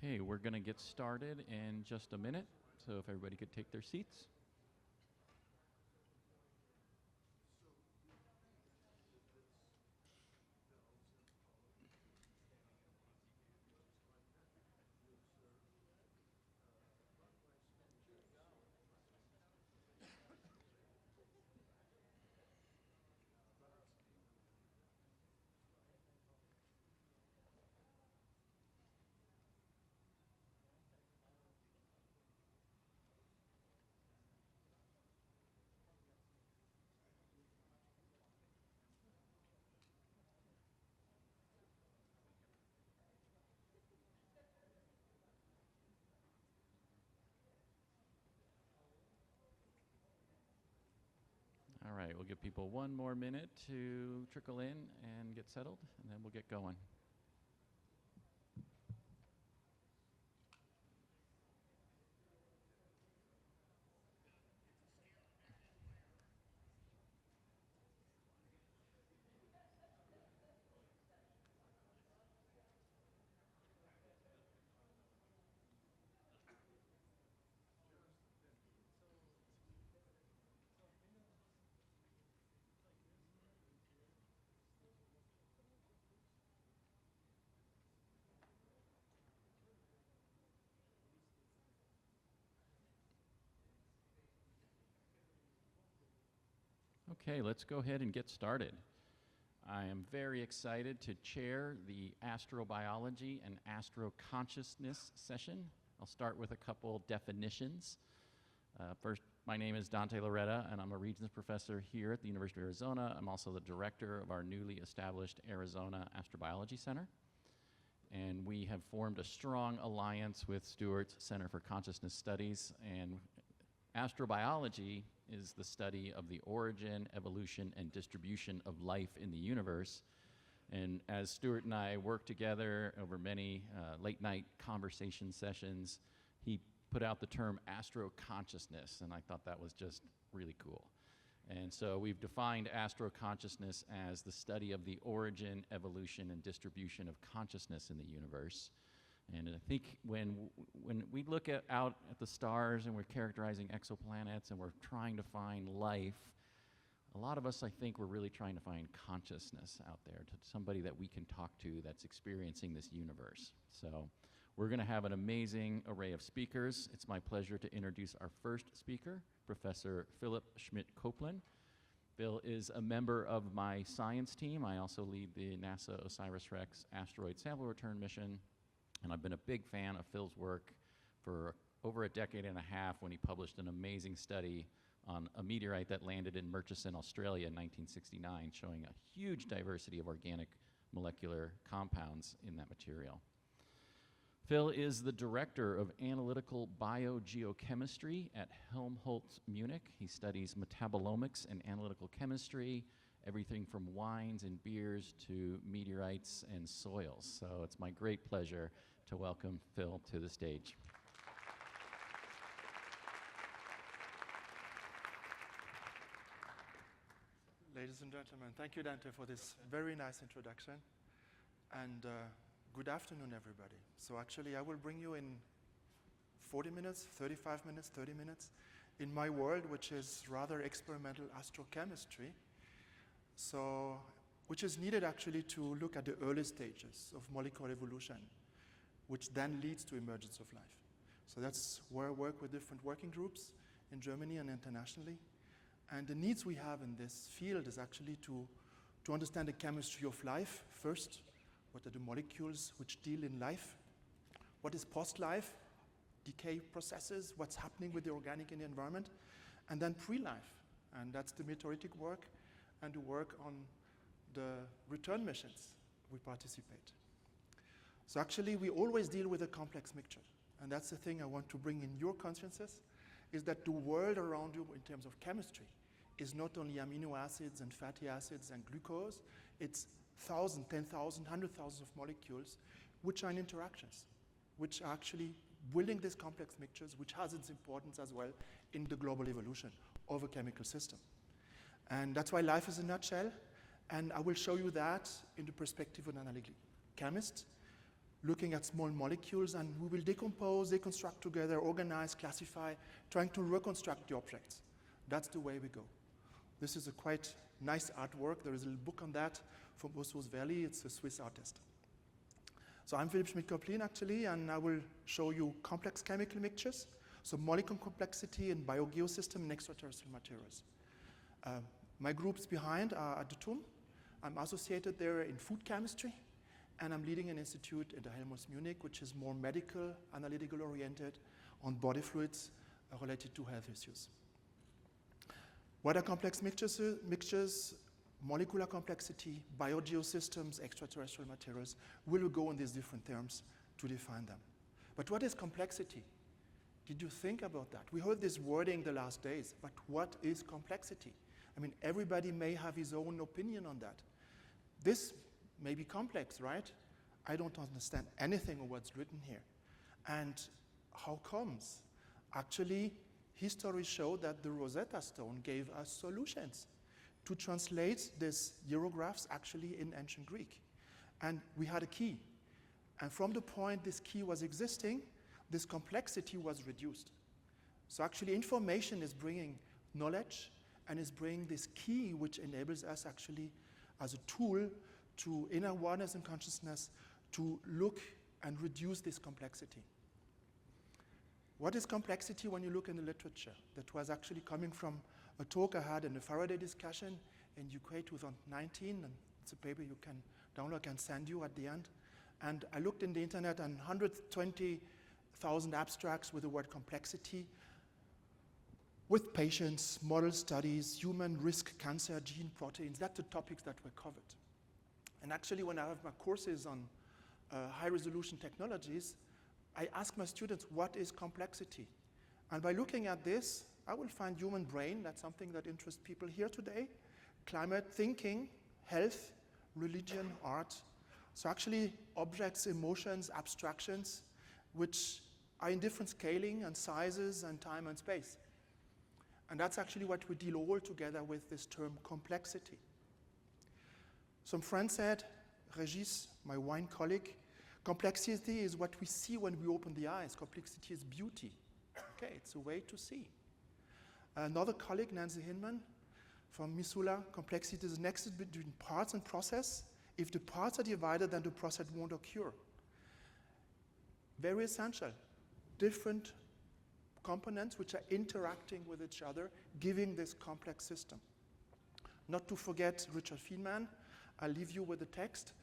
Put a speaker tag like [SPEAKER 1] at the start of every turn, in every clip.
[SPEAKER 1] Okay, we're going to get started in just a minute, so if everybody could take their seats. All right, we'll give people one more minute to trickle in and get settled, and then we'll get going. Okay, let's go ahead and get started. I am very excited to chair the Astrobiology and Astroconsciousness session. I'll start with a couple definitions. First, my name is Dante Loretta, and I'm a Regents Professor here at the University of Arizona. I'm also the director of our newly established Arizona Astrobiology Center. And we have formed a strong alliance with STUART's Center for Consciousness Studies, and astrobiology is the study of the origin, evolution, and distribution of life in the universe. And as Stuart and I worked together over many late-night conversation sessions, he put out the term astroconsciousness, and I thought that was just really cool. And so we've defined astroconsciousness as the study of the origin, evolution, and distribution of consciousness in the universe. And I think when we look out at the stars and we're characterizing exoplanets and we're trying to find life, a lot of us, I think, we're really trying to find consciousness out there, to somebody that we can talk to that's experiencing this universe. So we're going to have an amazing array of speakers. It's my pleasure to introduce our first speaker, Professor Philip Schmidt-KOPPLIN. Phil is a member of my science team. I also lead the NASA OSIRIS-REx asteroid sample return mission. And I've been a big fan of Phil's work for over a decade and a half when he published an amazing study on a meteorite that landed in Murchison, Australia in 1969, showing a huge diversity of organic molecular compounds in that material. Phil is the director of analytical biogeochemistry at Helmholtz, Munich. He studies metabolomics and analytical chemistry, everything from wines and beers to meteorites and soils. So it's my great pleasure to welcome Phil to the stage.
[SPEAKER 2] Ladies and gentlemen, thank you, Dante, for this very nice introduction. And good afternoon, everybody. So actually, I will bring you in 40 minutes, 35 minutes, 30 minutes in my world, which is rather experimental astrochemistry. So, which is needed actually to look at the early stages of molecular evolution, which then leads to emergence of life. So that's where I work with different working groups in Germany and internationally. And the needs we have in this field is actually to understand the chemistry of life first. What are the molecules which deal in life? What is post-life? Decay processes, what's happening with the organic in the environment? And then pre-life, and that's the meteoritic work and the work on the return missions we participate. So actually, we always deal with a complex mixture. And that's the thing I want to bring in your consciences, is that the world around you in terms of chemistry is not only amino acids and fatty acids and glucose, it's 1,000, 10,000, 100,000 of molecules which are in interactions, which are actually building these complex mixtures, which has its importance as well in the global evolution of a chemical system. And that's why life is a nutshell, and I will show you that in the perspective of an analytical chemist, looking at small molecules, and we will decompose, deconstruct together, organize, classify, trying to reconstruct the objects. That's the way we go. This is a quite nice artwork. There is a little book on that from Ursus Verli. It's a Swiss artist. So I'm Philippe Schmidt-KOPPLIN, actually, and I will show you complex chemical mixtures, so molecular complexity in biogeosystem and extraterrestrial materials. My groups behind are at the TUM. I'm associated there in food chemistry, and I'm leading an institute at the Helmholtz Munich, which is more medical, analytical oriented on body fluids related to health issues. What are complex mixtures? Molecular complexity, biogeosystems, extraterrestrial materials. We'll go in these different terms to define them. But what is complexity? Did you think about that? We heard this wording the last days, but what is complexity? I mean, everybody may have his own opinion on that. This may be complex, right? I don't understand anything of what's written here. And how comes? Actually, history showed that the Rosetta Stone gave us solutions to translate these hieroglyphs actually in ancient Greek. And we had a key. And from the point this key was existing, this complexity was reduced. So actually information is bringing knowledge and is bringing this key which enables us actually as a tool to, in awareness and consciousness, to look and reduce this complexity. What is complexity when you look in the literature? That was actually coming from a talk I had in a Faraday discussion in UK 2019, and it's a paper you can download, I can send you at the end. And I looked in the internet and 120,000 abstracts with the word complexity, with patients, model studies, human risk, cancer, gene, proteins. That's the topics that were covered. And actually, when I have my courses on high-resolution technologies, I ask my students, what is complexity? And by looking at this, I will find human brain. That's something that interests people here today. Climate, thinking, health, religion, art. So actually, objects, emotions, abstractions, which are in different scaling and sizes and time and space. And that's actually what we deal all together with this term complexity. Some friend said, Regis, my wine colleague, complexity is what we see when we open the eyes. Complexity is beauty. Okay, it's a way to see. Another colleague, Nancy Hinman, from Missoula, complexity is the nexus between parts and process. If the parts are divided, then the process won't occur. Very essential. Different components which are interacting with each other, giving this complex system. Not to forget Richard Feynman. I'll leave you with the text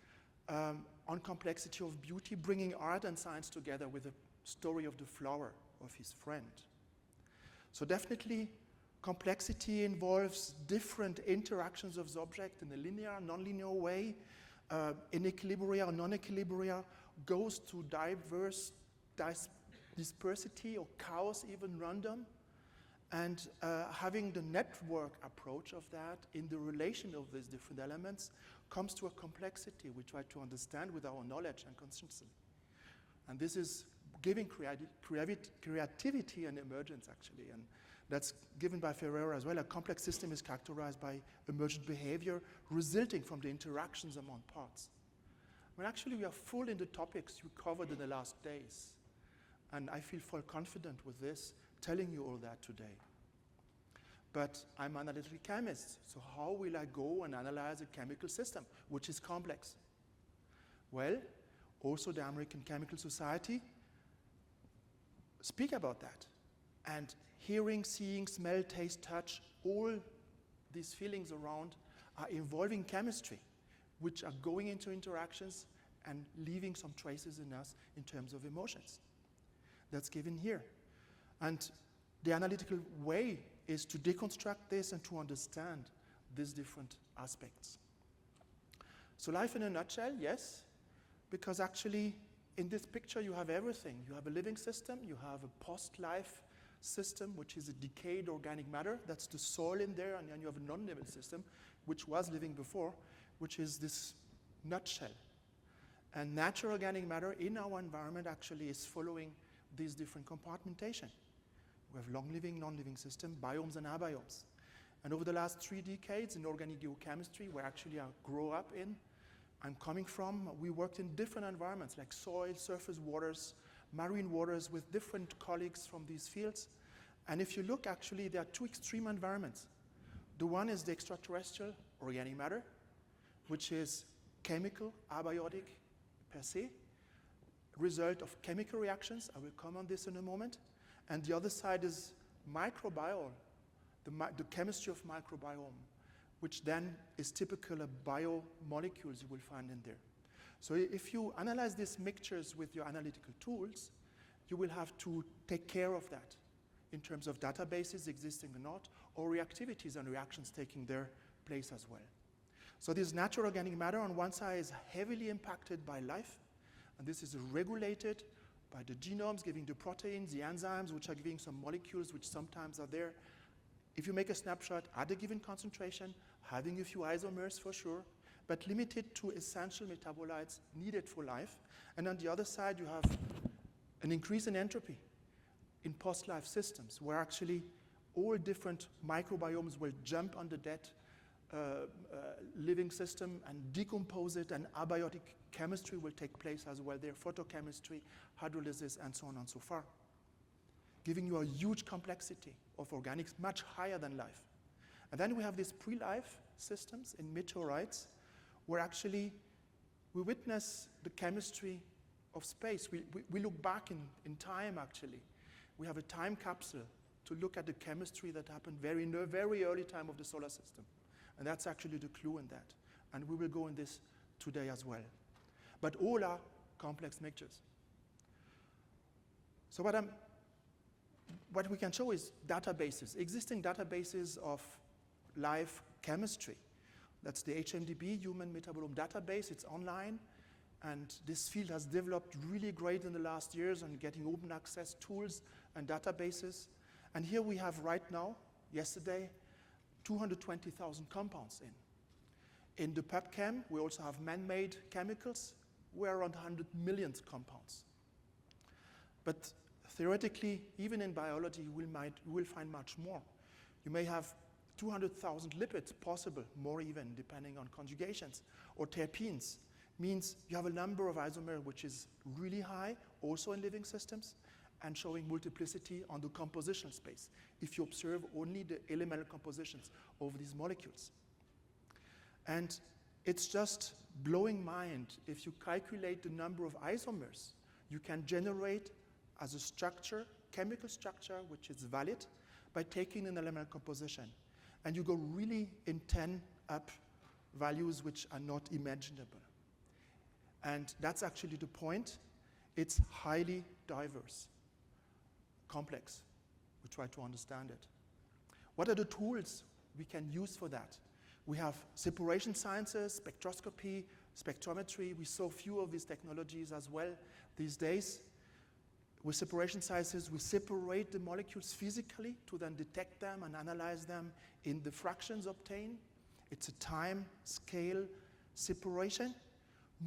[SPEAKER 2] on complexity of beauty, bringing art and science together with the story of the flower of his friend. So definitely, complexity involves different interactions of the object in a linear, non-linear way, in equilibria or non-equilibria, goes to diverse dispersity or chaos, even random, and having the network approach of that in the relation of these different elements comes to a complexity we try to understand with our knowledge and consciousness. And this is giving creativity and emergence, actually, and that's given by Ferreira as well. A complex system is characterized by emergent behavior resulting from the interactions among parts. Well, actually, we are full in the topics you covered in the last days, and I feel full confident with this, telling you all that today. But I'm an analytical chemist, so how will I go and analyze a chemical system, which is complex? Well, also the American Chemical Society speak about that. And hearing, seeing, smell, taste, touch, all these feelings around are involving chemistry, which are going into interactions and leaving some traces in us in terms of emotions. That's given here. And the analytical way is to deconstruct this and to understand these different aspects. So life in a nutshell, yes, because actually in this picture you have everything. You have a living system, you have a post-life system, which is a decayed organic matter, that's the soil in there, and then you have a non-living system, which was living before, which is this nutshell. And natural organic matter in our environment actually is following these different compartmentation. We have long-living, non-living system, biomes and abiomes. And over the last 3 decades in organic geochemistry, where actually I grew up in, I'm coming from, we worked in different environments like soil, surface waters, marine waters with different colleagues from these fields. And if you look, actually, there are two extreme environments. The one is the extraterrestrial organic matter, which is chemical, abiotic per se, result of chemical reactions. I will come on this in a moment. And the other side is microbiome, the chemistry of microbiome, which then is typical of biomolecules you will find in there. So if you analyze these mixtures with your analytical tools, you will have to take care of that in terms of databases existing or not, or reactivities and reactions taking their place as well. So this natural organic matter on one side is heavily impacted by life, and this is regulated by the genomes giving the proteins, the enzymes, which are giving some molecules which sometimes are there. If you make a snapshot at a given concentration, having a few isomers for sure, but limited to essential metabolites needed for life. And on the other side, you have an increase in entropy in post-life systems, where actually all different microbiomes will jump on the dead living system and decompose it, and abiotic chemistry will take place as well there, photochemistry, hydrolysis, and so on and so forth, giving you a huge complexity of organics, much higher than life. And then we have these pre-life systems in meteorites, where actually we witness the chemistry of space. We look back in time, actually. We have a time capsule to look at the chemistry that happened in the very early time of the solar system. And that's actually the clue in that. And we will go in this today as well. But all are complex mixtures. So what we can show is databases, existing databases of life chemistry. That's the HMDB, Human Metabolome Database. It's online. And this field has developed really great in the last years and getting open access tools and databases. And here we have right now, yesterday, 220,000 compounds in. In the PubChem, we also have man-made chemicals. We're around 100 million compounds. But theoretically, even in biology, you will find much more. You may have 200,000 lipids possible, more even, depending on conjugations, or terpenes. Means you have a number of isomers which is really high, also in living systems, and showing multiplicity on the compositional space, if you observe only the elemental compositions of these molecules. And it's just blowing mind. If you calculate the number of isomers you can generate as a structure, chemical structure, which is valid, by taking an elemental composition. And you go really in 10 up values which are not imaginable. And that's actually the point. It's highly diverse, complex. We try to understand it. What are the tools we can use for that? We have separation sciences, spectroscopy, spectrometry. We saw a few of these technologies as well these days. With separation sciences, we separate the molecules physically to then detect them and analyze them in the fractions obtained. It's a time scale separation.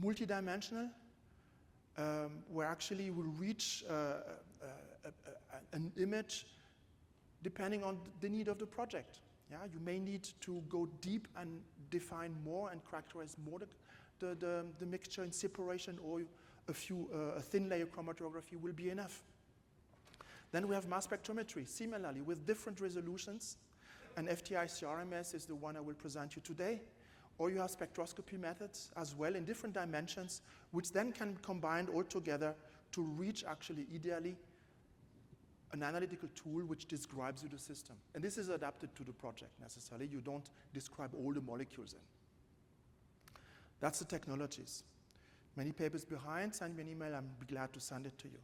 [SPEAKER 2] Multidimensional, where actually we reach an image depending on the need of the project. Yeah, you may need to go deep and define more and characterize more the mixture in separation, or a thin layer chromatography will be enough. Then we have mass spectrometry, similarly, with different resolutions, and FTI-CRMS is the one I will present you today. Or you have spectroscopy methods as well in different dimensions, which then can be combined all together to reach, actually, ideally, an analytical tool which describes you the system. And this is adapted to the project, necessarily. You don't describe all the molecules in. That's the technologies. Many papers behind, send me an email, I'm glad to send it to you.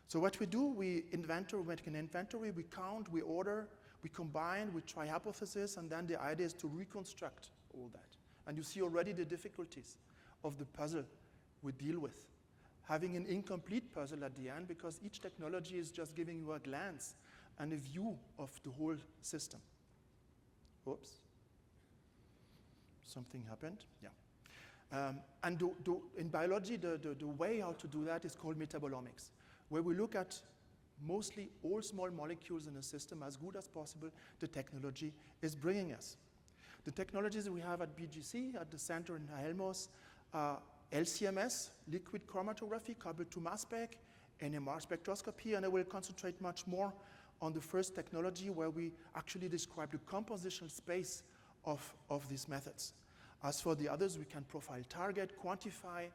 [SPEAKER 2] So what we do, we make an inventory, we count, we order, we combine, we try hypotheses, and then the idea is to reconstruct all that. And you see already the difficulties of the puzzle we deal with. Having an incomplete puzzle at the end, because each technology is just giving you a glance and a view of the whole system. Oops. Something happened, yeah. And in biology, the way how to do that is called metabolomics, where we look at mostly all small molecules in a system as good as possible the technology is bringing us. The technologies we have at BGC, at the center in Helmholtz, LCMS, liquid chromatography, coupled to mass spec, NMR spectroscopy, and I will concentrate much more on the first technology where we actually describe the compositional space of these methods. As for the others, we can profile target, quantify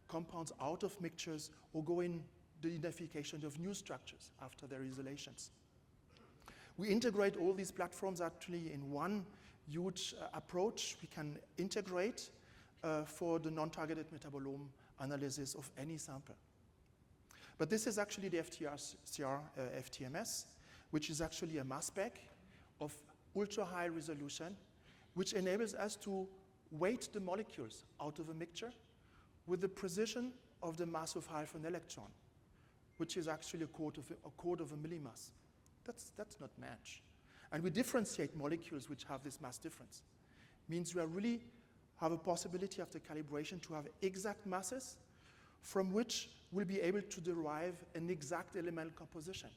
[SPEAKER 2] compounds out of mixtures, or go in the identification of new structures after their isolations. We integrate all these platforms actually in one huge approach. We can integrate for the non-targeted metabolome analysis of any sample. But this is actually the FTR FTMS, which is actually a mass spec of ultra-high resolution, which enables us to weight the molecules out of a mixture with the precision of the mass of half an electron, which is actually a quarter of a millimass. That's not much. And we differentiate molecules which have this mass difference. Means we really have a possibility after calibration to have exact masses from which we'll be able to derive an exact elemental composition.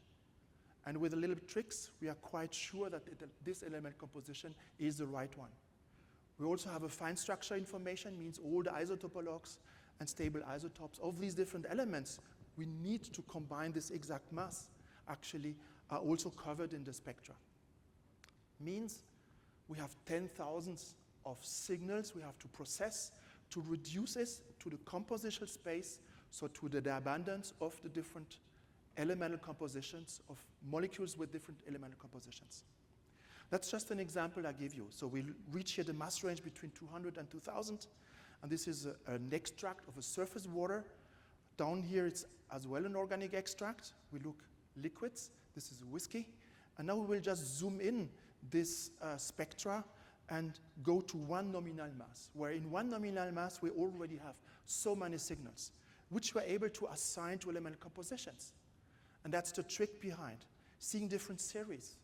[SPEAKER 2] And with a little tricks, we are quite sure that this element composition is the right one. We also have a fine structure information, means all the isotopologues and stable isotopes of these different elements we need to combine this exact mass actually are also covered in the spectra. Means we have 10,000 of signals we have to process to reduce this to the compositional space, so to the abundance of the different elemental compositions of molecules with different elemental compositions. That's just an example I give you. So we reach here the mass range between 200 and 2,000, and this is an extract of a surface water. Down here it's as well an organic extract. We look liquids. This is whiskey. And now we will just zoom in this spectra and go to one nominal mass, where in one nominal mass we already have so many signals, which we're able to assign to elemental compositions. And that's the trick behind seeing different series.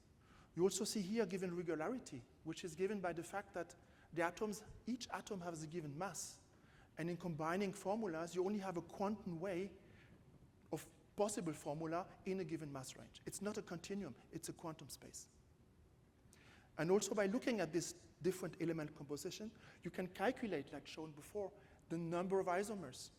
[SPEAKER 2] You also see here given regularity, which is given by the fact that the atoms, each atom has a given mass. And in combining formulas, you only have a quantum way of possible formula in a given mass range. It's not a continuum, it's a quantum space. And also by looking at this different element composition, you can calculate, like shown before, the number of isomers.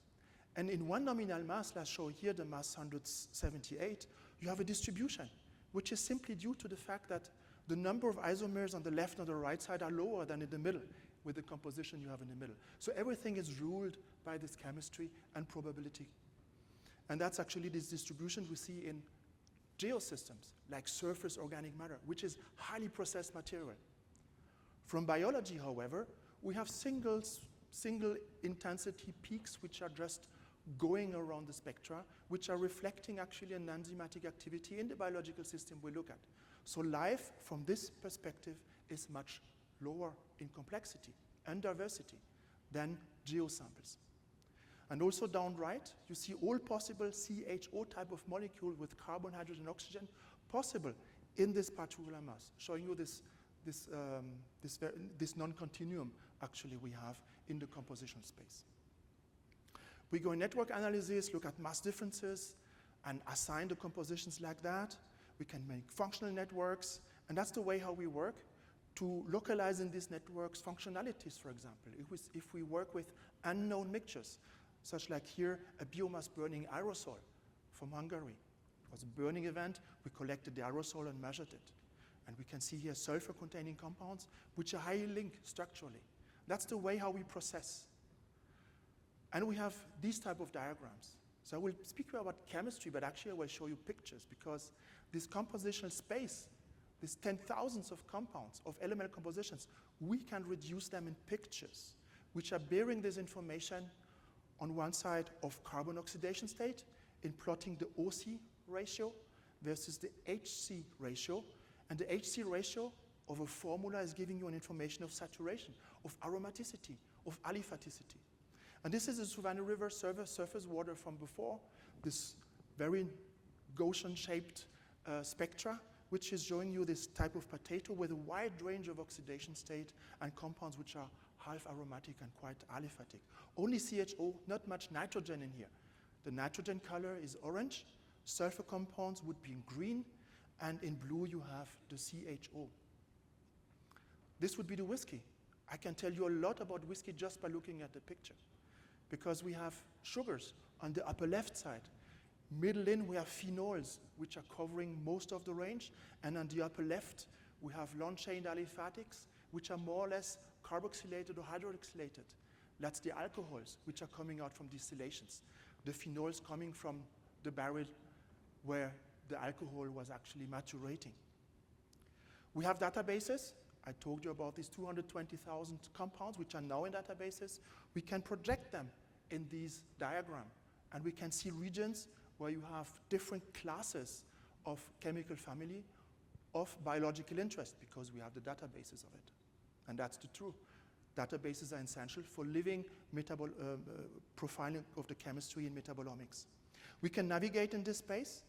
[SPEAKER 2] And in one nominal mass, let's show here the mass 178, you have a distribution, which is simply due to the fact that the number of isomers on the left and the right side are lower than in the middle, with the composition you have in the middle. So everything is ruled by this chemistry and probability. And that's actually this distribution we see in geosystems, like surface organic matter, which is highly processed material. From biology, however, we have single intensity peaks which are just going around the spectra, which are reflecting actually an enzymatic activity in the biological system we look at. So life, from this perspective, is much lower in complexity and diversity than geosamples. And also down right, you see all possible CHO type of molecule with carbon, hydrogen, oxygen possible in this particular mass, showing you this non-continuum actually we have in the composition space. We go in network analysis, look at mass differences, and assign the compositions like that. We can make functional networks, and that's the way how we work to localize in these networks functionalities, for example. If we work with unknown mixtures, such like here, a biomass burning aerosol from Hungary. It was a burning event. We collected the aerosol and measured it. And we can see here sulfur-containing compounds, which are highly linked structurally. That's the way how we process. And we have these type of diagrams. So I will speak about chemistry, but actually I will show you pictures, because this compositional space, these 10,000s of compounds, of elemental compositions, we can reduce them in pictures, which are bearing this information on one side of carbon oxidation state in plotting the OC ratio versus the HC ratio. And the HC ratio of a formula is giving you an information of saturation, of aromaticity, of aliphaticity. And this is the Savannah River surface water from before, this very Gaussian-shaped spectra, which is showing you this type of potato with a wide range of oxidation state and compounds which are half aromatic and quite aliphatic. Only CHO, not much nitrogen in here. The nitrogen color is orange, sulfur compounds would be in green, and in blue you have the CHO. This would be the whiskey. I can tell you a lot about whiskey just by looking at the picture. because we have sugars on the upper left side. Middle in, we have phenols, which are covering most of the range. And on the upper left, we have long-chain aliphatics, which are more or less carboxylated or hydroxylated. That's the alcohols, which are coming out from distillations. The phenols coming from the barrel where the alcohol was actually maturating. We have databases. I told you about these 220,000 compounds, which are now in databases. We can project them in these diagrams, and we can see regions where you have different classes of chemical family of biological interest, because we have the databases of it. And that's the truth. Databases are essential for living profiling of the chemistry in metabolomics. We can navigate in this space,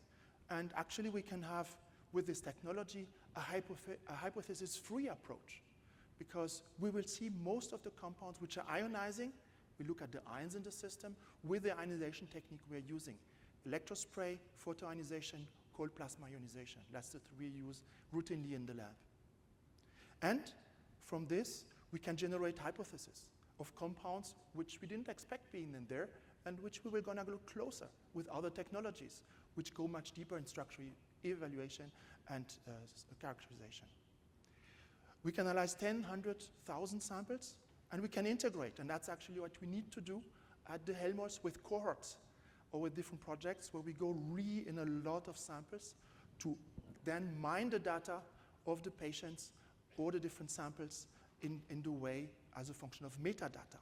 [SPEAKER 2] and actually we can have, with this technology, a hypothesis-free approach, because we will see most of the compounds which are ionizing. We look at the ions in the system with the ionization technique we're using. Electrospray, photoionization, cold plasma ionization. That's the three we use routinely in the lab. And from this, we can generate hypotheses of compounds which we didn't expect being in there, and which we were going to look closer with other technologies, which go much deeper in structural evaluation and characterization. We can analyze 10, 100,000 samples, and we can integrate, and that's actually what we need to do at the Helmholtz with cohorts or with different projects where we go in a lot of samples to then mine the data of the patients or the different samples in the way as a function of metadata.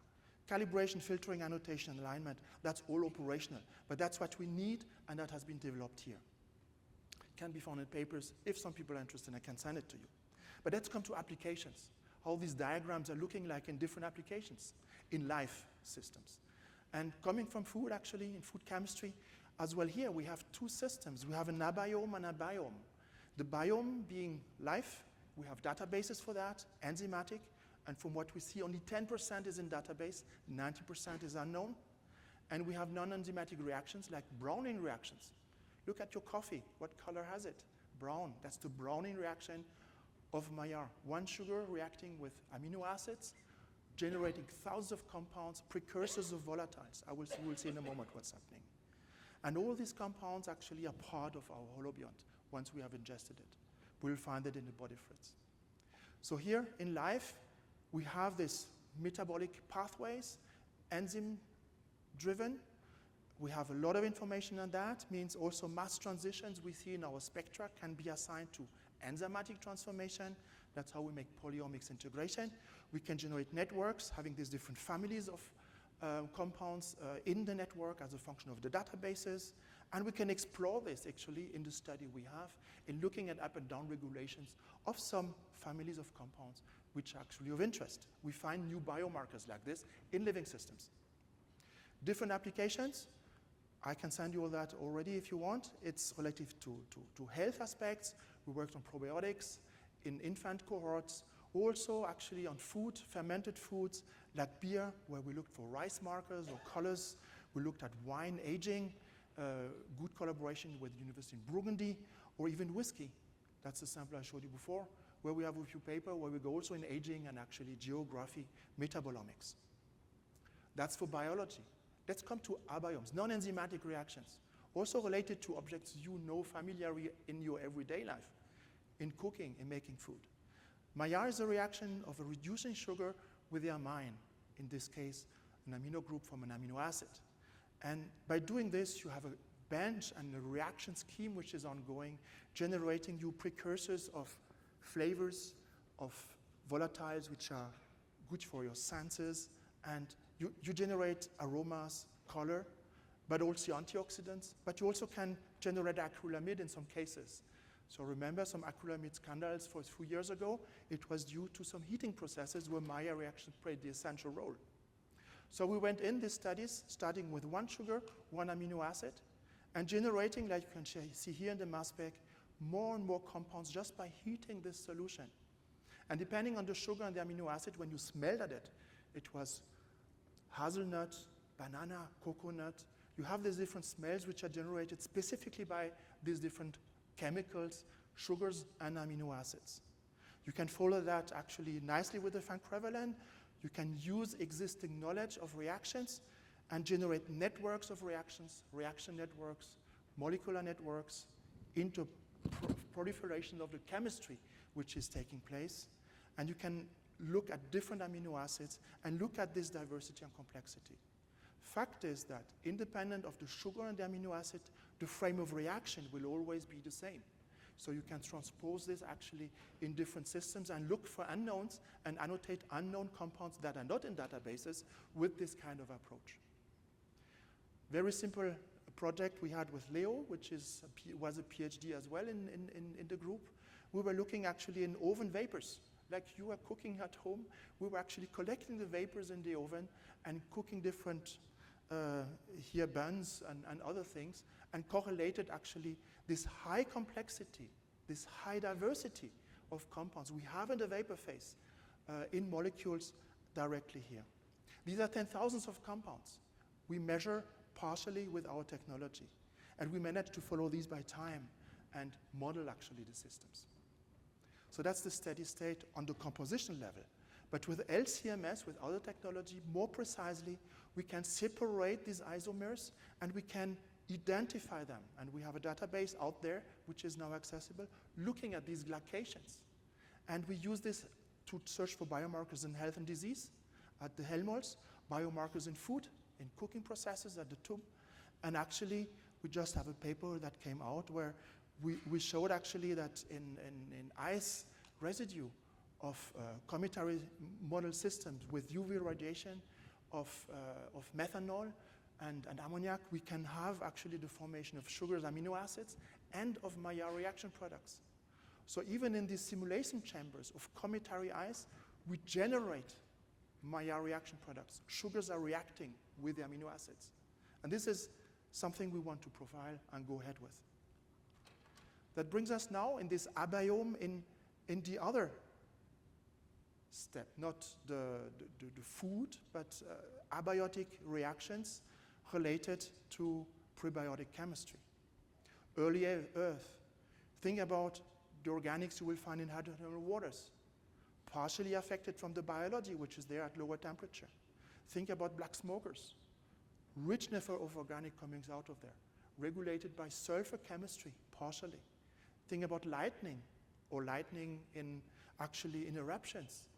[SPEAKER 2] Calibration, filtering, annotation, and alignment, that's all operational, but that's what we need, and that has been developed here. It can be found in papers. If some people are interested, I can send it to you. But let's come to applications. How these diagrams are looking like in different applications in life systems. And coming from food, actually, in food chemistry, as well here, we have two systems. We have an abiome and a biome. The biome being life, we have databases for that, enzymatic, and from what we see, only 10% is in database, 90% is unknown. And we have non-enzymatic reactions like browning reactions. Look at your coffee. What color has it? Brown. That's the browning reaction of Maillard. One sugar reacting with amino acids, generating thousands of compounds, precursors of volatiles. We will see in a moment what's happening. And all these compounds actually are part of our holobiont once we have ingested it. We'll find it in the body fluids. So here in life, we have this metabolic pathways, enzyme-driven. We have a lot of information on that. Means also mass transitions we see in our spectra can be assigned to enzymatic transformation. That's how we make polyomics integration. We can generate networks, having these different families of compounds in the network as a function of the databases. And we can explore this actually in the study we have in looking at up and down regulations of some families of compounds which are actually of interest. We find new biomarkers like this in living systems. Different applications. I can send you all that already if you want. It's relative to health aspects. We worked on probiotics in infant cohorts, also actually on food, fermented foods like beer, where we looked for rice markers or colors. We looked at wine aging, good collaboration with the University in Burgundy, or even whiskey. That's the sample I showed you before, where we have a few papers where we go also in aging and actually geography, metabolomics. That's for biology. Let's come to abiomes, non-enzymatic reactions, also related to objects you know familiarly in your everyday life, in cooking, in making food. Maillard is a reaction of a reducing sugar with the amine, in this case, an amino group from an amino acid. And by doing this, you have a bench and a reaction scheme which is ongoing, generating you precursors of flavors, of volatiles which are good for your senses, and you generate aromas, color, but also antioxidants, but you also can generate acrylamide in some cases. So remember some acrylamide scandals for a few years ago? It was due to some heating processes where Maillard reaction played the essential role. So we went in these studies, starting with one sugar, one amino acid, and generating, like you can see here in the mass spec, more and more compounds just by heating this solution. And depending on the sugar and the amino acid, when you smelled at it, it was hazelnut, banana, coconut. You have these different smells which are generated specifically by these different chemicals, sugars, and amino acids. You can follow that actually nicely with the Van Crevelen. You can use existing knowledge of reactions and generate networks of reactions, reaction networks, molecular networks, into proliferation of the chemistry which is taking place. And you can look at different amino acids and look at this diversity and complexity. Fact is that independent of the sugar and the amino acid, the frame of reaction will always be the same. So you can transpose this actually in different systems and look for unknowns and annotate unknown compounds that are not in databases with this kind of approach. Very simple project we had with Leo, which was a PhD as well in the group. We were looking actually in oven vapors. Like you are cooking at home, we were actually collecting the vapors in the oven and cooking different here buns and other things, and correlated actually this high complexity, this high diversity of compounds we have in the vapor phase in molecules directly here. These are 10,000s of compounds we measure partially with our technology, and we managed to follow these by time and model actually the systems. So that's the steady state on the composition level. But with LCMS, with other technology, more precisely, we can separate these isomers and we can identify them. And we have a database out there, which is now accessible, looking at these glycations. And we use this to search for biomarkers in health and disease at the Helmholtz, biomarkers in food, in cooking processes at the TUM. And actually, we just have a paper that came out where we showed actually that in ice residue of cometary model systems with UV radiation of methanol and ammoniac, we can have actually the formation of sugars, amino acids, and of Maillard reaction products. So even in these simulation chambers of cometary ice, we generate Maillard reaction products. Sugars are reacting with the amino acids. And this is something we want to profile and go ahead with. That brings us now in this abiome in the other step, not the food, but abiotic reactions related to prebiotic chemistry. Early Earth, think about the organics you will find in hydrothermal waters, partially affected from the biology, which is there at lower temperature. Think about black smokers, richness of organic comings out of there, regulated by sulfur chemistry, partially. Think about lightning, or lightning in eruptions.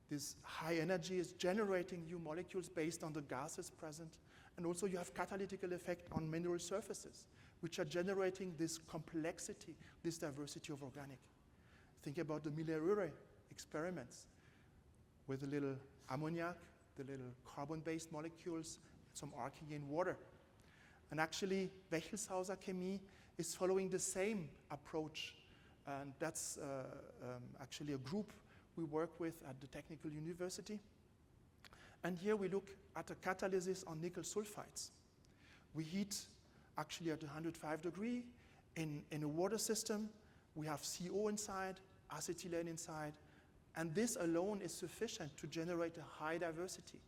[SPEAKER 2] This high energy is generating new molecules based on the gases present. And also you have catalytic effect on mineral surfaces, which are generating this complexity, this diversity of organic. Think about the Miller-Urey experiments with the little ammoniac, the little carbon-based molecules, some arcing in water. And actually, Wechselshauser chemie is following the same approach. And that's actually a group we work with at the Technical University. And here we look at a catalysis on nickel sulfides. We heat actually at 105 degrees in a water system. We have CO inside, acetylene inside, and this alone is sufficient to generate a high diversity.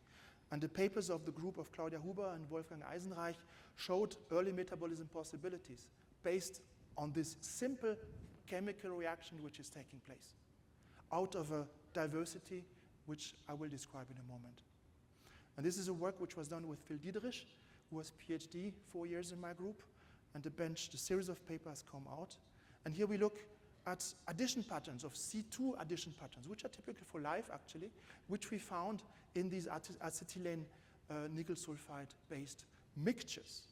[SPEAKER 2] And the papers of the group of Claudia Huber and Wolfgang Eisenreich showed early metabolism possibilities based on this simple chemical reaction which is taking place out of a diversity which I will describe in a moment. And this is a work which was done with Phil Diederich, who was PhD 4 years in my group, and the series of papers come out. And here we look at addition patterns of C2 addition patterns, which are typical for life actually, which we found in these acetylene nickel sulfide-based mixtures.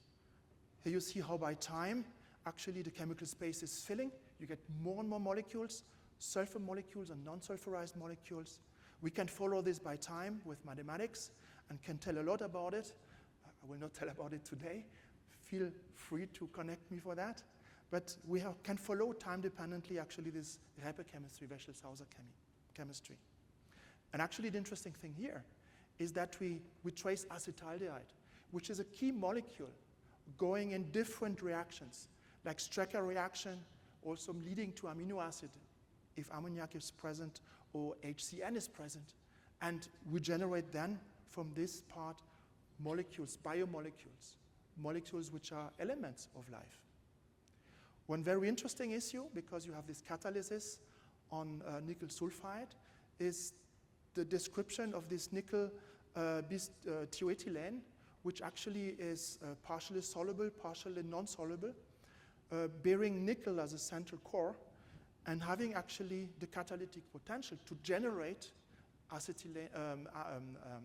[SPEAKER 2] Here you see how by time, actually the chemical space is filling. You get more and more molecules, sulfur molecules and non-sulfurized molecules. We can follow this by time with mathematics and can tell a lot about it. I will not tell about it today. Feel free to connect me for that. But we can follow time-dependently actually this Reppe chemistry, Wechselshauser chemistry. And actually the interesting thing here is that we trace acetaldehyde, which is a key molecule going in different reactions, like Strecker reaction, also leading to amino acid if ammoniac is present or HCN is present. And we generate then from this part molecules, biomolecules, molecules which are elements of life. One very interesting issue, because you have this catalysis on nickel sulfide, is the description of this nickel bis thioethylene which actually is partially soluble, partially non-soluble, bearing nickel as a central core, and having actually the catalytic potential to generate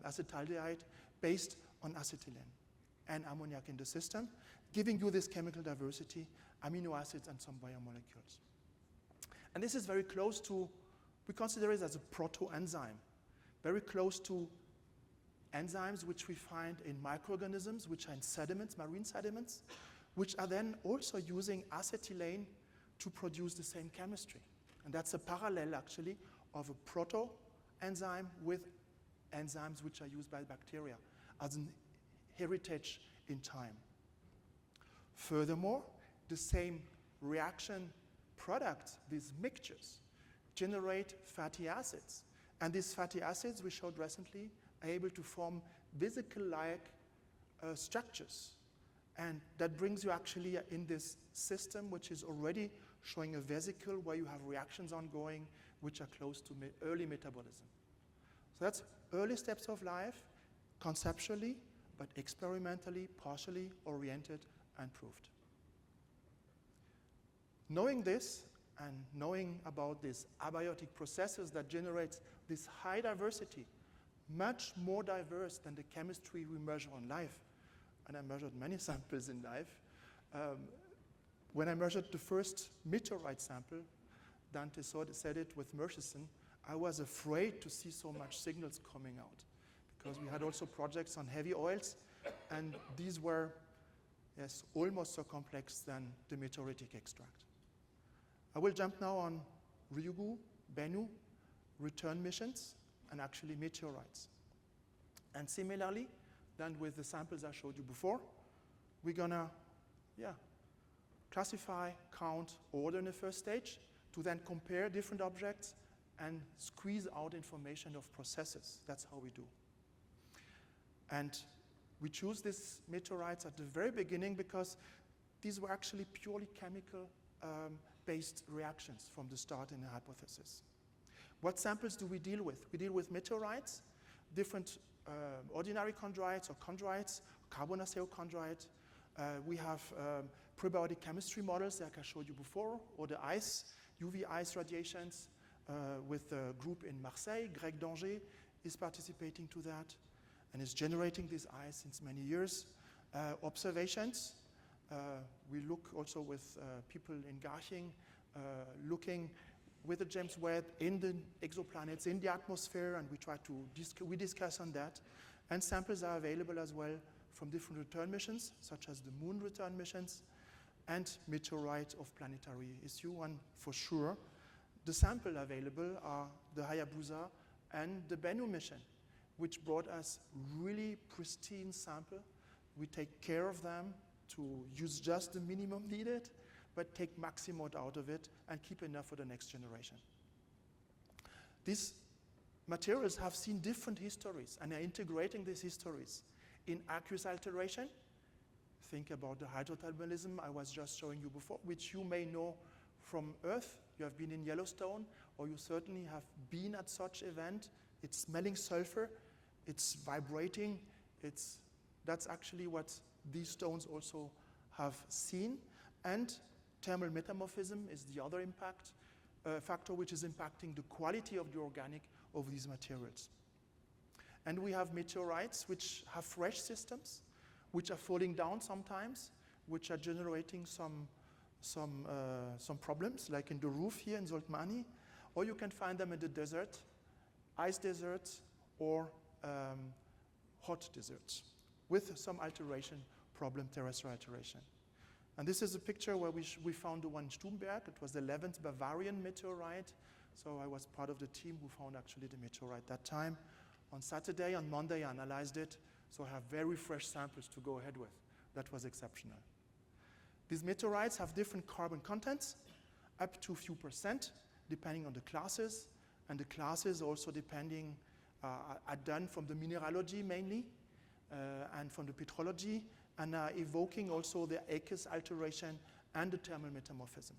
[SPEAKER 2] acetaldehyde based on acetylene and ammoniac in the system, giving you this chemical diversity, amino acids, and some biomolecules. And this is very close to, we consider it as a proto-enzyme, very close to enzymes which we find in microorganisms, which are in sediments, marine sediments, which are then also using acetylene to produce the same chemistry. And that's a parallel, actually, of a proto-enzyme with enzymes which are used by bacteria as an heritage in time. Furthermore, the same reaction products, these mixtures, generate fatty acids. And these fatty acids, we showed recently, are able to form vesicle-like structures. And that brings you actually in this system, which is already showing a vesicle where you have reactions ongoing which are close to early metabolism. So that's early steps of life, conceptually, but experimentally, partially oriented and proved. Knowing this and knowing about these abiotic processes that generate this high diversity, much more diverse than the chemistry we measure on life, and I measured many samples in life. When I measured the first meteorite sample, Dante said it with Murchison, I was afraid to see so much signals coming out, because we had also projects on heavy oils, and these were, yes, almost so complex than the meteoritic extract. I will jump now on Ryugu, Bennu, return missions, and actually meteorites. And similarly, than with the samples I showed you before, we're gonna, classify, count, order in the first stage, to then compare different objects and squeeze out information of processes. That's how we do. And we choose these meteorites at the very beginning because these were actually purely chemical based reactions from the start in the hypothesis. What samples do we deal with? We deal with meteorites, different ordinary chondrites or chondrites, carbonaceo chondrite. We have prebiotic chemistry models like I showed you before, or the ice, UV ice radiations with a group in Marseille. Greg Danger is participating to that and is generating this ice since many years. Observations, we look also with people in Garching, looking with the James Webb in the exoplanets, in the atmosphere, and we try to we discuss on that. And samples are available as well from different return missions, such as the moon return missions, and meteorite of planetary issue. And for sure, the sample available are the Hayabusa and the Bennu mission, which brought us really pristine sample. We take care of them to use just the minimum needed, but take maximum out of it and keep enough for the next generation. These materials have seen different histories and are integrating these histories in aqueous alteration. Think about the hydrothermalism I was just showing you before, which you may know from Earth. You have been in Yellowstone, or you certainly have been at such event. It's smelling sulfur, it's vibrating. That's actually what these stones also have seen. And thermal metamorphism is the other impact factor which is impacting the quality of the organic of these materials. And we have meteorites which have fresh systems, which are falling down sometimes, which are generating some problems, like in the roof here in Zoltmani, or you can find them in the desert, ice deserts, or hot deserts, with some alteration problem, terrestrial alteration. And this is a picture where we found the one in Stumberg. It was the 11th Bavarian meteorite. So I was part of the team who found actually the meteorite that time. On Saturday, on Monday, I analyzed it. So I have very fresh samples to go ahead with. That was exceptional. These meteorites have different carbon contents, up to a few %, depending on the classes. And the classes also depending, are done from the mineralogy mainly, and from the petrology, and are evoking also the aqueous alteration and the thermal metamorphism.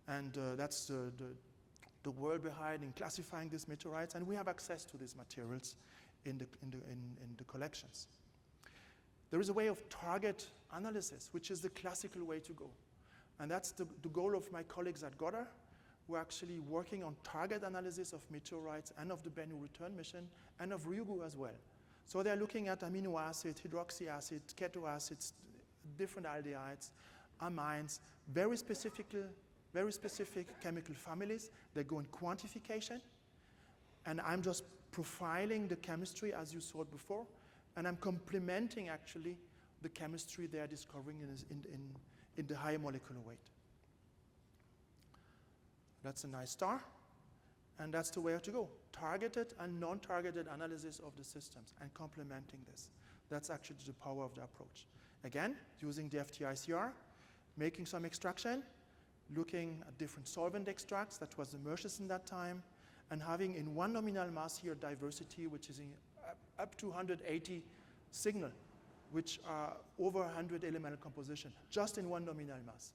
[SPEAKER 2] And that's the world behind in classifying these meteorites, and we have access to these materials in the collections. There is a way of target analysis, which is the classical way to go. And that's the goal of my colleagues at Goddard, who are actually working on target analysis of meteorites and of the Bennu return mission and of Ryugu as well. So they're looking at amino acids, hydroxy acid, keto acids, different aldehydes, amines, very specific chemical families. They go in quantification. And I'm just profiling the chemistry as you saw it before. And I'm complementing actually the chemistry they are discovering in the higher molecular weight. That's a nice star. And that's the way to go. Targeted and non-targeted analysis of the systems and complementing this. That's actually the power of the approach. Again, using the FTICR, making some extraction, looking at different solvent extracts, that was the Murchison that time, and having in one nominal mass here diversity, which is up to 180 signal, which are over 100 elemental composition, just in one nominal mass.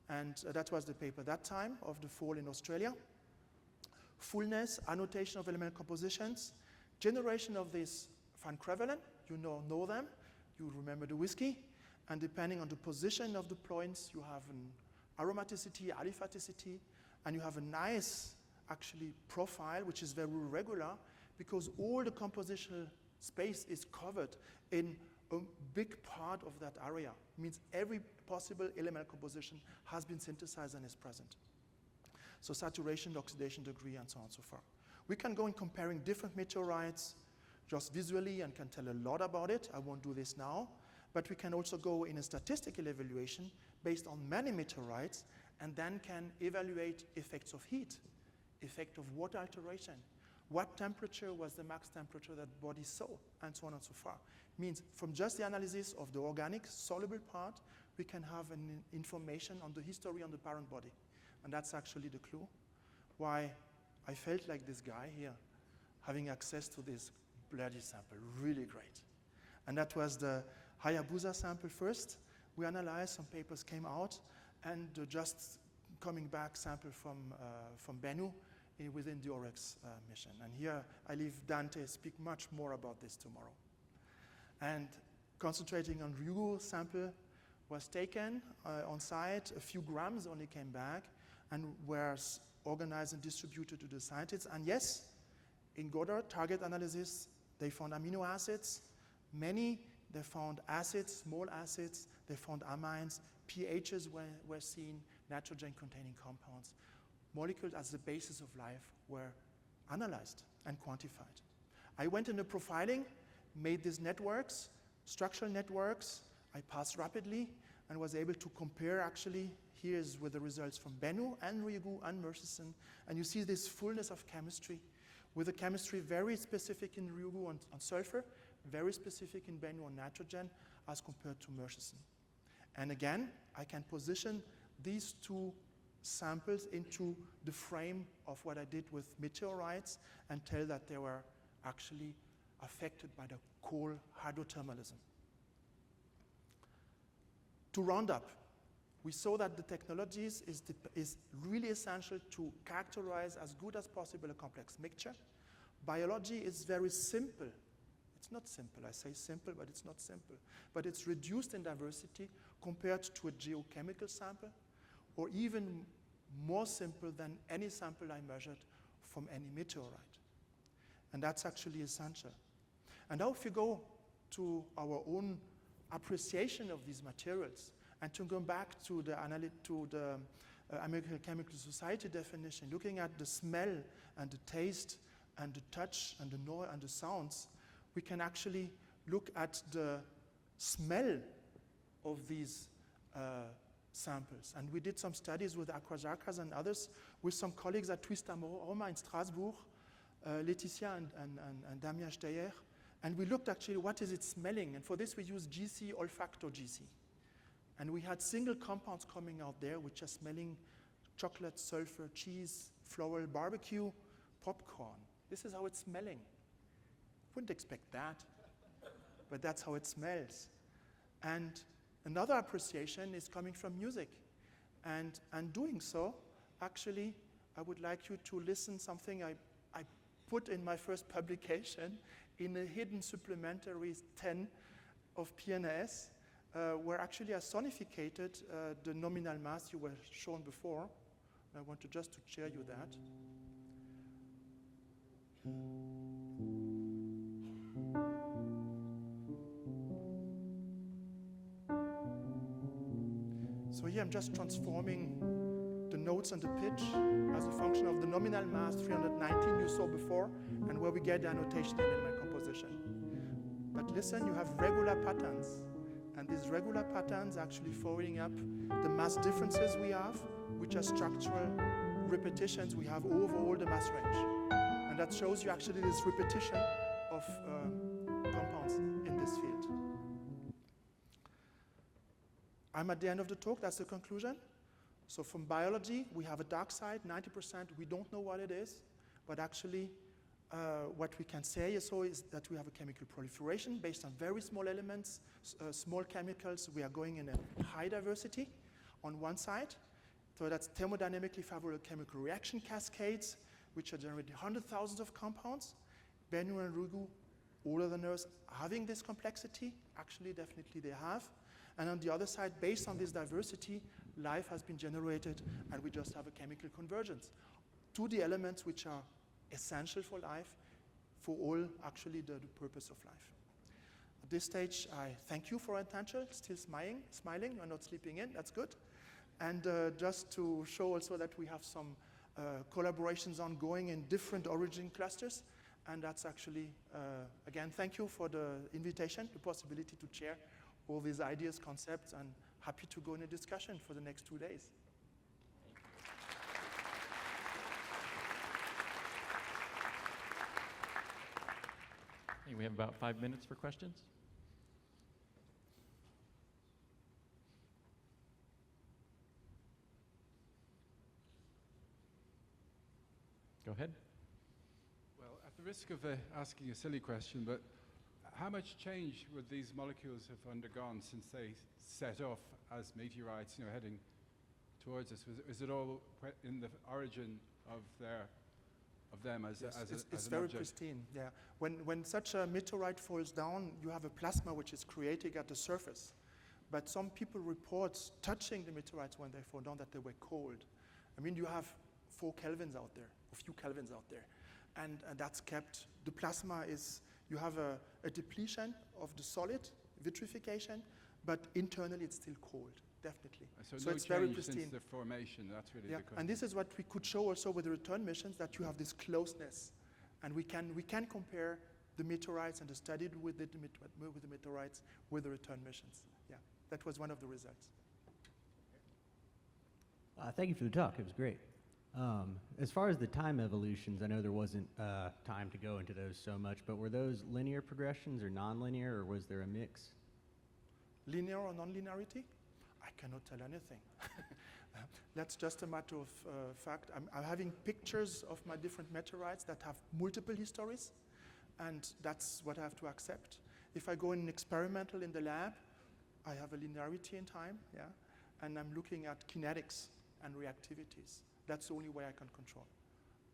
[SPEAKER 2] And that was the paper that time of the fall in Australia. Fullness, annotation of elemental compositions, generation of this Van Crevelen, you know them, you remember the whiskey, and depending on the position of the points, you have an aromaticity, aliphaticity, and you have a nice, actually, profile, which is very regular, because all the compositional space is covered in a big part of that area. It means every possible elemental composition has been synthesized and is present. So saturation, oxidation degree, and so on and so forth. We can go in comparing different meteorites just visually and can tell a lot about it. I won't do this now. But we can also go in a statistical evaluation based on many meteorites and then can evaluate effects of heat, effect of water alteration, what temperature was the max temperature that body saw, and so on and so forth. Means from just the analysis of the organic soluble part, we can have an information on the history on the parent body. And that's actually the clue why I felt like this guy here, having access to this bloody sample, really great. And that was the Hayabusa sample first. We analyzed, some papers came out, and just coming back sample from Bennu within the OREX mission. And here I leave Dante speak much more about this tomorrow. And concentrating on Ryugu sample was taken on site, a few grams only came back, and were organized and distributed to the scientists. And yes, in Goddard target analysis, they found amino acids, many. They found acids, small acids. They found amines. pHs were seen, nitrogen-containing compounds. Molecules as the basis of life were analyzed and quantified. I went into profiling, made these networks, structural networks. I passed rapidly and was able to compare actually. Here's with the results from Bennu and Ryugu and Murchison. And you see this fullness of chemistry, with a chemistry very specific in Ryugu on sulfur, very specific in Bennu on nitrogen as compared to Murchison. And again, I can position these two samples into the frame of what I did with meteorites and tell that they were actually affected by the coal hydrothermalism. To round up, we saw that the technologies is really essential to characterize as good as possible a complex mixture. Biology is very simple. It's not simple. I say simple, but it's not simple. But it's reduced in diversity compared to a geochemical sample, or even more simple than any sample I measured from any meteorite. And that's actually essential. And now if you go to our own appreciation of these materials, and to go back to the American Chemical Society definition, looking at the smell and the taste and the touch and the noise and the sounds, we can actually look at the smell of these samples. And we did some studies with Aquajarkas and others, with some colleagues at Twist Aroma in Strasbourg, Laetitia and Damien Steyer. And we looked actually what is it smelling. And for this we used GC, olfacto GC. And we had single compounds coming out there which are smelling chocolate, sulfur, cheese, floral, barbecue, popcorn. This is how it's smelling. Wouldn't expect that, but that's how it smells. And another appreciation is coming from music. And doing so, actually, I would like you to listen something I put in my first publication in a hidden supplementary 10 of PNAS, where actually I sonificated the nominal mass you were shown before. I want to just to share you that. So here I'm just transforming the notes and the pitch as a function of the nominal mass 319 you saw before, and where we get the annotation and element composition. But listen, you have regular patterns, and these regular patterns are actually following up the mass differences we have, which are structural repetitions we have over all the mass range. And that shows you actually this repetition of compounds in this field. I'm at the end of the talk, that's the conclusion. So from biology, we have a dark side, 90%, we don't know what it is, but actually what we can say is that we have a chemical proliferation based on very small elements, small chemicals. We are going in a high diversity on one side. So that's thermodynamically favorable chemical reaction cascades, which are generating hundreds of thousands of compounds. Bennu and Rugu, all of the nerves having this complexity, actually definitely they have. And on the other side, based on this diversity, life has been generated, and we just have a chemical convergence to the elements which are essential for life, for all actually the purpose of life. At this stage, I thank you for your attention. Still smiling, you're not sleeping in, that's good. And just to show also that we have some collaborations ongoing in different origin clusters, and that's actually, again, thank you for the invitation, the possibility to share all these ideas, concepts, and happy to go in a discussion for the next 2 days.
[SPEAKER 1] Okay, we have about 5 minutes for questions. Go ahead.
[SPEAKER 3] Well, at the risk of asking a silly question, but how much change would these molecules have undergone since they set off as meteorites, heading towards us? Is it all in the origin of them as
[SPEAKER 2] Yes,
[SPEAKER 3] an
[SPEAKER 2] it's very
[SPEAKER 3] object?
[SPEAKER 2] pristine, yeah. When such a meteorite falls down, you have a plasma which is created at the surface. But some people report touching the meteorites when they fall down that they were cold. I mean, you have 4 kelvins out there, a few kelvins out there. And that's kept, the plasma is, you have a depletion of the solid, vitrification, but internally it's still cold, definitely.
[SPEAKER 3] So no
[SPEAKER 2] it's very
[SPEAKER 3] change
[SPEAKER 2] pristine.
[SPEAKER 3] since the formation, that's really
[SPEAKER 2] Yeah,
[SPEAKER 3] the question.
[SPEAKER 2] and this is what we could show also with the return missions, that you have this closeness. And we can compare the meteorites and the study with the meteorites with the return missions. Yeah, that was one of the results.
[SPEAKER 4] Thank you for the talk. It was great. As far as the time evolutions, I know there wasn't time to go into those so much, but were those linear progressions or nonlinear, or was there a mix?
[SPEAKER 2] Linear or non-linearity? I cannot tell anything. That's just a matter of fact. I'm having pictures of my different meteorites that have multiple histories, and that's what I have to accept. If I go in experimental in the lab, I have a linearity in time, yeah, and I'm looking at kinetics and reactivities. That's the only way I can control.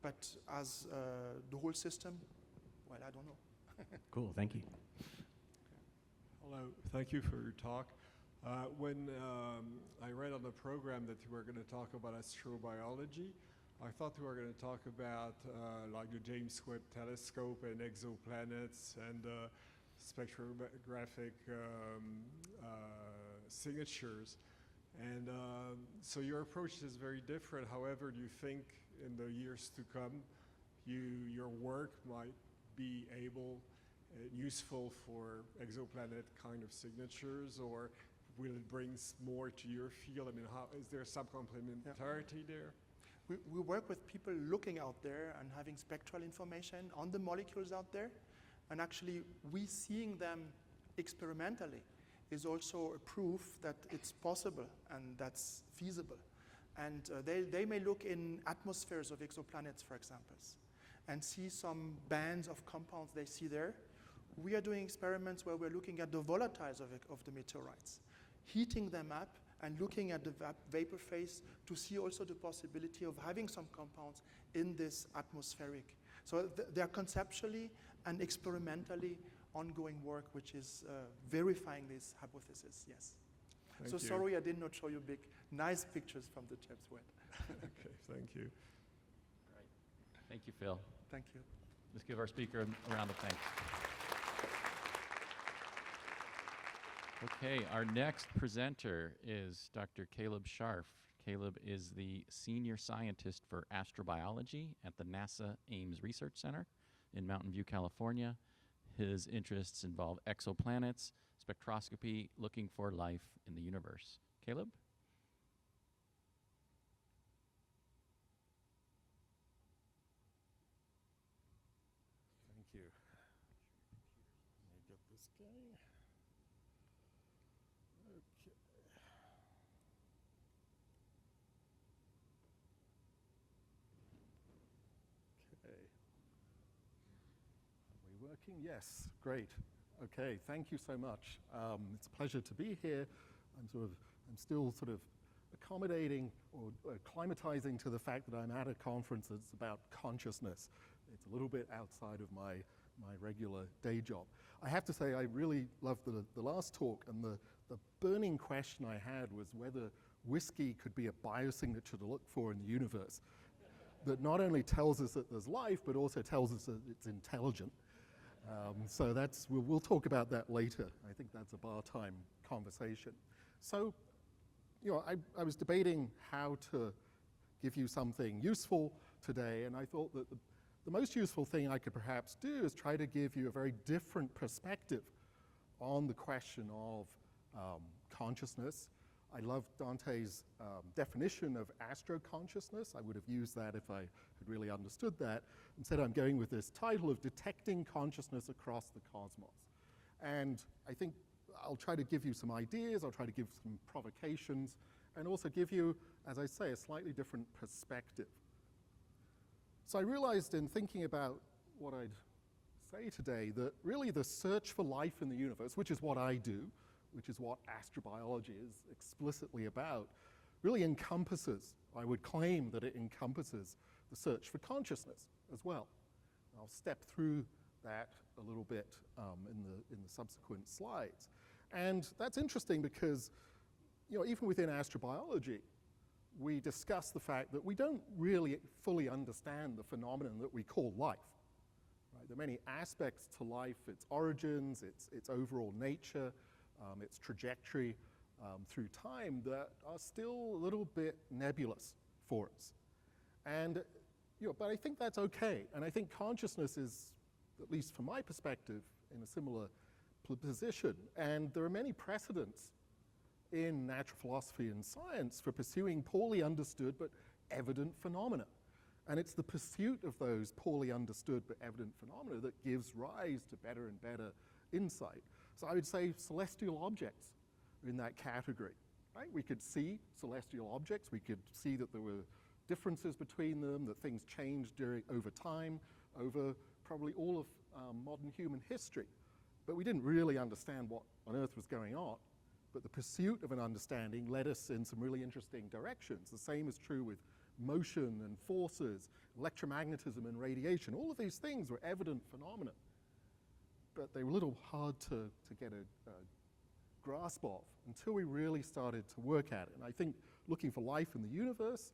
[SPEAKER 2] But as the whole system, well, I don't know.
[SPEAKER 4] Cool, thank you.
[SPEAKER 5] Hello, thank you for your talk. When I read on the program that you were going to talk about astrobiology, I thought you were going to talk about like the James Webb Telescope and exoplanets and spectrographic signatures. And so your approach is very different. However, do you think in the years to come, your work might be useful for exoplanet kind of signatures, or will it bring more to your field? I mean, is there some complementarity there?
[SPEAKER 2] We work with people looking out there and having spectral information on the molecules out there, and actually we seeing them experimentally is also a proof that it's possible and that's feasible. And they may look in atmospheres of exoplanets, for example, and see some bands of compounds they see there. We are doing experiments where we're looking at the volatiles of the meteorites, heating them up and looking at the vapor phase to see also the possibility of having some compounds in this atmospheric. So they are conceptually and experimentally ongoing work which is verifying this hypothesis, yes.
[SPEAKER 5] Thank
[SPEAKER 2] So
[SPEAKER 5] you.
[SPEAKER 2] sorry I did not show you big, nice pictures from the James Webb.
[SPEAKER 5] Okay, thank you.
[SPEAKER 1] Right. Thank you, Phil.
[SPEAKER 2] Thank you.
[SPEAKER 1] Let's give our speaker a round of thanks. Okay, our next presenter is Dr. Caleb Scharf. Caleb is the senior scientist for astrobiology at the NASA Ames Research Center in Mountain View, California. His interests involve exoplanets, spectroscopy, looking for life in the universe. Caleb?
[SPEAKER 6] Thank you. Let me get this going. Okay. Okay. Are we working? Yes, great. Okay, thank you so much. It's a pleasure to be here. I'm still sort of accommodating or acclimatizing to the fact that I'm at a conference that's about consciousness. It's a little bit outside of my regular day job. I have to say I really loved the last talk, and the burning question I had was whether whiskey could be a biosignature to look for in the universe that not only tells us that there's life, but also tells us that it's intelligent. So we'll talk about that later. I think that's a bar time conversation. So, you know, I was debating how to give you something useful today, and I thought that the most useful thing I could perhaps do is try to give you a very different perspective on the question of consciousness. I love Dante's definition of astroconsciousness. I would have used that if I had really understood that. Instead, I'm going with this title of Detecting Consciousness Across the Cosmos. And I think I'll try to give you some ideas, I'll try to give some provocations, and also give you, as I say, a slightly different perspective. So I realized in thinking about what I'd say today that really the search for life in the universe, which is what I do, which is what astrobiology is explicitly about, really encompasses, I would claim that it encompasses the search for consciousness as well. I'll step through that a little bit in the subsequent slides. And that's interesting because, you know, even within astrobiology, we discuss the fact that we don't really fully understand the phenomenon that we call life. Right? There are many aspects to life, its origins, its overall nature, its trajectory through time that are still a little bit nebulous for us. And, you know, but I think that's okay. And I think consciousness is, at least from my perspective, in a similar position. And there are many precedents in natural philosophy and science for pursuing poorly understood but evident phenomena. And it's the pursuit of those poorly understood but evident phenomena that gives rise to better and better insight. So I would say celestial objects are in that category, right? We could see celestial objects, we could see that there were differences between them, that things changed over time, over probably all of modern human history. But we didn't really understand what on earth was going on. But the pursuit of an understanding led us in some really interesting directions. The same is true with motion and forces, electromagnetism and radiation. All of these things were evident phenomena, but they were a little hard to get a grasp of until we really started to work at it. And I think looking for life in the universe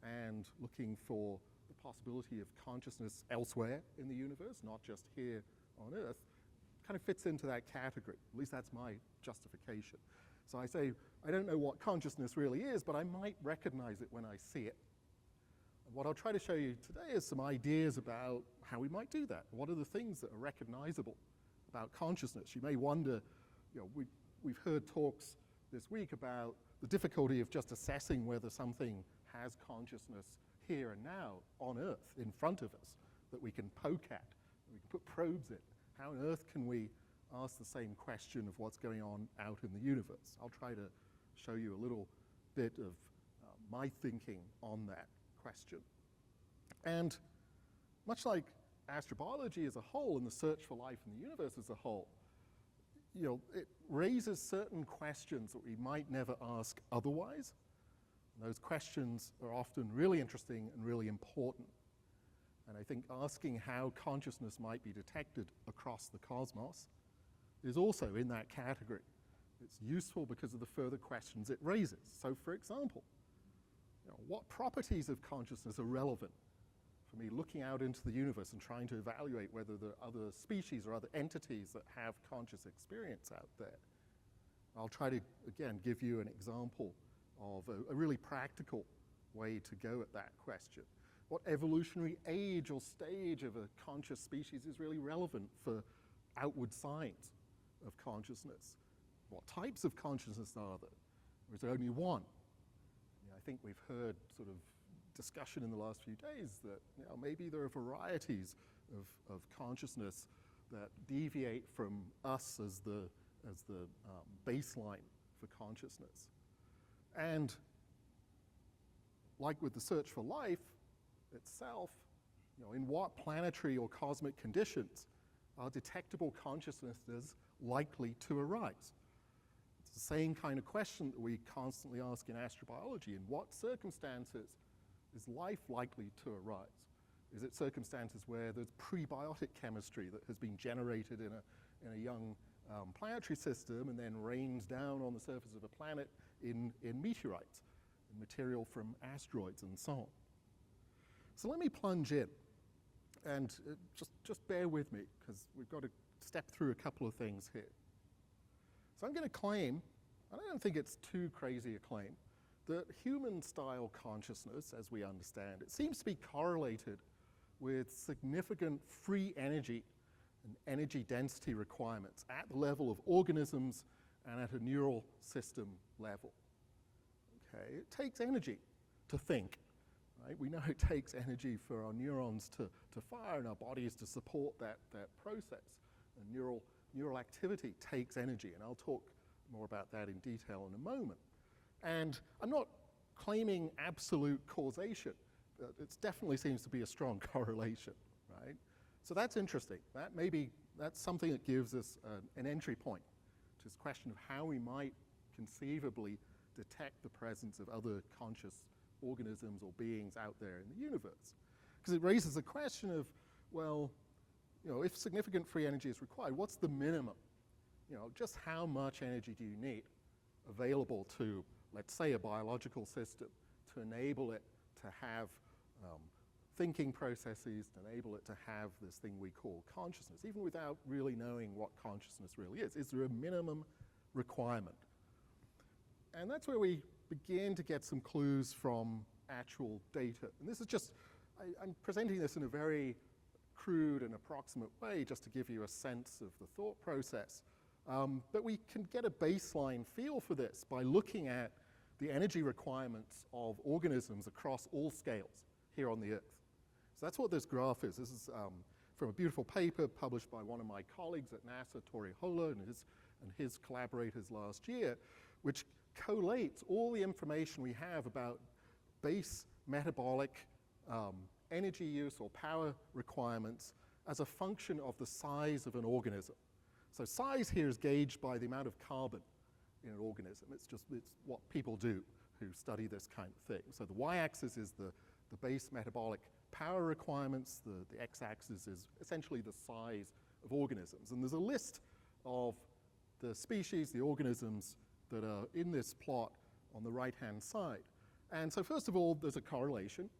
[SPEAKER 6] and looking for the possibility of consciousness elsewhere in the universe, not just here on Earth, kind of fits into that category. At least that's my justification. So I say, I don't know what consciousness really is, but I might recognize it when I see it. And what I'll try to show you today is some ideas about how we might do that. What are the things that are recognizable about consciousness? You may wonder, you know, we've heard talks this week about the difficulty of just assessing whether something has consciousness here and now on Earth in front of us that we can poke at, that we can put probes in. How on earth can we ask the same question of what's going on out in the universe? I'll try to show you a little bit of my thinking on that question. And much like astrobiology as a whole and the search for life in the universe as a whole, you know, it raises certain questions that we might never ask otherwise. And those questions are often really interesting and really important. And I think asking how consciousness might be detected across the cosmos is also in that category. It's useful because of the further questions it raises. So for example, what properties of consciousness are relevant for me looking out into the universe and trying to evaluate whether there are other species or other entities that have conscious experience out there? I'll try to, again, give you an example of a really practical way to go at that question. What evolutionary age or stage of a conscious species is really relevant for outward signs of consciousness? What types of consciousness are there? Or is there only one? I think we've heard sort of discussion in the last few days that maybe there are varieties of consciousness that deviate from us as the baseline for consciousness. And like with the search for life itself, in what planetary or cosmic conditions are detectable consciousnesses likely to arise? It's the same kind of question that we constantly ask in astrobiology. In what circumstances is life likely to arise? Is it circumstances where there's prebiotic chemistry that has been generated in a young planetary system and then rains down on the surface of a planet in meteorites, and material from asteroids and so on? So let me plunge in, and just bear with me, because we've got to step through a couple of things here. So I'm going to claim, and I don't think it's too crazy a claim, that human-style consciousness, as we understand it, seems to be correlated with significant free energy and energy density requirements at the level of organisms and at a neural system level. Okay, it takes energy to think, right? We know it takes energy for our neurons to fire and our bodies to support that process. And neural activity takes energy, and I'll talk more about that in detail in a moment. And I'm not claiming absolute causation, but it definitely seems to be a strong correlation, right? So that's interesting. That's something that gives us an entry point to this question of how we might conceivably detect the presence of other conscious organisms or beings out there in the universe. Because it raises the question of, well, if significant free energy is required, what's the minimum? Just how much energy do you need available to, let's say, a biological system to enable it to have thinking processes, to enable it to have this thing we call consciousness, even without really knowing what consciousness really is? Is there a minimum requirement? And that's where we begin to get some clues from actual data. And this is just, I'm presenting this in a very crude and approximate way just to give you a sense of the thought process. But we can get a baseline feel for this by looking at the energy requirements of organisms across all scales here on the Earth. So that's what this graph is. This is from a beautiful paper published by one of my colleagues at NASA, Tori Hola, and his collaborators last year, which collates all the information we have about base metabolic energy use or power requirements as a function of the size of an organism. So size here is gauged by the amount of carbon in an organism. It's what people do who study this kind of thing. So the y-axis is the base metabolic power requirements. The x-axis is essentially the size of organisms. And there's a list of the species, the organisms that are in this plot on the right-hand side. And so first of all, there's a correlation,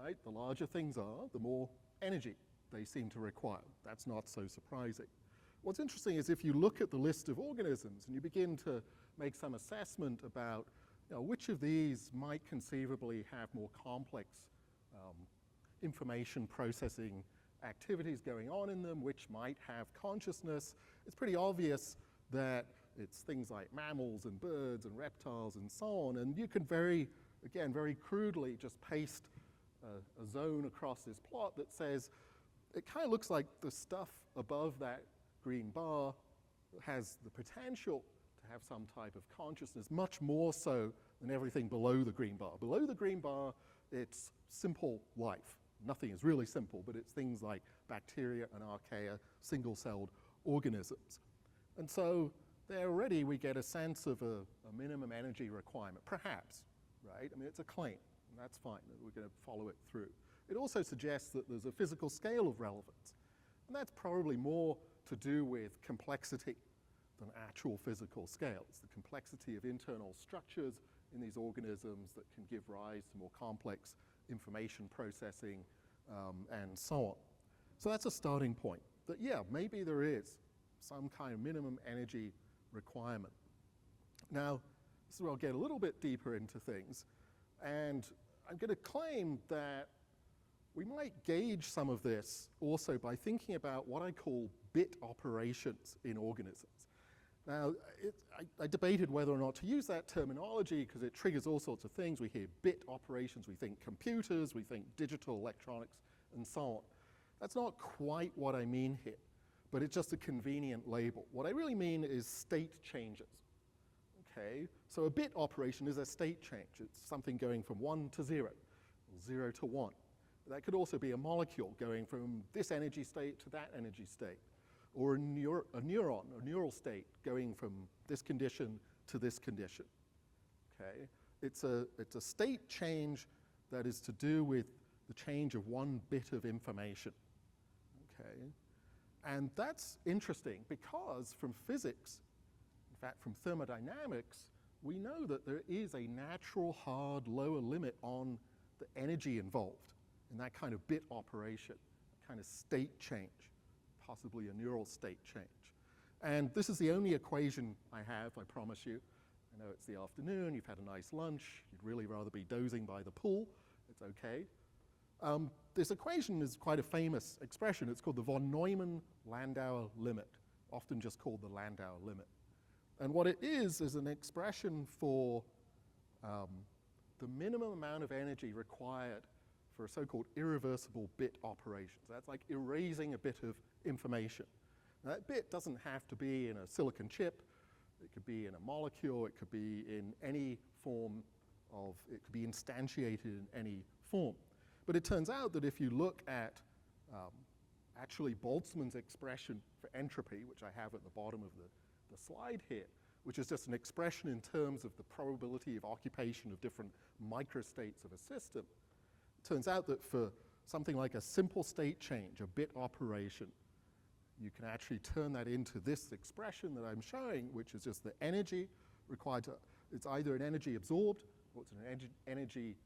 [SPEAKER 6] right? The larger things are, the more energy they seem to require. That's not so surprising. What's interesting is if you look at the list of organisms and you begin to make some assessment about which of these might conceivably have more complex information processing activities going on in them, which might have consciousness, it's pretty obvious that it's things like mammals and birds and reptiles and so on. And you can very crudely just paste a zone across this plot that says it kind of looks like the stuff above that green bar has the potential to have some type of consciousness, much more so than everything below the green bar. Below the green bar, it's simple life. Nothing is really simple, but it's things like bacteria and archaea, single-celled organisms. And so there already we get a sense of a minimum energy requirement, perhaps, right? I mean, it's a claim, and that's fine. We're going to follow it through. It also suggests that there's a physical scale of relevance, and that's probably more to do with complexity than actual physical scales, the complexity of internal structures in these organisms that can give rise to more complex information processing and so on. So that's a starting point, that yeah, maybe there is some kind of minimum energy requirement. Now, this is where I'll get a little bit deeper into things, and I'm going to claim that we might gauge some of this also by thinking about what I call bit operations in organisms. Now, I debated whether or not to use that terminology because it triggers all sorts of things. We hear bit operations, we think computers, we think digital electronics, and so on. That's not quite what I mean here, but it's just a convenient label. What I really mean is state changes. Okay? So a bit operation is a state change. It's something going from 1 to 0, or 0 to 1. That could also be a molecule going from this energy state to that energy state, or a neuron, a neural state going from this condition to this condition. Okay? It's a state change that is to do with the change of one bit of information. Okay? And that's interesting because from physics, in fact from thermodynamics, we know that there is a natural hard lower limit on the energy involved in that kind of bit operation, kind of state change, possibly a neural state change. And this is the only equation I have, I promise you. I know it's the afternoon, you've had a nice lunch, you'd really rather be dozing by the pool, it's okay. This equation is quite a famous expression. It's called the von Neumann-Landau limit, often just called the Landau limit. And what it is an expression for the minimum amount of energy required for a so-called irreversible bit operation. So that's like erasing a bit of information. Now, that bit doesn't have to be in a silicon chip. It could be in a molecule. It could be in any form of, it could be instantiated in any form. But it turns out that if you look at actually Boltzmann's expression for entropy, which I have at the bottom of the slide here, which is just an expression in terms of the probability of occupation of different microstates of a system, it turns out that for something like a simple state change, a bit operation, you can actually turn that into this expression that I'm showing, which is just the energy required to, it's either an energy absorbed or it's an energy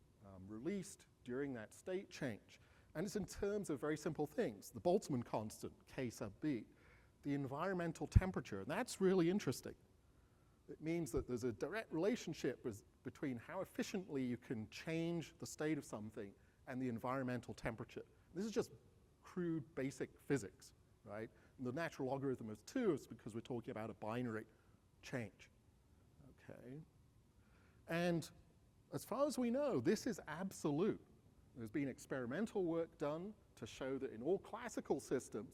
[SPEAKER 6] released during that state change. And it's in terms of very simple things. The Boltzmann constant, K sub B, the environmental temperature, and that's really interesting. It means that there's a direct relationship between how efficiently you can change the state of something and the environmental temperature. This is just crude basic physics, right? And the natural logarithm of 2 is because we're talking about a binary change, okay? And as far as we know, this is absolute. There's been experimental work done to show that in all classical systems,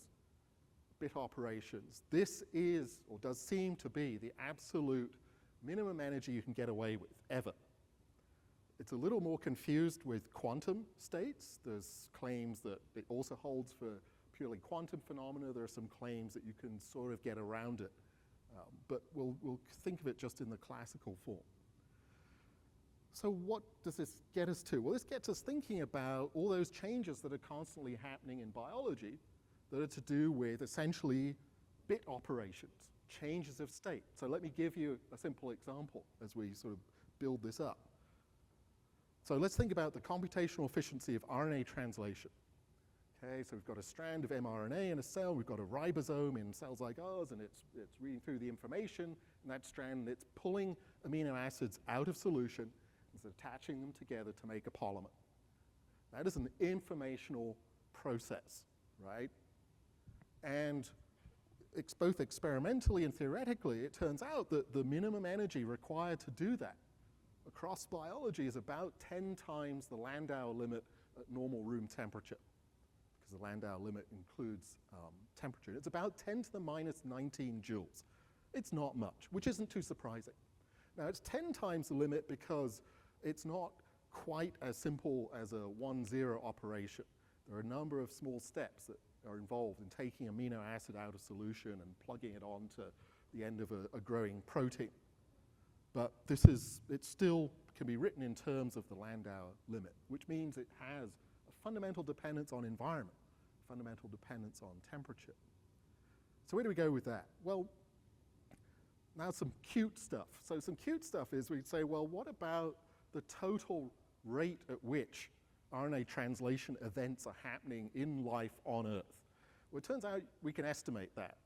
[SPEAKER 6] bit operations, this is, or does seem to be, the absolute minimum energy you can get away with, ever. It's a little more confused with quantum states. There's claims that it also holds for purely quantum phenomena. There are some claims that you can sort of get around it. But we'll think of it just in the classical form. So what does this get us to? Well, this gets us thinking about all those changes that are constantly happening in biology that are to do with essentially bit operations, changes of state. So let me give you a simple example as we sort of build this up. So let's think about the computational efficiency of RNA translation. Okay, so we've got a strand of mRNA in a cell, we've got a ribosome in cells like ours, and it's reading through the information in that strand, and it's pulling amino acids out of solution, and it's attaching them together to make a polymer. That is an informational process, right? And it's both experimentally and theoretically, it turns out that the minimum energy required to do that across biology is about 10 times the Landau limit at normal room temperature, because the Landau limit includes temperature. It's about 10 to the minus 19 joules. It's not much, which isn't too surprising. Now, it's 10 times the limit because it's not quite as simple as a 1-0 operation. There are a number of small steps that are involved in taking amino acid out of solution and plugging it onto the end of a growing protein. But it still can be written in terms of the Landau limit, which means it has a fundamental dependence on environment, fundamental dependence on temperature. So where do we go with that? Well, now some cute stuff. So some cute stuff is we'd say, well, what about the total rate at which RNA translation events are happening in life on Earth? Well, it turns out we can estimate that.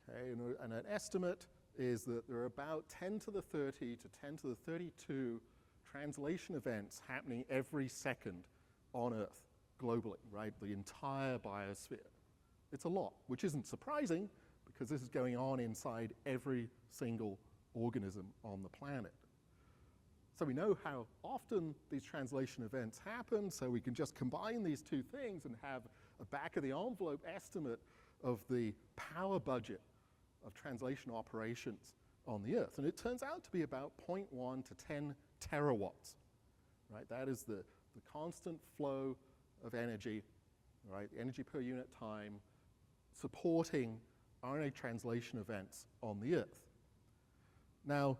[SPEAKER 6] Okay, and an estimate is that there are about 10 to the 30 to 10 to the 32 translation events happening every second on Earth, globally, right? The entire biosphere. It's a lot, which isn't surprising because this is going on inside every single organism on the planet. So we know how often these translation events happen, so we can just combine these two things and have a back-of-the-envelope estimate of the power budget of translation operations on the Earth. And it turns out to be about 0.1 to 10 terawatts, right? That is the constant flow of energy, right? Energy per unit time, supporting RNA translation events on the Earth. Now,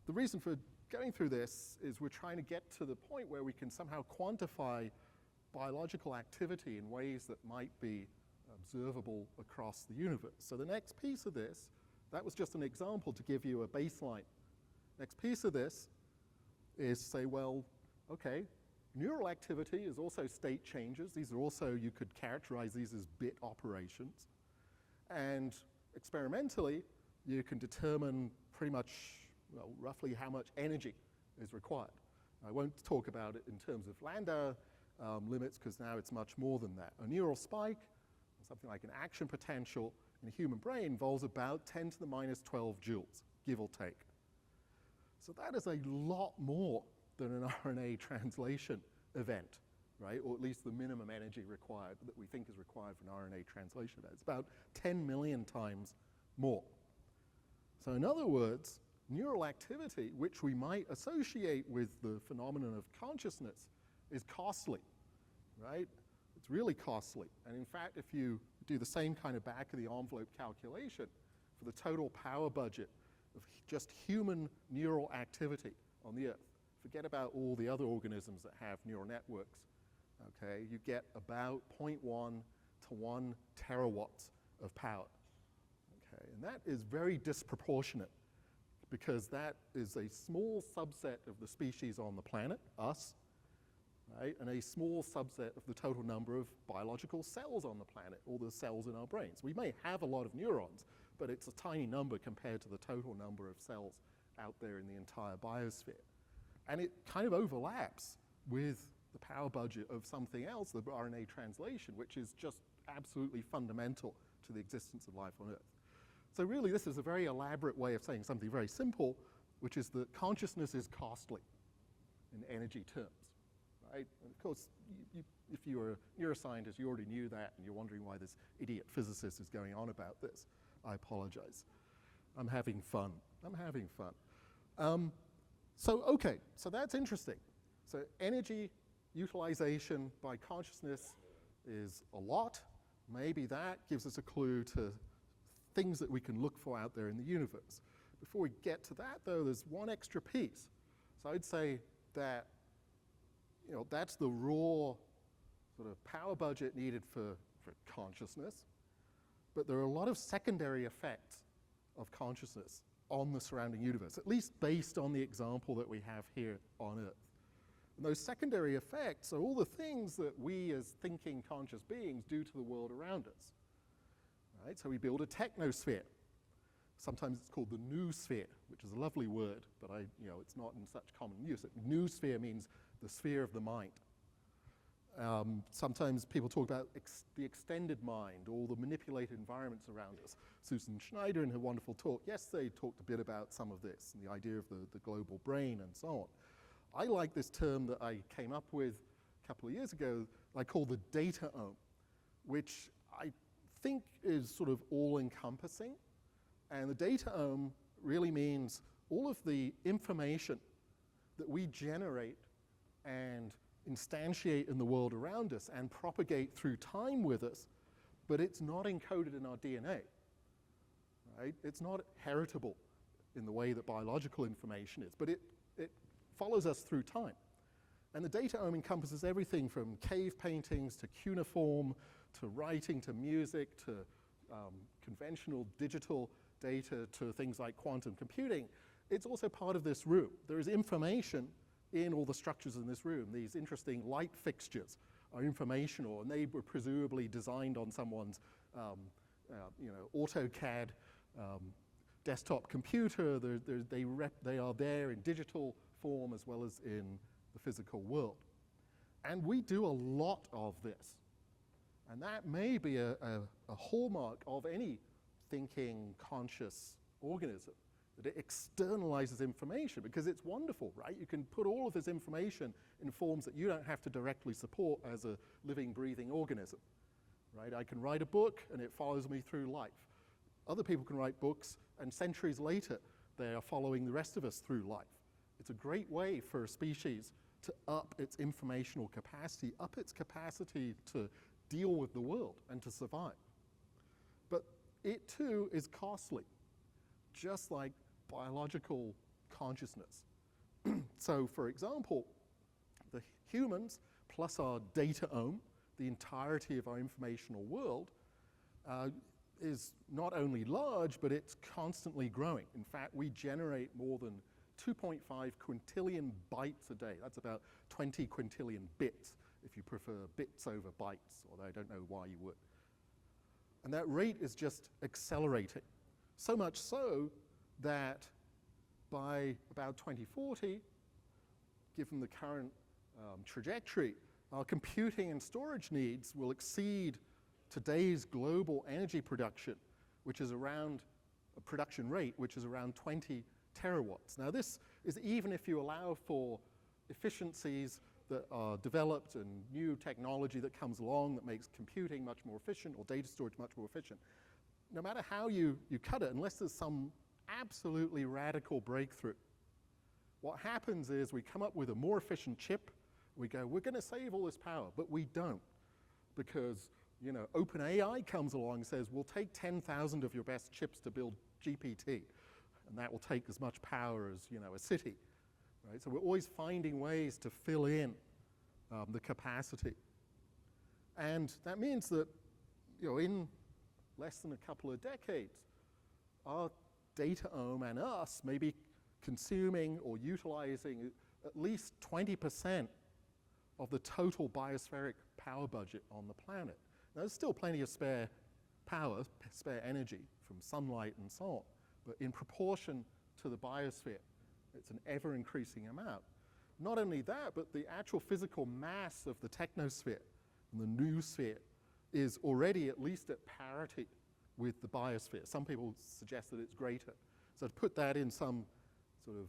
[SPEAKER 6] the reason for going through this is we're trying to get to the point where we can somehow quantify biological activity in ways that might be observable across the universe. So the next piece of this, that was just an example to give you a baseline. Next piece of this is say, well, okay, neural activity is also state changes. These are also, you could characterize these as bit operations. And experimentally, you can determine pretty much, well, roughly how much energy is required. I won't talk about it in terms of Landau limits because now it's much more than that. A neural spike, something like an action potential in a human brain, involves about 10 to the minus 12 joules, give or take. So that is a lot more than an RNA translation event, right? Or at least the minimum energy required that we think is required for an RNA translation event. It's about 10 million times more. So in other words, neural activity, which we might associate with the phenomenon of consciousness, is costly, right? It's really costly. And in fact, if you do the same kind of back-of-the-envelope calculation for the total power budget of just human neural activity on the Earth, forget about all the other organisms that have neural networks, okay? You get about 0.1 to 1 terawatts of power, okay? And that is very disproportionate because that is a small subset of the species on the planet, us, right? And a small subset of the total number of biological cells on the planet, all the cells in our brains. We may have a lot of neurons, but it's a tiny number compared to the total number of cells out there in the entire biosphere. And it kind of overlaps with the power budget of something else, the RNA translation, which is just absolutely fundamental to the existence of life on Earth. So really, this is a very elaborate way of saying something very simple, which is that consciousness is costly in energy terms, right? And of course, if you were a neuroscientist, you already knew that, and you're wondering why this idiot physicist is going on about this. I apologize. I'm having fun. I'm having fun. Okay, so that's interesting. So energy utilization by consciousness is a lot. Maybe that gives us a clue to things that we can look for out there in the universe. Before we get to that, though, there's one extra piece. So I'd say that, you know, that's the raw sort of power budget needed for consciousness. But there are a lot of secondary effects of consciousness on the surrounding universe, at least based on the example that we have here on Earth. And those secondary effects are all the things that we as thinking conscious beings do to the world around us. Right? So we build a technosphere. Sometimes it's called the noosphere, which is a lovely word, but it's not in such common use. Noosphere means the sphere of the mind. Sometimes people talk about the extended mind, all the manipulated environments around us. Susan Schneider, in her wonderful talk yesterday, talked a bit about some of this, and the idea of the global brain and so on. I like this term that I came up with a couple of years ago, I call the dataome, which I think is sort of all-encompassing. And the dataome really means all of the information that we generate and instantiate in the world around us and propagate through time with us, but it's not encoded in our DNA, right? It's not heritable in the way that biological information is, but it follows us through time. And the dataome encompasses everything from cave paintings to cuneiform, to writing, to music, to conventional digital data to things like quantum computing, it's also part of this room. There is information in all the structures in this room. These interesting light fixtures are informational, and they were presumably designed on someone's AutoCAD desktop computer. They are there in digital form as well as in the physical world. And we do a lot of this. And that may be a hallmark of any thinking, conscious organism, that it externalizes information, because it's wonderful, right? You can put all of this information in forms that you don't have to directly support as a living, breathing organism, right? I can write a book and it follows me through life. Other people can write books and centuries later they are following the rest of us through life. It's a great way for a species to up its informational capacity, up its capacity to deal with the world and to survive. But it too is costly, just like biological consciousness. So for example, the humans plus our dataome, the entirety of our informational world, is not only large, but it's constantly growing. In fact, we generate more than 2.5 quintillion bytes a day. That's about 20 quintillion bits, if you prefer bits over bytes, although I don't know why you would. And that rate is just accelerating. So much so that by about 2040, given the current trajectory, our computing and storage needs will exceed today's global energy production, which is around a production rate, which is around 20 terawatts. Now this is even if you allow for efficiencies that are developed and new technology that comes along that makes computing much more efficient or data storage much more efficient. No matter how you cut it, unless there's some absolutely radical breakthrough, what happens is we come up with a more efficient chip. We go, we're going to save all this power, but we don't, because OpenAI comes along and says, we'll take 10,000 of your best chips to build GPT, and that will take as much power as a city, right? So we're always finding ways to fill in the capacity, and that means that in less than a couple of decades, our dataome and us may be consuming or utilizing at least 20% of the total biospheric power budget on the planet. Now, there's still plenty of spare power, spare energy from sunlight and so on, but in proportion to the biosphere, it's an ever-increasing amount. Not only that, but the actual physical mass of the technosphere and the noosphere is already at least at parity with the biosphere. Some people suggest that it's greater. So to put that in some sort of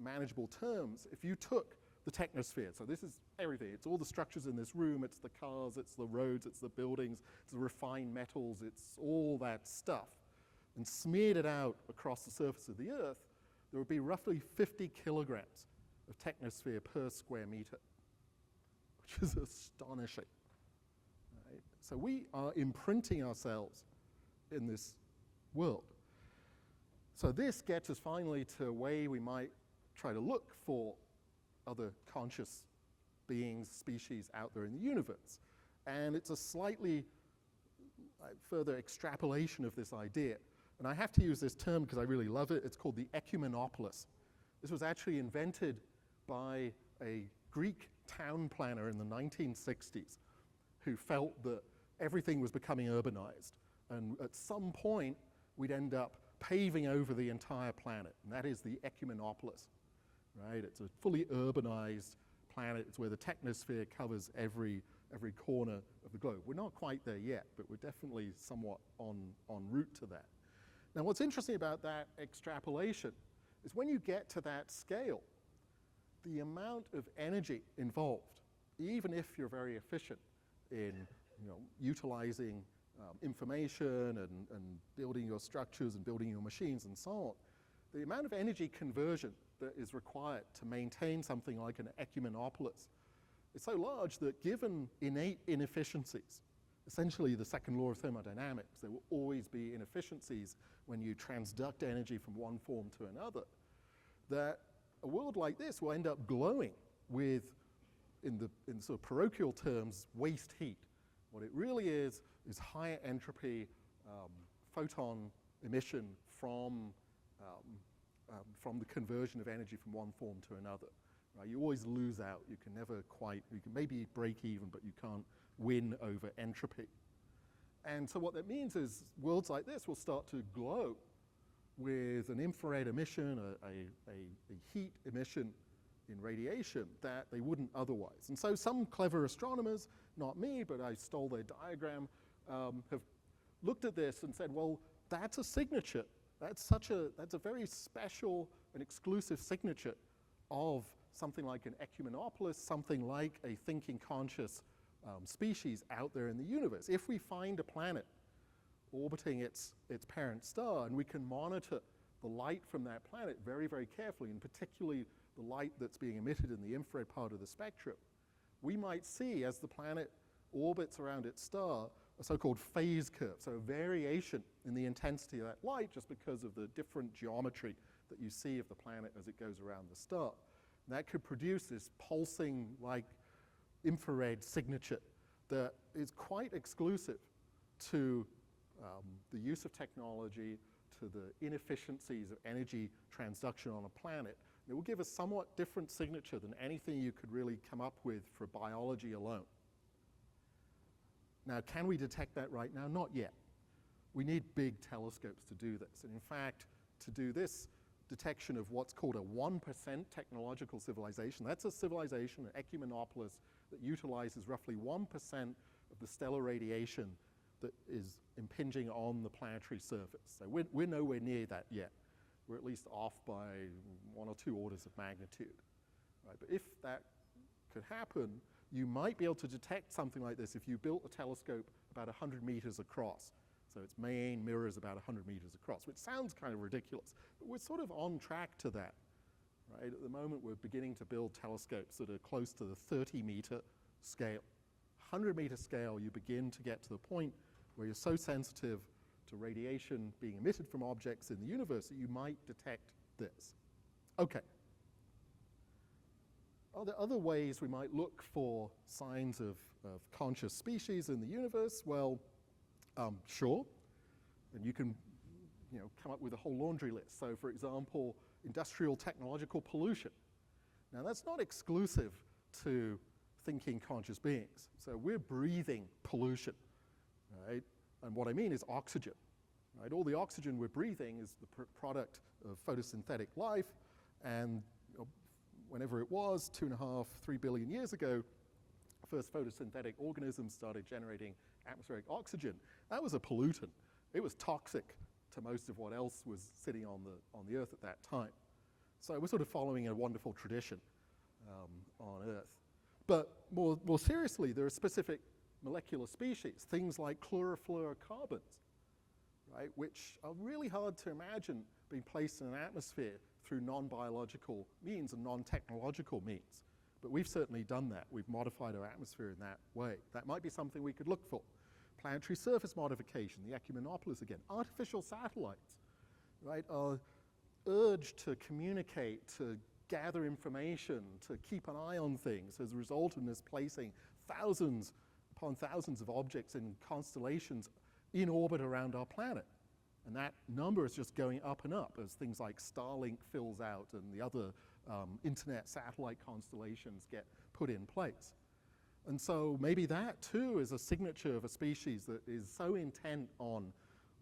[SPEAKER 6] manageable terms, if you took the technosphere, so this is everything, it's all the structures in this room, it's the cars, it's the roads, it's the buildings, it's the refined metals, it's all that stuff, and smeared it out across the surface of the Earth, there would be roughly 50 kilograms of technosphere per square meter, which is astonishing. Right? So we are imprinting ourselves in this world. So this gets us finally to a way we might try to look for other conscious beings, species out there in the universe. And it's a slightly further extrapolation of this idea. And I have to use this term because I really love it. It's called the ecumenopolis. This was actually invented by a Greek town planner in the 1960s who felt that everything was becoming urbanized. And at some point, we'd end up paving over the entire planet. And that is the ecumenopolis, right? It's a fully urbanized planet. It's where the technosphere covers every corner of the globe. We're not quite there yet, but we're definitely somewhat en route to that. Now, what's interesting about that extrapolation is when you get to that scale, the amount of energy involved, even if you're very efficient in utilizing information and building your structures and building your machines and so on, the amount of energy conversion that is required to maintain something like an ecumenopolis is so large that given innate inefficiencies, essentially the second law of thermodynamics, there will always be inefficiencies when you transduct energy from one form to another, that a world like this will end up glowing with, in sort of parochial terms, waste heat. What it really is higher entropy photon emission from the conversion of energy from one form to another. Right? You always lose out. You can never quite, you can maybe break even, but you can't win over entropy. And so what that means is worlds like this will start to glow with an infrared emission, a heat emission in radiation that they wouldn't otherwise. And so some clever astronomers, not me, but I stole their diagram, have looked at this and said, well, that's a signature. That's a very special and exclusive signature of something like an ecumenopolis, something like a thinking conscious species out there in the universe. If we find a planet orbiting its parent star, and we can monitor the light from that planet very, very carefully, and particularly the light that's being emitted in the infrared part of the spectrum, we might see, as the planet orbits around its star, a so-called phase curve, so a variation in the intensity of that light just because of the different geometry that you see of the planet as it goes around the star. And that could produce this pulsing, like, infrared signature that is quite exclusive to the use of technology, to the inefficiencies of energy transduction on a planet. It will give a somewhat different signature than anything you could really come up with for biology alone. Now, can we detect that right now? Not yet. We need big telescopes to do this. And in fact, to do this detection of what's called a 1% technological civilization, that's a civilization, an ecumenopolis, that utilizes roughly 1% of the stellar radiation that is impinging on the planetary surface. So we're nowhere near that yet. We're at least off by 1 or 2 orders of magnitude. Right? But if that could happen, you might be able to detect something like this if you built a telescope about 100 meters across. So its main mirror is about 100 meters across, which sounds kind of ridiculous, but we're sort of on track to that. Right? At the moment, we're beginning to build telescopes that are close to the 30-meter scale. 100-meter scale, you begin to get to the point where you're so sensitive to radiation being emitted from objects in the universe that you might detect this. Okay. Are there other ways we might look for signs of conscious species in the universe? Well, sure. And you can come up with a whole laundry list. So, for example, industrial technological pollution. Now, that's not exclusive to thinking conscious beings. So we're breathing pollution, right? And what I mean is oxygen, right? All the oxygen we're breathing is the product of photosynthetic life, and whenever it was, 2.5, 3 billion years ago, the first photosynthetic organisms started generating atmospheric oxygen. That was a pollutant. It was toxic to most of what else was sitting on the Earth at that time. So we're sort of following a wonderful tradition on Earth. But more seriously, there are specific molecular species, things like chlorofluorocarbons, right, which are really hard to imagine being placed in an atmosphere through non-biological means and non-technological means. But we've certainly done that. We've modified our atmosphere in that way. That might be something we could look for. Planetary surface modification, the ecumenopolis again. Artificial satellites, right, are urged to communicate, to gather information, to keep an eye on things, has resulted in us placing thousands upon thousands of objects in constellations in orbit around our planet. And that number is just going up and up as things like Starlink fills out and the other internet satellite constellations get put in place. And so maybe that too is a signature of a species that is so intent on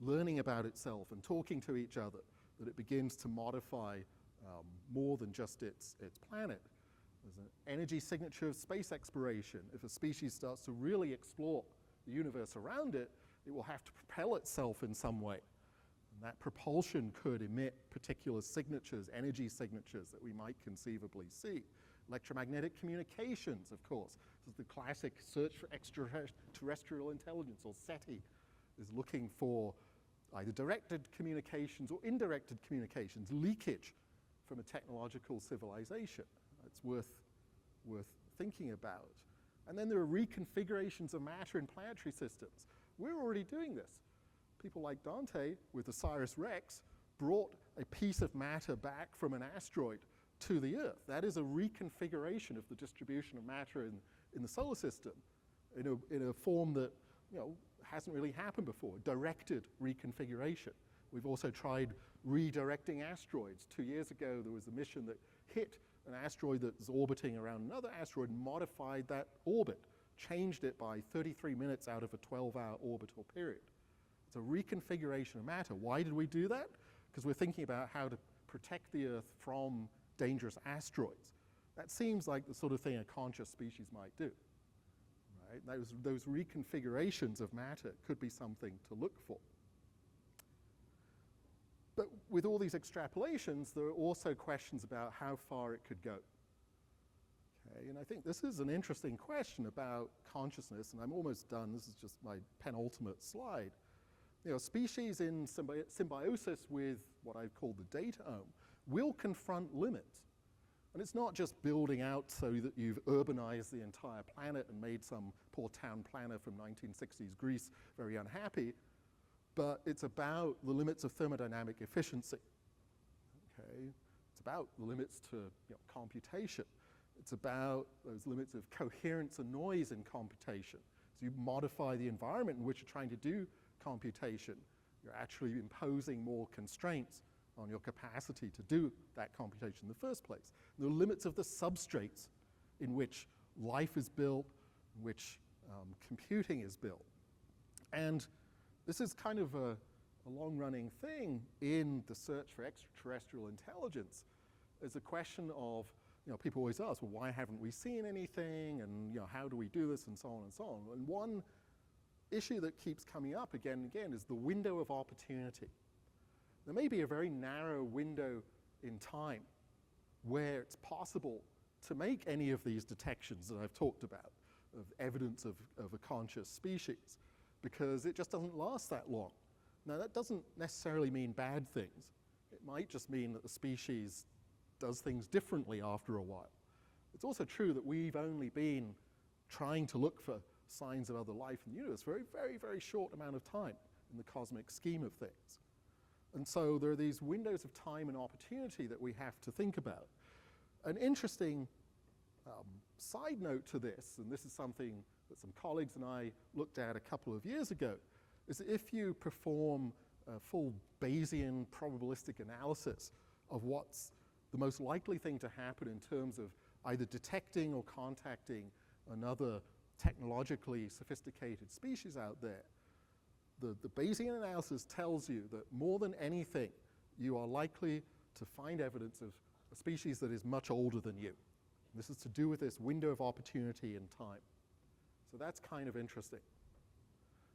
[SPEAKER 6] learning about itself and talking to each other that it begins to modify more than just its planet. There's an energy signature of space exploration. If a species starts to really explore the universe around it, it will have to propel itself in some way. And that propulsion could emit particular signatures, energy signatures that we might conceivably see. Electromagnetic communications, of course. This is the classic search for extraterrestrial intelligence, or SETI, is looking for either directed communications or indirected communications, leakage from a technological civilization. It's worth thinking about. And then there are reconfigurations of matter in planetary systems. We're already doing this. People like Dante, with OSIRIS-REx, brought a piece of matter back from an asteroid to the Earth. That is a reconfiguration of the distribution of matter in the solar system in a form that hasn't really happened before, directed reconfiguration. We've also tried redirecting asteroids. 2 years ago, there was a mission that hit an asteroid that was orbiting around another asteroid, modified that orbit, changed it by 33 minutes out of a 12-hour orbital period. It's a reconfiguration of matter. Why did we do that? Because we're thinking about how to protect the Earth from dangerous asteroids. That seems like the sort of thing a conscious species might do. Right? Those reconfigurations of matter could be something to look for. But with all these extrapolations, there are also questions about how far it could go. Okay, and I think this is an interesting question about consciousness, and I'm almost done. This is just my penultimate slide. You know, species in symbiosis with what I've called the dataome will confront limits. And it's not just building out so that you've urbanized the entire planet and made some poor town planner from 1960s Greece very unhappy, but it's about the limits of thermodynamic efficiency. Okay? It's about the limits to computation. It's about those limits of coherence and noise in computation. So you modify the environment in which you're trying to do computation. You're actually imposing more constraints on your capacity to do that computation in the first place. The limits of the substrates in which life is built, in which computing is built. And this is kind of a long-running thing in the search for extraterrestrial intelligence. It's a question of, people always ask, well, why haven't we seen anything? And how do we do this? And so on and so on. And one issue that keeps coming up again and again is the window of opportunity. There may be a very narrow window in time where it's possible to make any of these detections that I've talked about of evidence of a conscious species, because it just doesn't last that long. Now, that doesn't necessarily mean bad things. It might just mean that the species does things differently after a while. It's also true that we've only been trying to look for signs of other life in the universe for a very, very short amount of time in the cosmic scheme of things. And so there are these windows of time and opportunity that we have to think about. An interesting side note to this, and this is something that some colleagues and I looked at a couple of years ago, is that if you perform a full Bayesian probabilistic analysis of what's the most likely thing to happen in terms of either detecting or contacting another technologically sophisticated species out there, the Bayesian analysis tells you that more than anything, you are likely to find evidence of a species that is much older than you. This is to do with this window of opportunity in time. So that's kind of interesting.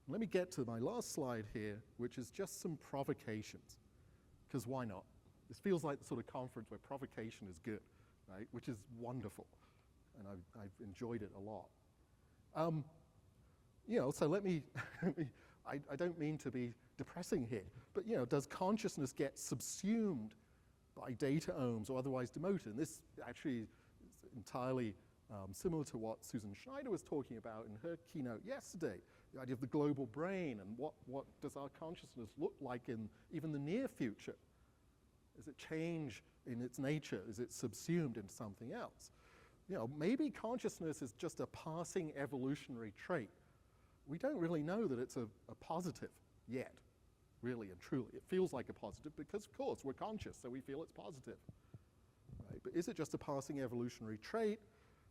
[SPEAKER 6] Let me get to my last slide here, which is just some provocations, because why not? This feels like the sort of conference where provocation is good, right? Which is wonderful, and I've enjoyed it a lot. So let me, I don't mean to be depressing here, but does consciousness get subsumed by dataomes or otherwise demoted? And this actually is entirely similar to what Susan Schneider was talking about in her keynote yesterday, the idea of the global brain and what does our consciousness look like in even the near future? Does it change in its nature? Is it subsumed into something else? Maybe consciousness is just a passing evolutionary trait. We don't really know that it's a positive yet, really and truly. It feels like a positive because, of course, we're conscious, so we feel it's positive. Right? But is it just a passing evolutionary trait?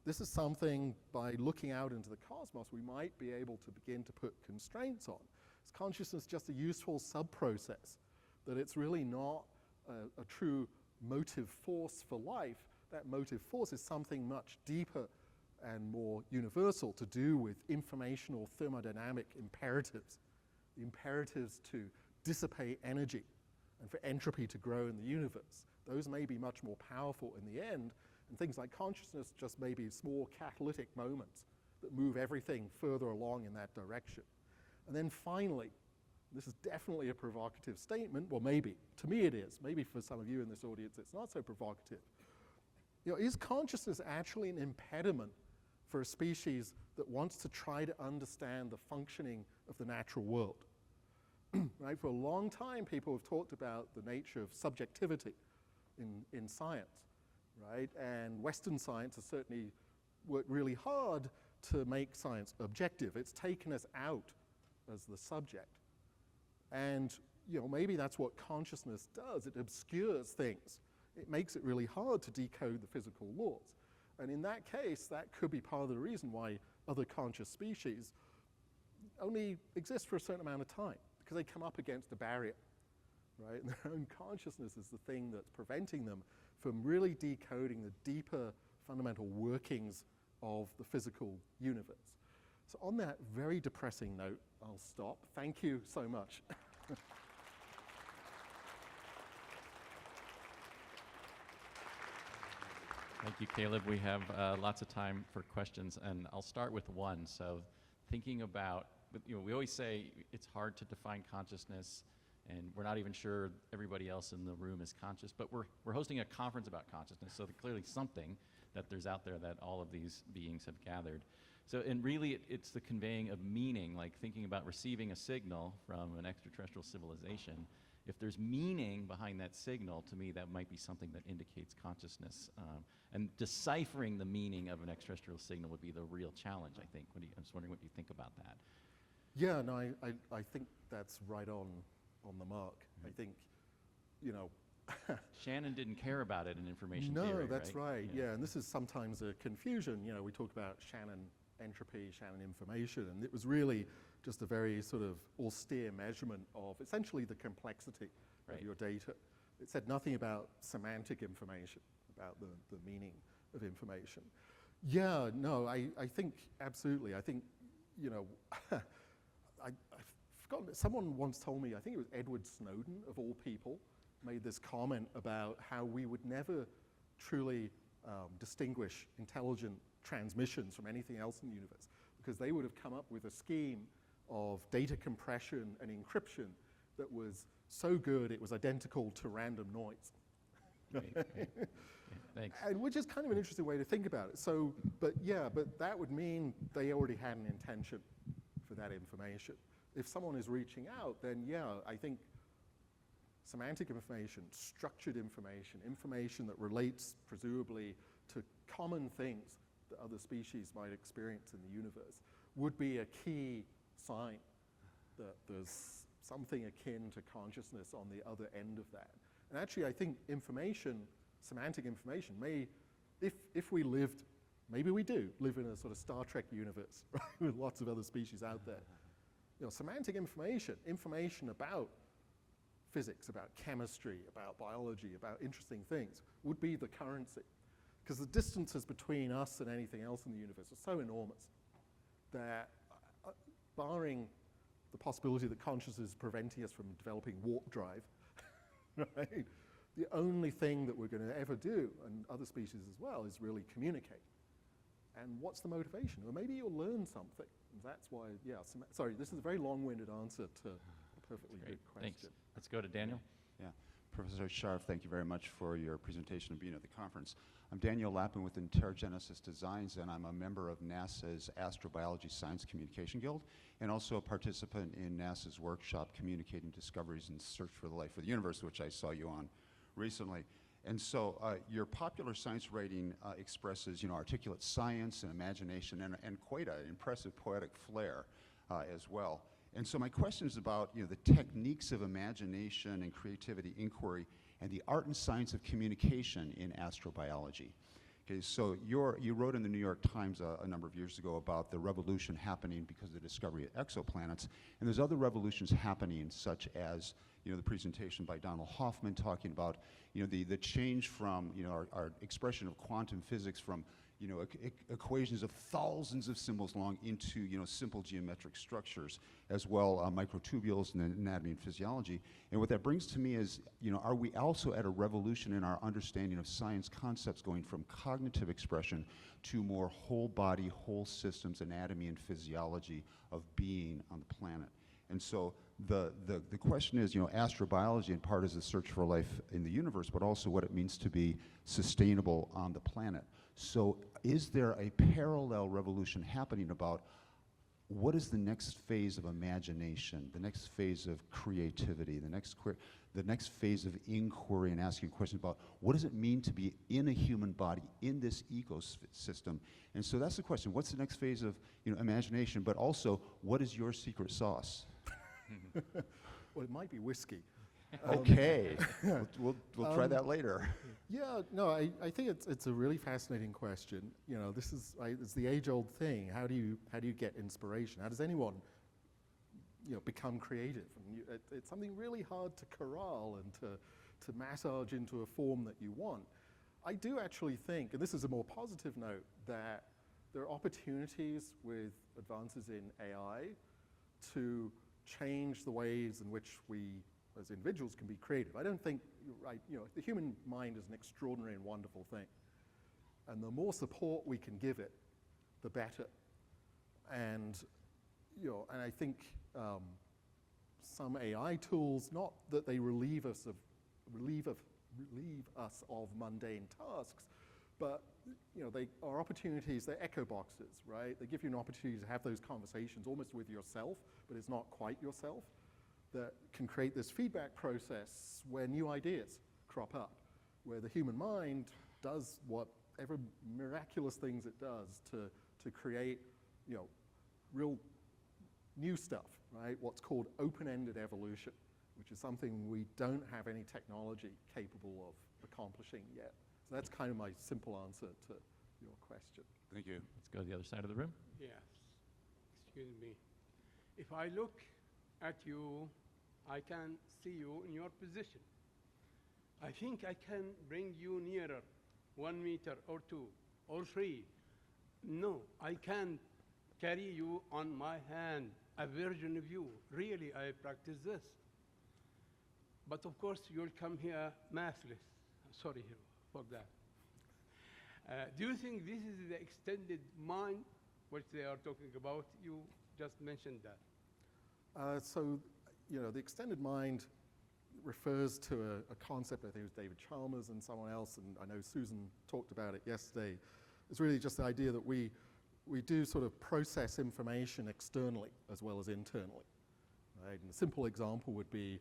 [SPEAKER 6] This is something, by looking out into the cosmos, we might be able to begin to put constraints on. Is consciousness just a useful sub-process? That it's really not a true motive force for life? That motive force is something much deeper and more universal to do with informational thermodynamic imperatives. The imperatives to dissipate energy and for entropy to grow in the universe. Those may be much more powerful in the end, and things like consciousness just may be small catalytic moments that move everything further along in that direction. And then finally, this is definitely a provocative statement, well maybe, to me it is, maybe for some of you in this audience it's not so provocative. Is consciousness actually an impediment for a species that wants to try to understand the functioning of the natural world? Right? For a long time, people have talked about the nature of subjectivity in science, right? And Western science has certainly worked really hard to make science objective. It's taken us out as the subject. And maybe that's what consciousness does. It obscures things. It makes it really hard to decode the physical laws. And in that case, that could be part of the reason why other conscious species only exist for a certain amount of time, because they come up against a barrier, right? And their own consciousness is the thing that's preventing them from really decoding the deeper fundamental workings of the physical universe. So on that very depressing note, I'll stop. Thank you so much.
[SPEAKER 1] Thank you, Caleb. We have lots of time for questions, and I'll start with one. So thinking about, we always say it's hard to define consciousness, and we're not even sure everybody else in the room is conscious, but we're hosting a conference about consciousness, so clearly something that there's out there that all of these beings have gathered. So, and really it's the conveying of meaning, like thinking about receiving a signal from an extraterrestrial civilization. If there's meaning behind that signal, to me, that might be something that indicates consciousness. And deciphering the meaning of an extraterrestrial signal would be the real challenge, I think. I'm just wondering what you think about that.
[SPEAKER 6] Yeah, no, I think that's right on the mark. I think,
[SPEAKER 1] Shannon didn't care about it in information
[SPEAKER 6] no,
[SPEAKER 1] theory,
[SPEAKER 6] that's right.
[SPEAKER 1] Yeah.
[SPEAKER 6] Yeah, and this is sometimes a confusion. We talk about Shannon entropy, Shannon information, and it was really just a very sort of austere measurement of essentially the complexity of your data. It said nothing about semantic information, about the meaning of information. Yeah, no, I think absolutely. I think, I've forgotten, someone once told me, I think it was Edward Snowden, of all people, made this comment about how we would never truly distinguish intelligent transmissions from anything else in the universe, because they would have come up with a scheme of data compression and encryption that was so good it was identical to random noise.
[SPEAKER 1] Right. Yeah, thanks.
[SPEAKER 6] And which is kind of an interesting way to think about it. So, but that would mean they already had an intention for that information. If someone is reaching out, then I think semantic information, structured information, information that relates presumably to common things that other species might experience in the universe would be a key sign that there's something akin to consciousness on the other end of that. And actually, I think information, semantic information, if we lived, maybe we do live in a sort of Star Trek universe, right, with lots of other species out there. Semantic information about physics, about chemistry, about biology, about interesting things would be the currency. Because the distances between us and anything else in the universe are so enormous that, barring the possibility that consciousness is preventing us from developing warp drive, right, the only thing that we're going to ever do, and other species as well, is really communicate. And what's the motivation? Well, maybe you'll learn something. And that's why, sorry, this is a very long-winded answer to a perfectly good question.
[SPEAKER 1] Thanks. Let's go to Daniel.
[SPEAKER 7] Yeah. Professor Scharf, thank you very much for your presentation and being at the conference. I'm Daniel Lappin with Intergenesis Designs, and I'm a member of NASA's Astrobiology Science Communication Guild, and also a participant in NASA's workshop, Communicating Discoveries in Search for the Life of the Universe, which I saw you on recently. And so your popular science rating expresses, articulate science and imagination and quite an impressive poetic flair as well. And so my question is about, the techniques of imagination and creativity inquiry and the art and science of communication in astrobiology. Okay, so you wrote in the New York Times a number of years ago about the revolution happening because of the discovery of exoplanets, and there's other revolutions happening, such as the presentation by Donald Hoffman talking about the change from our expression of quantum physics from equations of thousands of symbols long into simple geometric structures, as well microtubules and anatomy and physiology. And what that brings to me is, are we also at a revolution in our understanding of science concepts, going from cognitive expression to more whole body, whole systems, anatomy and physiology of being on the planet? And so the question is, astrobiology in part is a search for life in the universe, but also what it means to be sustainable on the planet. So is there a parallel revolution happening about what is the next phase of imagination, the next phase of creativity, the next the next phase of inquiry and asking questions about what does it mean to be in a human body, in this ecosystem. And so that's the question. What's the next phase of imagination, but also what is your secret sauce?
[SPEAKER 6] Well, it might be whiskey.
[SPEAKER 7] Okay, we'll try that later.
[SPEAKER 6] Yeah, no, I think it's a really fascinating question. This is it's the age-old thing. How do you get inspiration? How does anyone become creative? And it's something really hard to corral and to massage into a form that you want. I do actually think, and this is a more positive note, that there are opportunities with advances in AI to change the ways in which we as individuals can be creative. I don't think, the human mind is an extraordinary and wonderful thing. And the more support we can give it, the better. And, and I think some AI tools, not that they relieve us of mundane tasks, but they are opportunities, they're echo boxes, right? They give you an opportunity to have those conversations almost with yourself, but it's not quite yourself, that can create this feedback process where new ideas crop up, where the human mind does whatever miraculous things it does to create, real new stuff, right? What's called open-ended evolution, which is something we don't have any technology capable of accomplishing yet. So that's kind of my simple answer to your question.
[SPEAKER 7] Thank you.
[SPEAKER 1] Let's go to the other side of the room.
[SPEAKER 8] Yes. Excuse me. If I look at you, I can see you in your position. I think I can bring you nearer, 1 meter or 2 or 3. No, I can't carry you on my hand, a version of you. Really, I practice this. But of course, you'll come here mathless. Sorry for that. Do you think this is the extended mind, which they are talking about? You just mentioned that.
[SPEAKER 6] So, the extended mind refers to a concept, I think it was David Chalmers and someone else, and I know Susan talked about it yesterday. It's really just the idea that we do sort of process information externally as well as internally. Right? And a simple example would be,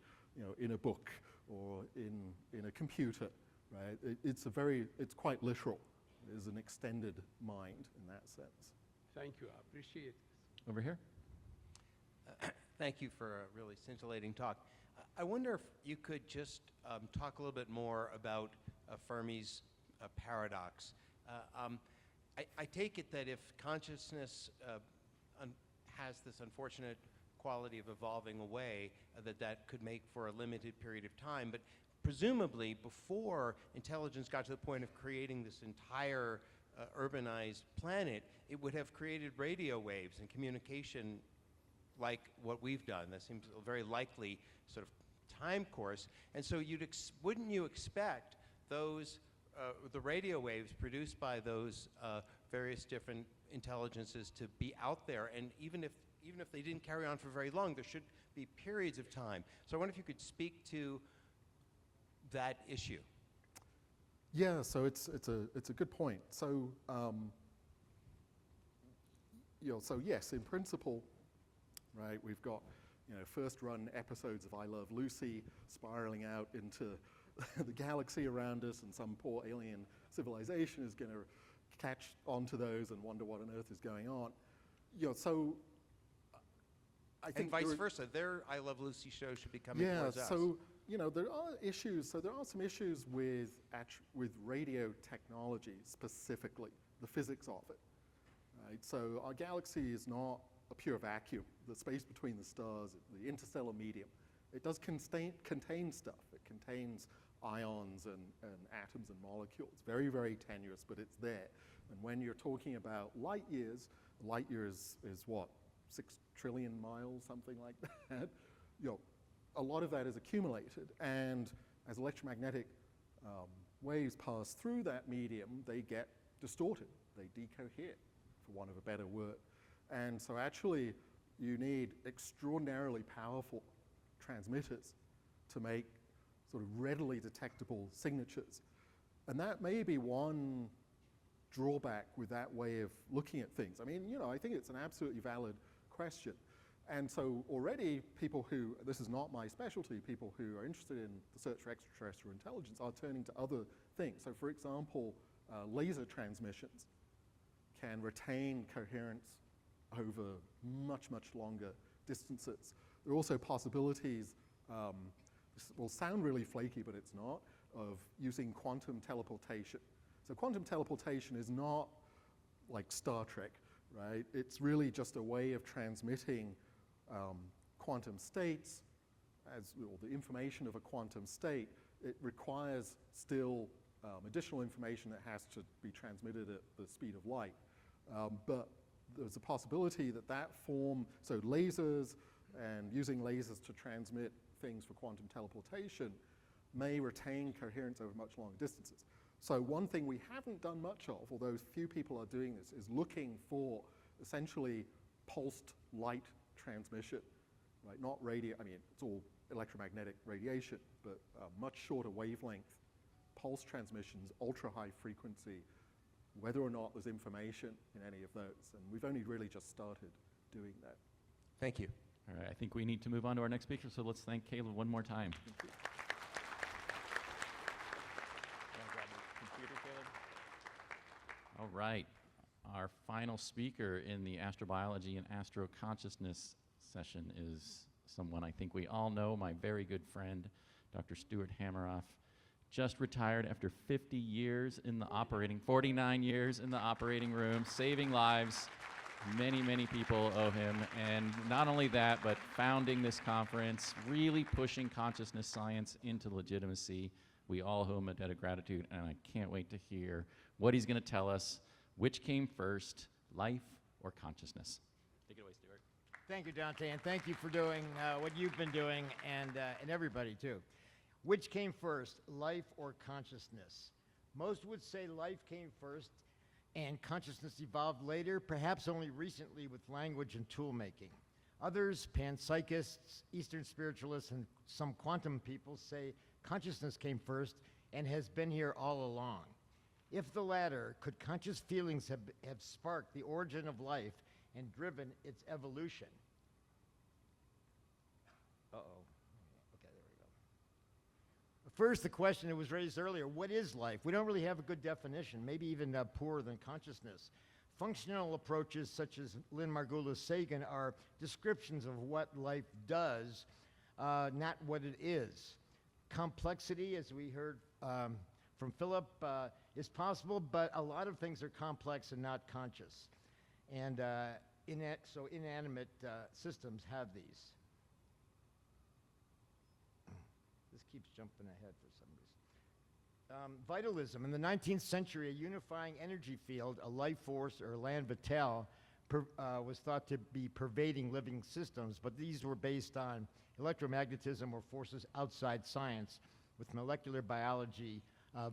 [SPEAKER 6] in a book or in a computer. Right? It's quite literal. It is an extended mind in that sense.
[SPEAKER 8] Thank you. I appreciate it.
[SPEAKER 1] Over here.
[SPEAKER 9] Thank you for a really scintillating talk. I wonder if you could just talk a little bit more about Fermi's paradox. I take it that if consciousness has this unfortunate quality of evolving away, that could make for a limited period of time, but presumably before intelligence got to the point of creating this entire urbanized planet, it would have created radio waves and communication like what we've done. That seems a very likely sort of time course. And so wouldn't you expect those, the radio waves produced by those various different intelligences to be out there? And even if they didn't carry on for very long, there should be periods of time. So I wonder if you could speak to that issue.
[SPEAKER 6] Yeah, so it's a good point. So so yes, in principle, right, we've got first run episodes of I Love Lucy spiraling out into the galaxy around us, and some poor alien civilization is going to catch onto those and wonder what on earth is going on. So I think
[SPEAKER 9] and vice versa, their I Love Lucy show should be coming towards us.
[SPEAKER 6] So there are issues. So there are some issues with radio technology specifically, the physics of it. Right? So our galaxy is not a pure vacuum. The space between the stars, the interstellar medium, it does contain stuff. It contains ions and atoms and molecules. Very, very tenuous, but it's there. And when you're talking about light years is what, 6 trillion miles, something like that. A lot of that is accumulated, and as electromagnetic waves pass through that medium, they get distorted. They decohere, for want of a better word. And so actually, you need extraordinarily powerful transmitters to make sort of readily detectable signatures. And that may be one drawback with that way of looking at things. I mean, I think it's an absolutely valid question. And so already people who, this is not my specialty, people who are interested in the search for extraterrestrial intelligence are turning to other things. So for example, laser transmissions can retain coherence over much, much longer distances. There are also possibilities, this will sound really flaky, but it's not, of using quantum teleportation. So quantum teleportation is not like Star Trek, right? It's really just a way of transmitting quantum states, or the information of a quantum state. It requires still additional information that has to be transmitted at the speed of light. But there's a possibility that that form, so lasers and using lasers to transmit things for quantum teleportation may retain coherence over much longer distances. So one thing we haven't done much of, although few people are doing this, is looking for essentially pulsed light transmission, right? Not radio, I mean, it's all electromagnetic radiation, but much shorter wavelength, pulse transmissions, ultra high frequency, whether or not there's information in any of those. And we've only really just started doing that.
[SPEAKER 9] Thank you.
[SPEAKER 1] All right, I think we need to move on to our next speaker, so let's thank Caleb one more time.
[SPEAKER 6] Thank you.
[SPEAKER 1] All right, our final speaker in the astrobiology and astroconsciousness session is someone I think we all know, my very good friend, Dr. Stuart HAMEROFF, just retired after 50 years in the 49 years in the operating room, saving lives. Many, many people owe him, and not only that, but founding this conference, really pushing consciousness science into legitimacy. We all owe him a debt of gratitude, and I can't wait to hear what he's going to tell us. Which came first, life or consciousness? Take it away, Stuart.
[SPEAKER 10] Thank you, Dante, and thank you for doing what you've been doing, and everybody, too. Which came first, life or consciousness? Most would say life came first, and consciousness evolved later, perhaps only recently with language and tool-making. Others, panpsychists, Eastern spiritualists, and some quantum people say consciousness came first and has been here all along. If the latter, could conscious feelings have sparked the origin of life and driven its evolution? Uh-oh. Okay, there we go. First, the question that was raised earlier, what is life? We don't really have a good definition, maybe even poorer than consciousness. Functional approaches such as Lynn Margulis Sagan are descriptions of what life does, not what it is. Complexity, as we heard from Philip, is possible, but a lot of things are complex and not conscious. And so inanimate systems have these. This keeps jumping ahead for some reason. Vitalism. In the 19th century, a unifying energy field, a life force or land vital, was thought to be pervading living systems, but these were based on electromagnetism or forces outside science. With molecular biology,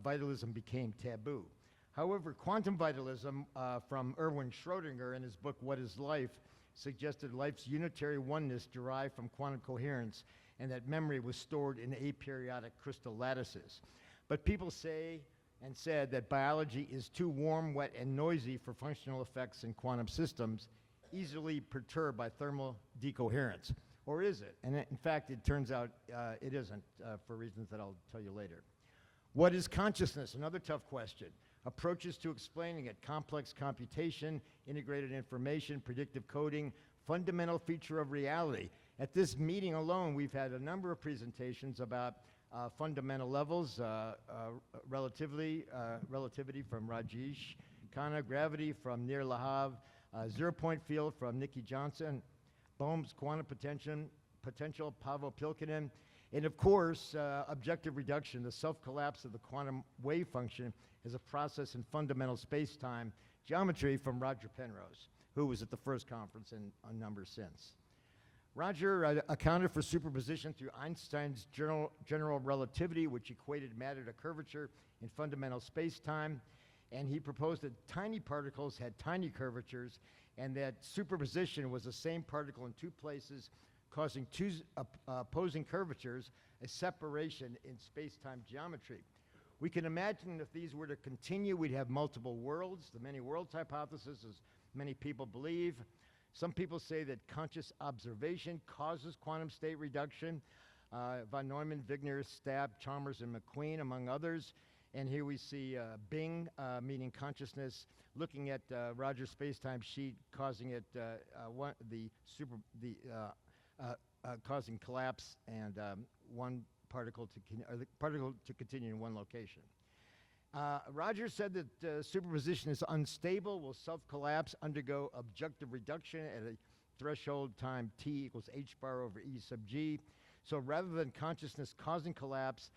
[SPEAKER 10] vitalism became taboo. However, quantum vitalism from Erwin Schrödinger in his book, What is Life, suggested life's unitary oneness derived from quantum coherence and that memory was stored in aperiodic crystal lattices. But people say and said that biology is too warm, wet, and noisy for functional effects in quantum systems, easily perturbed by thermal decoherence. Or is it? And in fact, it turns out it isn't, for reasons that I'll tell you later. What is consciousness? Another tough question. Approaches to explaining it: complex computation, integrated information, predictive coding, fundamental feature of reality. At this meeting alone, we've had a number of presentations about fundamental levels, relativity from Rajesh Khanna, gravity from Nir Lahav, zero-point field from Nikki Johnson, Bohm's quantum potential, Paavo Pilkinen, and of course, objective reduction, the self-collapse of the quantum wave function is a process in fundamental space-time geometry from Roger Penrose, who was at the first conference and a number since. Roger accounted for superposition through Einstein's general relativity, which equated matter to curvature in fundamental space-time, and he proposed that tiny particles had tiny curvatures, and that superposition was the same particle in two places, causing two opposing curvatures, a separation in space-time geometry. We can imagine if these were to continue, we'd have multiple worlds, the many worlds hypothesis, as many people believe. Some people say that conscious observation causes quantum state reduction. Von Neumann, Wigner, Stapp, Chalmers, and McQueen, among others. And here we see Bing, meaning consciousness, looking at Roger's space-time sheet, causing it causing collapse and one particle to continue in one location. Roger said that superposition is unstable, will self-collapse, undergo objective reduction at a threshold time t equals h bar over e sub g. So rather than consciousness causing collapse,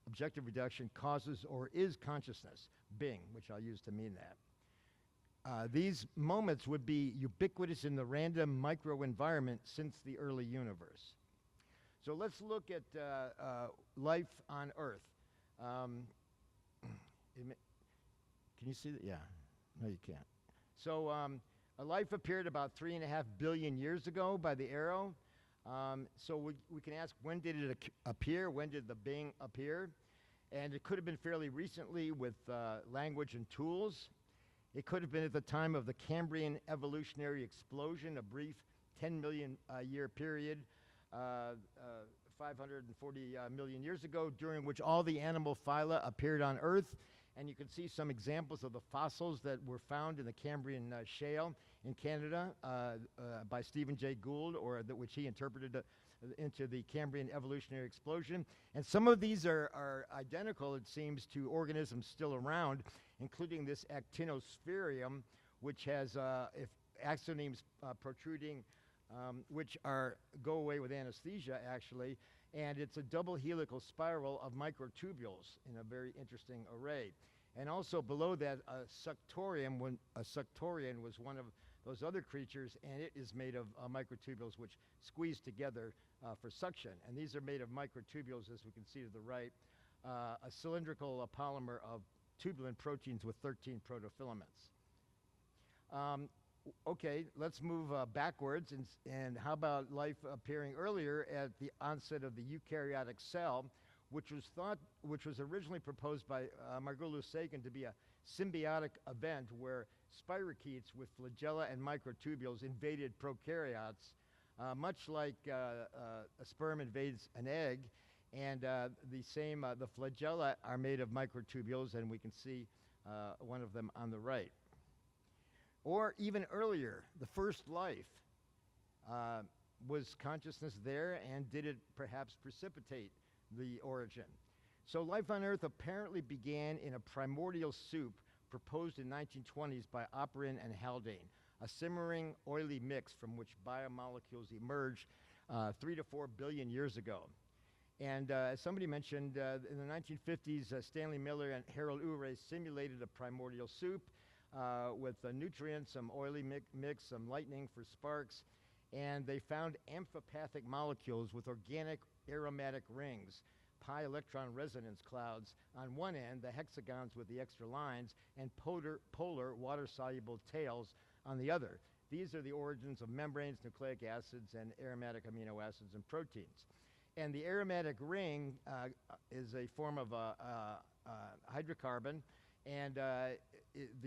[SPEAKER 10] objective reduction causes or is consciousness, Bing, which I'll use to mean that. These moments would be ubiquitous in the random microenvironment since the early universe. So let's look at life on Earth. Can you see that? Yeah. No, you can't. So life appeared about 3.5 billion years ago by the arrow. So we can ask, when did it appear? When did the Bing appear? And it could have been fairly recently with language and tools. It could have been at the time of the Cambrian evolutionary explosion, a brief 10 million year period, 540 million years ago, during which all the animal phyla appeared on Earth. And you can see some examples of the fossils that were found in the Cambrian shale in Canada by Stephen Jay Gould, which he interpreted into the Cambrian evolutionary explosion. And some of these are identical, it seems, to organisms still around, including this actinospherium, which has axonemes protruding, which go away with anesthesia, actually. And it's a double helical spiral of microtubules in a very interesting array. And also below that, a suctorian was one of those other creatures, and it is made of microtubules which squeeze together for suction. And these are made of microtubules, as we can see to the right, a cylindrical polymer of tubulin proteins with 13 protofilaments. Okay, let's move backwards, and how about life appearing earlier at the onset of the eukaryotic cell, which was originally proposed by Margulis-Sagan to be a symbiotic event where spirochetes with flagella and microtubules invaded prokaryotes, much like a sperm invades an egg, and the flagella are made of microtubules, and we can see one of them on the right. Or even earlier, the first life. Was consciousness there, and did it perhaps precipitate the origin? So life on Earth apparently began in a primordial soup proposed in 1920s by Oparin and Haldane, a simmering, oily mix from which biomolecules emerged 3 to 4 billion years ago. And as somebody mentioned, in the 1950s, Stanley Miller and Harold Urey simulated a primordial soup with nutrients, some oily mix, some lightning for sparks, and they found amphipathic molecules with organic aromatic rings, pi electron resonance clouds on one end, the hexagons with the extra lines, and polar water-soluble tails on the other. These are the origins of membranes, nucleic acids, and aromatic amino acids and proteins. And the aromatic ring is a form of hydrocarbon, and the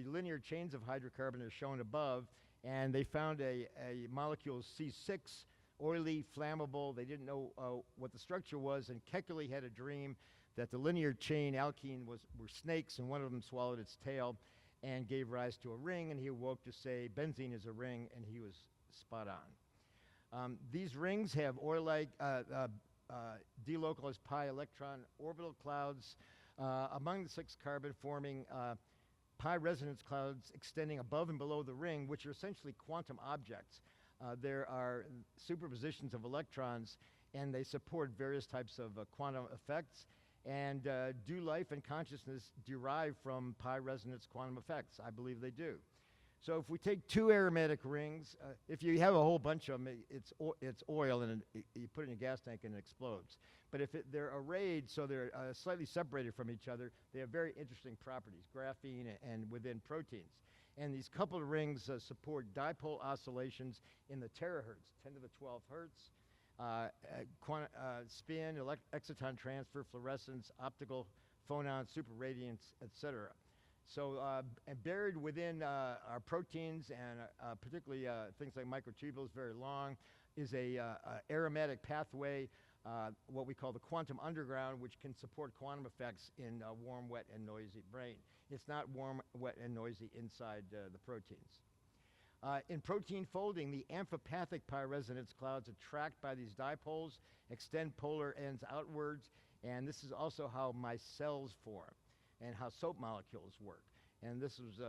[SPEAKER 10] linear chains of hydrocarbon are shown above, and they found a molecule C6, oily, flammable. They didn't know what the structure was, and Kekulé had a dream that the linear chain alkene were snakes, and one of them swallowed its tail and gave rise to a ring, and he awoke to say benzene is a ring, and he was spot on. These rings have oil-like delocalized pi electron orbital clouds among the 6 carbon, forming pi resonance clouds extending above and below the ring, which are essentially quantum objects. There are superpositions of electrons, and they support various types of quantum effects. And do life and consciousness derive from pi resonance quantum effects? I believe they do. So if we take 2 aromatic rings, if you have a whole bunch of them, it's oil, and you put it in a gas tank and it explodes. But if they're arrayed so they're slightly separated from each other, they have very interesting properties, graphene and within proteins. And these coupled rings support dipole oscillations in the terahertz, 10 to the 12 hertz, spin, exciton transfer, fluorescence, optical phonon, superradiance, etc. So and buried within our proteins and particularly things like microtubules, very long, is a aromatic pathway, what we call the quantum underground, which can support quantum effects in warm, wet, and noisy brain. It's not warm, wet, and noisy inside the proteins. In protein folding, the amphipathic pi resonance clouds attract by these dipoles, extend polar ends outwards, and this is also how micelles form and how soap molecules work. And this was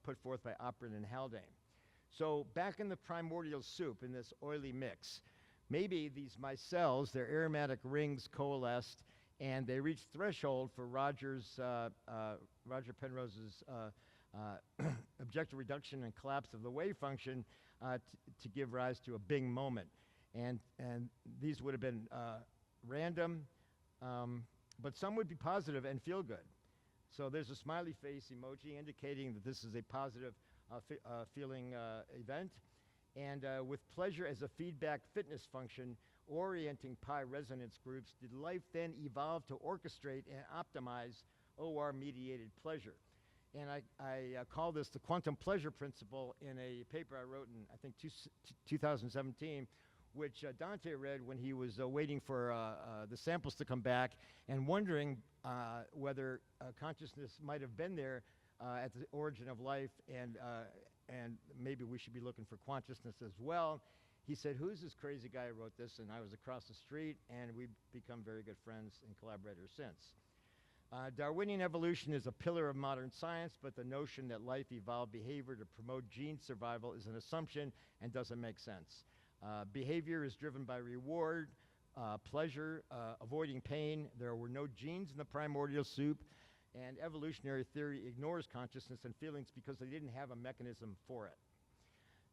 [SPEAKER 10] put forth by Oprin and Haldane. So back in the primordial soup, in this oily mix, maybe these micelles, their aromatic rings coalesced, and they reached threshold for Roger Penrose's objective reduction and collapse of the wave function to give rise to a Bing moment. And these would have been random, but some would be positive and feel good. So there's a smiley face emoji indicating that this is a positive feeling event. And with pleasure as a feedback fitness function orienting pi resonance groups, did life then evolve to orchestrate and optimize OR-mediated pleasure? And I call this the quantum pleasure principle in a paper I wrote in, I think, 2017, which Dante read when he was waiting for the samples to come back and wondering whether consciousness might have been there at the origin of life, and maybe we should be looking for consciousness as well. He said, who's this crazy guy who wrote this? And I was across the street, and we've become very good friends and collaborators since. Darwinian evolution is a pillar of modern science, but the notion that life evolved behavior to promote gene survival is an assumption and doesn't make sense. Behavior is driven by reward, pleasure, avoiding pain. There were no genes in the primordial soup, and evolutionary theory ignores consciousness and feelings because they didn't have a mechanism for it.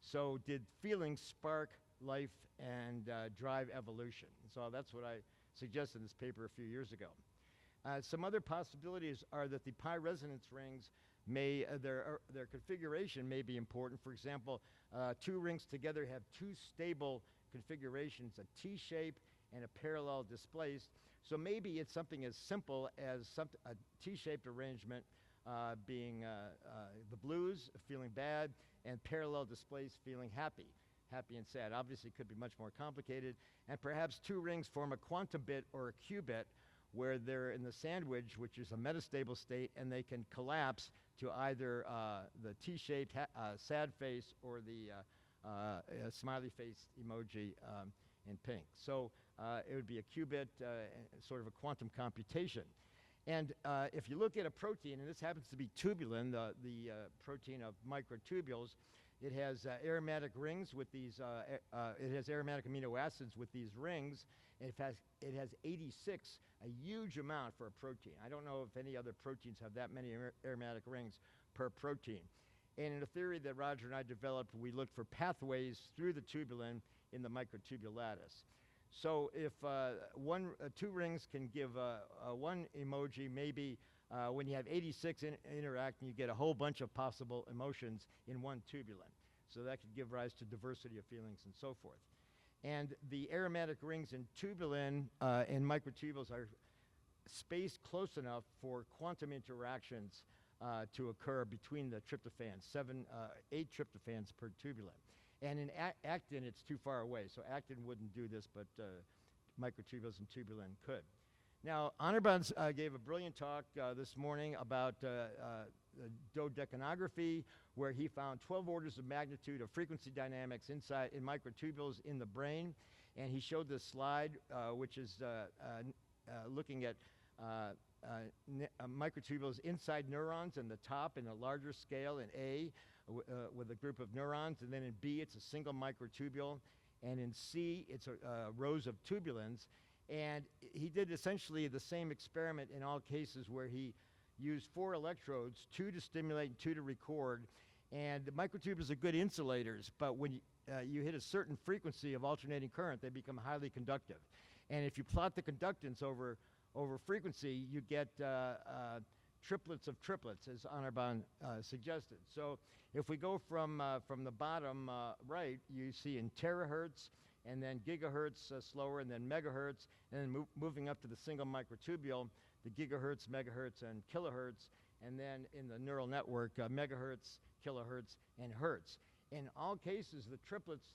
[SPEAKER 10] So did feelings spark life and drive evolution? So that's what I suggested in this paper a few years ago. Some other possibilities are that the pi resonance rings may, their configuration may be important. For example, two rings together have two stable configurations, a T-shape and a parallel displaced. So maybe it's something as simple as a T-shaped arrangement being the blues, feeling bad, and parallel displaced, feeling happy and sad. Obviously, it could be much more complicated. And perhaps two rings form a quantum bit or a qubit, where they're in the sandwich, which is a metastable state, and they can collapse to either the T-shaped sad face or the smiley face emoji in pink. So it would be a qubit, sort of a quantum computation. And if you look at a protein, and this happens to be tubulin, the protein of microtubules, it has aromatic rings with these, it has aromatic amino acids with these rings. It has 86, a huge amount for a protein. I don't know if any other proteins have that many aromatic rings per protein. And in a theory that Roger and I developed, we looked for pathways through the tubulin in the microtubule lattice. So if two rings can give one emoji, maybe when you have 86 interacting, you get a whole bunch of possible emotions in one tubulin. So that could give rise to diversity of feelings and so forth. And the aromatic rings in tubulin and microtubules are spaced close enough for quantum interactions to occur between the tryptophans, 8 tryptophans per tubulin. And in actin, it's too far away, so actin wouldn't do this, but microtubules and tubulin could. Now, Anirban gave a brilliant talk this morning about dodecanography, where he found 12 orders of magnitude of frequency dynamics in microtubules in the brain. And he showed this slide, which is looking at microtubules inside neurons in the top in a larger scale in A with a group of neurons. And then in B, it's a single microtubule. And in C, it's rows of tubulins. And he did essentially the same experiment in all cases, where he used 4 electrodes, 2 to stimulate and 2 to record. And the microtubules are good insulators, but when you hit a certain frequency of alternating current, they become highly conductive. And if you plot the conductance over frequency, you get triplets of triplets, as Anirban suggested. So if we go from the bottom right, you see in terahertz, and then gigahertz slower, and then megahertz, and then moving up to the single microtubule, the gigahertz, megahertz, and kilohertz. and then in the neural network, megahertz, kilohertz, and hertz. In all cases, the triplets,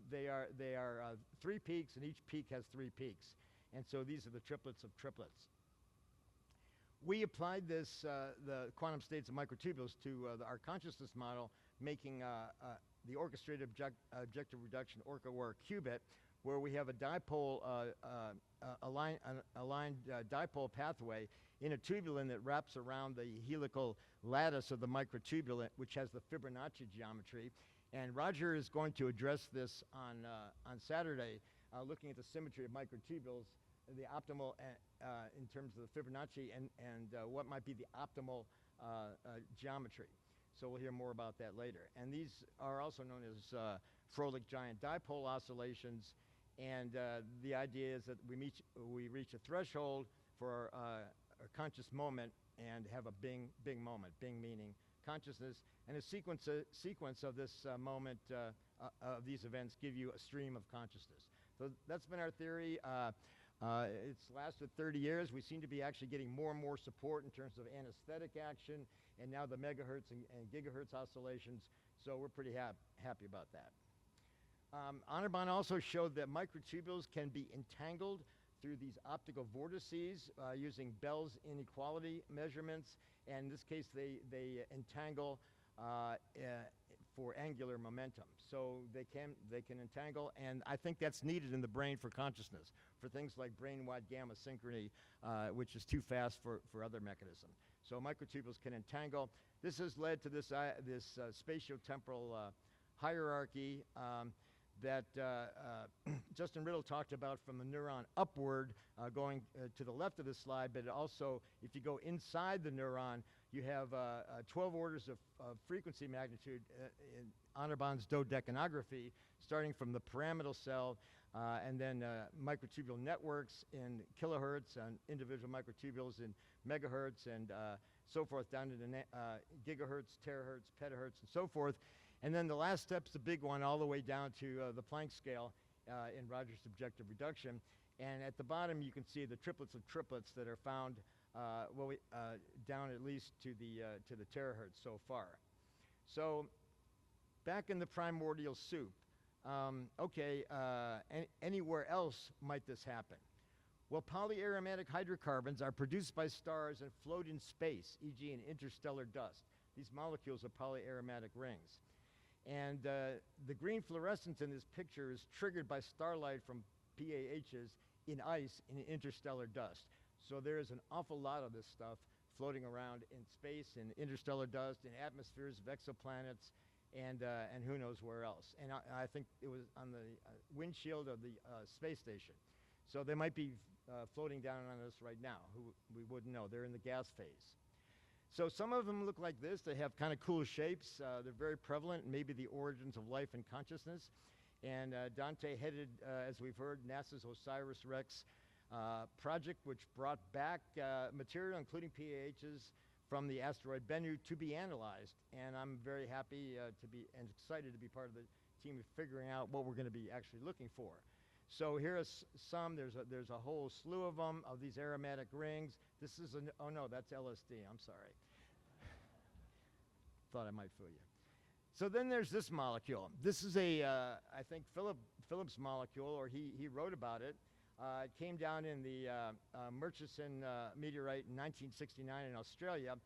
[SPEAKER 10] they are 3 peaks, and each peak has 3 peaks. And so these are the triplets of triplets. We applied this, the quantum states of microtubules to our consciousness model, making the orchestrated objective reduction ORCA-WAR qubit, where we have a dipole, aligned dipole pathway in a tubulin that wraps around the helical lattice of the microtubule, which has the Fibonacci geometry. And Roger is going to address this on Saturday, looking at the symmetry of microtubules, the optimal in terms of the Fibonacci, and what might be the optimal geometry. So we'll hear more about that later. And these are also known as Froelich giant dipole oscillations. And the idea is that we reach a threshold for a conscious moment and have a Bing moment. Bing meaning consciousness, and a sequence of this moment of these events give you a stream of consciousness. So that's been our theory. It's lasted 30 years. We seem to be actually getting more and more support in terms of anesthetic action, and now the megahertz and gigahertz oscillations. So we're pretty happy about that. Anirban also showed that microtubules can be entangled through these optical vortices using Bell's inequality measurements. And in this case, they entangle for angular momentum. So they can entangle, and I think that's needed in the brain for consciousness, for things like brain-wide gamma synchrony, which is too fast for other mechanisms. So microtubules can entangle. This has led to this spatiotemporal hierarchy that Justin Riddle talked about, from the neuron upward, going to the left of this slide, but also if you go inside the neuron, you have 12 orders of frequency magnitude in Anirban's dodecanography, starting from the pyramidal cell, and then microtubule networks in kilohertz, and individual microtubules in megahertz, and so forth, down to gigahertz, terahertz, petahertz, and so forth. And then the last step's the big one, all the way down to the Planck scale in Roger's objective reduction. And at the bottom, you can see the triplets of triplets that are found down at least to the terahertz so far. So back in the primordial soup, anywhere else might this happen? Well, polyaromatic hydrocarbons are produced by stars and float in space, e.g. in interstellar dust. These molecules are polyaromatic rings. And the green fluorescence in this picture is triggered by starlight from PAHs in ice in interstellar dust. So there is an awful lot of this stuff floating around in space, in interstellar dust, in atmospheres of exoplanets, and who knows where else. And I think it was on the windshield of the space station. So they might be floating down on us right now. We wouldn't know. They're in the gas phase. So some of them look like this. They have kind of cool shapes. They're very prevalent, maybe the origins of life and consciousness. And Dante headed, as we've heard, NASA's OSIRIS-REx project, which brought back material, including PAHs, from the asteroid Bennu to be analyzed. And I'm very happy and excited to be part of the team of figuring out what we're going to be actually looking for. So here are some. There's a whole slew of them, of these aromatic rings. This is oh no, that's LSD. I'm sorry. Thought I might fool you. So then there's this molecule. This is I think Phillips molecule, or he wrote about it. It came down in the Murchison meteorite in 1969 in Australia,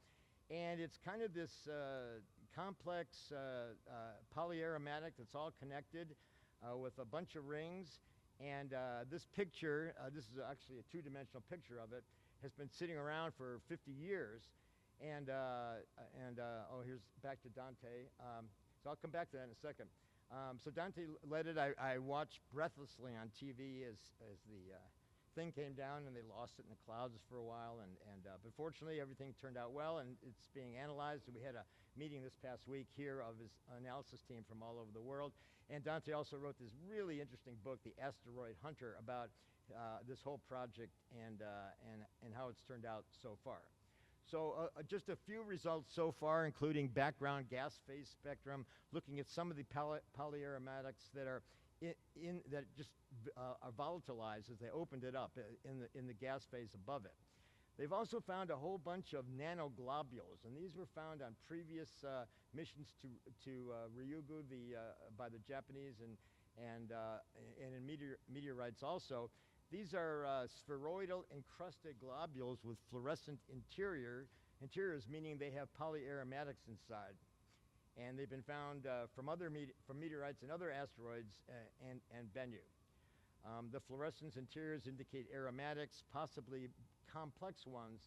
[SPEAKER 10] and it's kind of this complex polyaromatic that's all connected with a bunch of rings. And this picture, this is actually a two-dimensional picture of it, has been sitting around for 50 years. And oh, here's back to Dante. So I'll come back to that in a second. So Dante led it. I watched breathlessly on TV as the thing came down, and they lost it in the clouds for a while. But fortunately, everything turned out well, and it's being analyzed. And we had a meeting this past week here of his analysis team from all over the world. And Dante also wrote this really interesting book, The Asteroid Hunter, about this whole project and how it's turned out so far. So just a few results so far, including background gas phase spectrum, looking at some of the polyaromatics that are that just are volatilized as they opened it up in the gas phase above it. They've also found a whole bunch of nanoglobules, and these were found on previous missions to Ryugu by the Japanese and in meteorites also. These are spheroidal encrusted globules with fluorescent interiors, meaning they have polyaromatics inside. And they've been found from meteorites and other asteroids and Bennu. The fluorescence interiors indicate aromatics, possibly complex ones,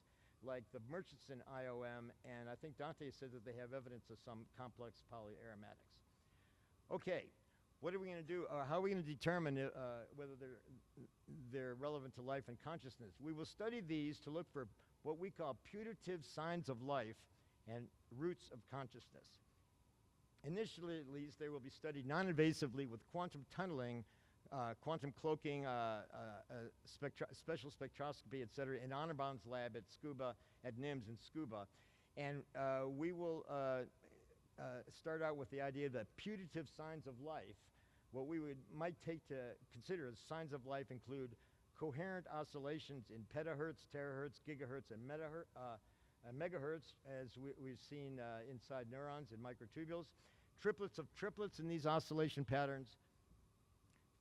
[SPEAKER 10] like the Murchison IOM, and I think Dante said that they have evidence of some complex polyaromatics. Okay, what are we going to do? How are we going to determine whether they're relevant to life and consciousness? We will study these to look for what we call putative signs of life and roots of consciousness. Initially, at least, they will be studied non-invasively with quantum tunneling, quantum cloaking, special spectroscopy, et cetera, in Honorbaum's lab at NIMS and SCUBA. And we will start out with the idea that putative signs of life, what we might take to consider as signs of life, include coherent oscillations in petahertz, terahertz, gigahertz, and megahertz, as we've seen inside neurons and microtubules, triplets of triplets in these oscillation patterns,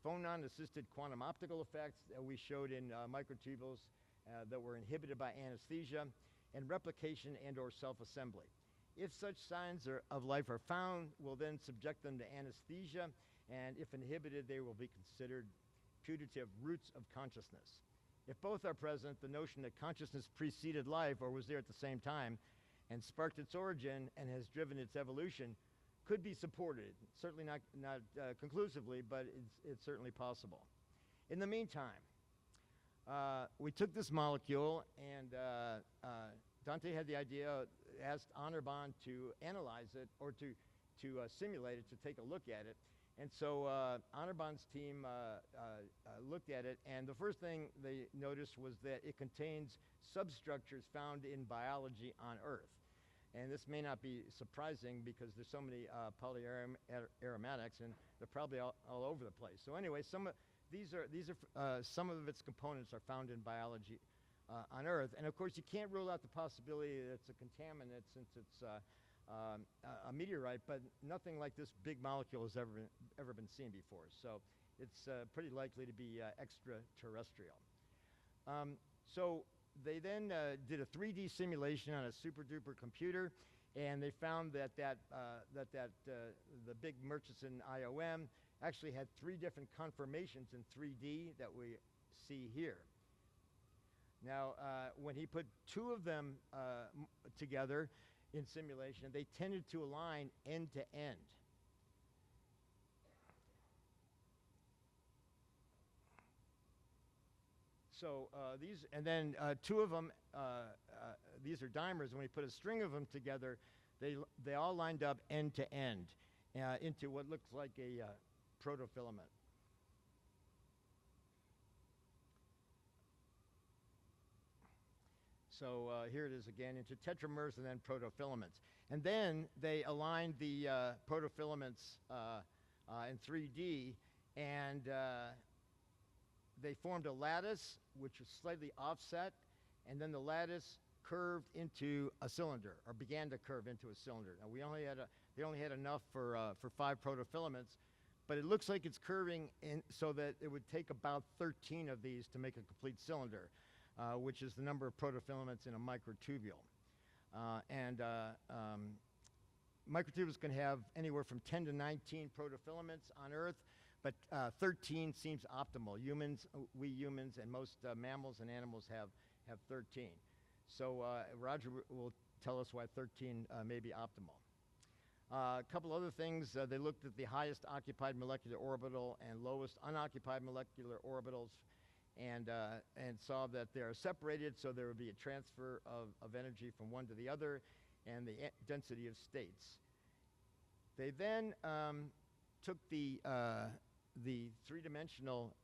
[SPEAKER 10] phonon-assisted quantum optical effects that we showed in microtubules that were inhibited by anesthesia, and replication and or self-assembly. If such signs of life are found, we'll then subject them to anesthesia, and if inhibited, they will be considered putative roots of consciousness. If both are present, the notion that consciousness preceded life or was there at the same time and sparked its origin and has driven its evolution could be supported. Certainly not conclusively, but it's certainly possible. In the meantime, we took this molecule, and Dante had the idea, asked Honorbaum to analyze it or to simulate it, to take a look at it. And so Honorbaum's team looked at it, and the first thing they noticed was that it contains substructures found in biology on Earth. And this may not be surprising because there's so many polyaromatics, and they're probably all over the place. So anyway, some of its components are found in biology on Earth. And of course, you can't rule out the possibility that it's a contaminant since it's a meteorite, but nothing like this big molecule has ever been seen before. So it's pretty likely to be extraterrestrial. So they then did a 3D simulation on a super-duper computer, and they found that the big Murchison IOM actually had 3 different conformations in 3D that we see here. Now, when he put 2 of them together in simulation, they tended to align end to end. So these, and then 2 of them, these are dimers. When we put a string of them together, they all lined up end to end into what looks like a protofilament. So here it is again, into tetramers and then protofilaments. And then they aligned the protofilaments in 3D, and they formed a lattice, which was slightly offset, and then the lattice curved into a cylinder, or began to curve into a cylinder. Now, they only had enough for 5 protofilaments, but it looks like it's curving in so that it would take about 13 of these to make a complete cylinder, which is the number of protofilaments in a microtubule. Microtubules can have anywhere from 10 to 19 protofilaments on Earth, but 13 seems optimal. We humans and most mammals and animals have 13. So Roger will tell us why 13 may be optimal. A couple other things, they looked at the highest occupied molecular orbital and lowest unoccupied molecular orbitals, and saw that they are separated, so there would be a transfer of energy from one to the other, and the density of states. They then took the 3-dimensional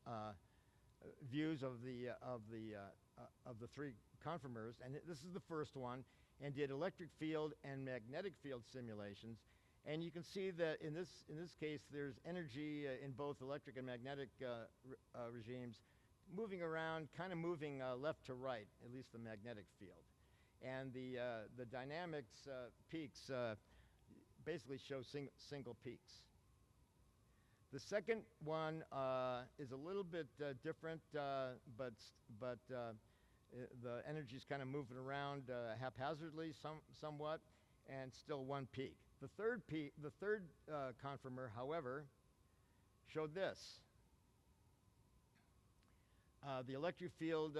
[SPEAKER 10] views of the 3 conformers, and this is the first one, and did electric field and magnetic field simulations. And you can see that in this case, there's energy in both electric and magnetic regimes moving around, kind of moving left to right, at least the magnetic field. And the dynamics peaks basically show single peaks. The second one is a little bit different, but the energy is kind of moving around haphazardly somewhat, and still one peak. The third conformer, however, showed this. The electric field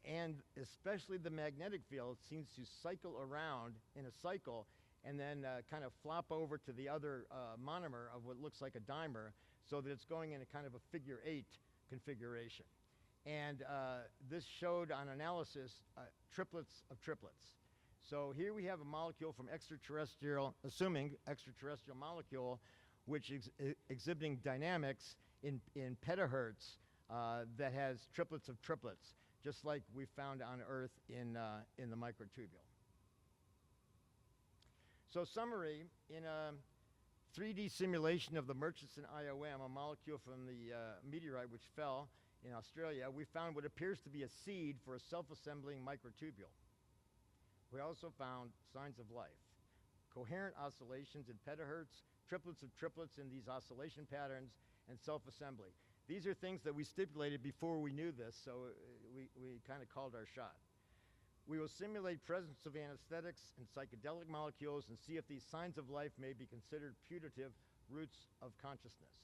[SPEAKER 10] and especially the magnetic field seems to cycle around in a cycle and then kind of flop over to the other monomer of what looks like a dimer, so that it's going in a kind of a figure 8 configuration. And this showed on analysis triplets of triplets. So here we have a molecule from extraterrestrial, assuming extraterrestrial molecule, which is exhibiting dynamics in petahertz that has triplets of triplets, just like we found on Earth in the microtubule. So summary, in a 3D simulation of the Murchison IOM, a molecule from the meteorite which fell in Australia, we found what appears to be a seed for a self-assembling microtubule. We also found signs of life, coherent oscillations in petahertz, triplets of triplets in these oscillation patterns, and self-assembly. These are things that we stipulated before we knew this, so we kind of called our shot. We will simulate presence of anesthetics and psychedelic molecules and see if these signs of life may be considered putative roots of consciousness.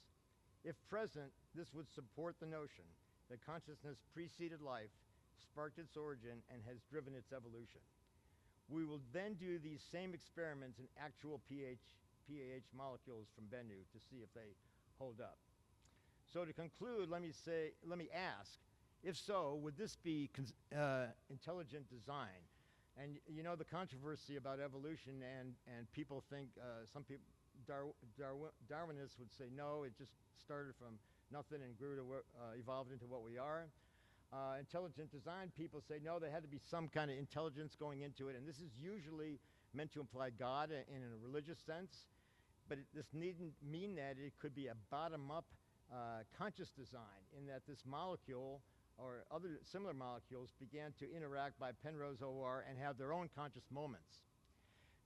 [SPEAKER 10] If present, this would support the notion that consciousness preceded life, sparked its origin, and has driven its evolution. We will then do these same experiments in actual PAH molecules from Bennu to see if they hold up. So to conclude, let me ask, if so, would this be intelligent design? And you know the controversy about evolution, and people think, some people, Darwinists would say no, it just started from nothing and grew to evolved into what we are. Intelligent design people say no, there had to be some kind of intelligence going into it, and this is usually meant to imply God in a religious sense, but this needn't mean that. It could be a bottom-up conscious design, in that this molecule or other similar molecules began to interact by Penrose OR and have their own conscious moments.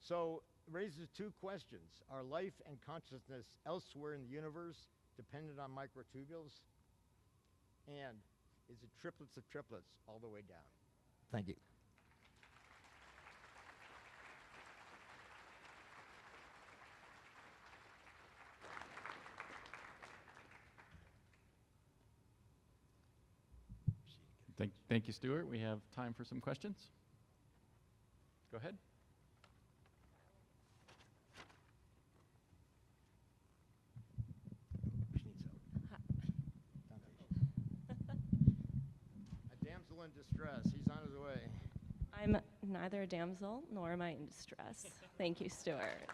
[SPEAKER 10] So raises two questions. Are life and consciousness elsewhere in the universe dependent on microtubules? And is it triplets of triplets all the way down? Thank you.
[SPEAKER 1] Thank you, Stuart. We have time for some questions. Go ahead.
[SPEAKER 10] A damsel in distress. He's on his way.
[SPEAKER 11] I'm neither a damsel nor am I in distress. Thank you, Stuart.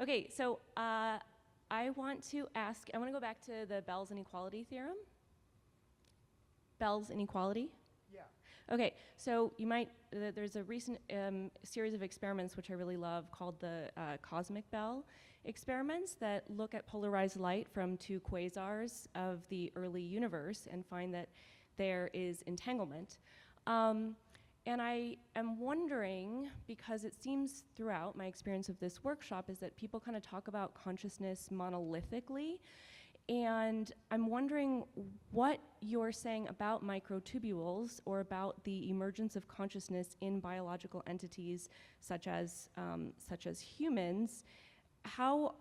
[SPEAKER 11] Okay, so I want to go back to the Bell's inequality theorem. Bell's inequality?
[SPEAKER 10] Yeah.
[SPEAKER 11] Okay, so you might, there's a recent series of experiments which I really love called the cosmic Bell experiments that look at polarized light from two quasars of the early universe and find that there is entanglement. And I am wondering, because it seems throughout my experience of this workshop is that people kind of talk about consciousness monolithically, and I'm wondering what you're saying about microtubules or about the emergence of consciousness in biological entities such as humans. How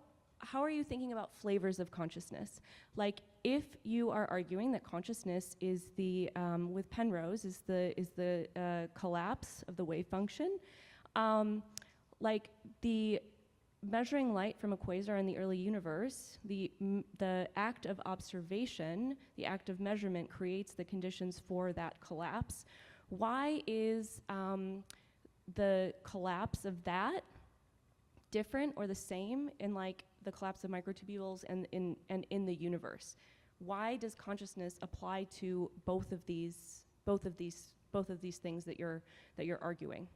[SPEAKER 11] are you thinking about flavors of consciousness? Like, if you are arguing that consciousness is the, with Penrose, is the collapse of the wave function, like the measuring light from a quasar in the early universe, the act of observation, the act of measurement creates the conditions for that collapse. Why is the collapse of that different or the same in like the collapse of microtubules and in the universe? Why does consciousness apply to both of these things that you're arguing?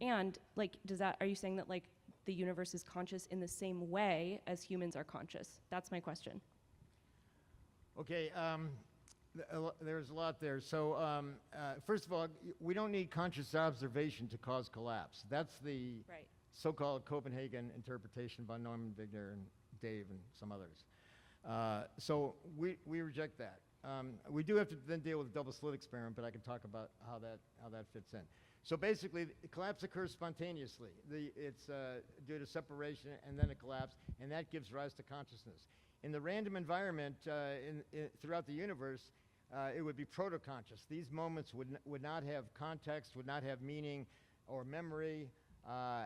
[SPEAKER 11] And like, are you saying that like the universe is conscious in the same way as humans are conscious? That's my question.
[SPEAKER 10] Okay, there's a lot there. So first of all, we don't need conscious observation to cause collapse. That's the
[SPEAKER 11] Right.
[SPEAKER 10] so-called Copenhagen interpretation by Norman Vigner and Dave and some others. So we reject that. We do have to then deal with the double slit experiment, but I can talk about how that fits in. So basically, the collapse occurs spontaneously. It's due to separation and then a collapse, and that gives rise to consciousness. In the random environment throughout the universe, it would be proto-conscious. These moments would not have context, would not have meaning or memory,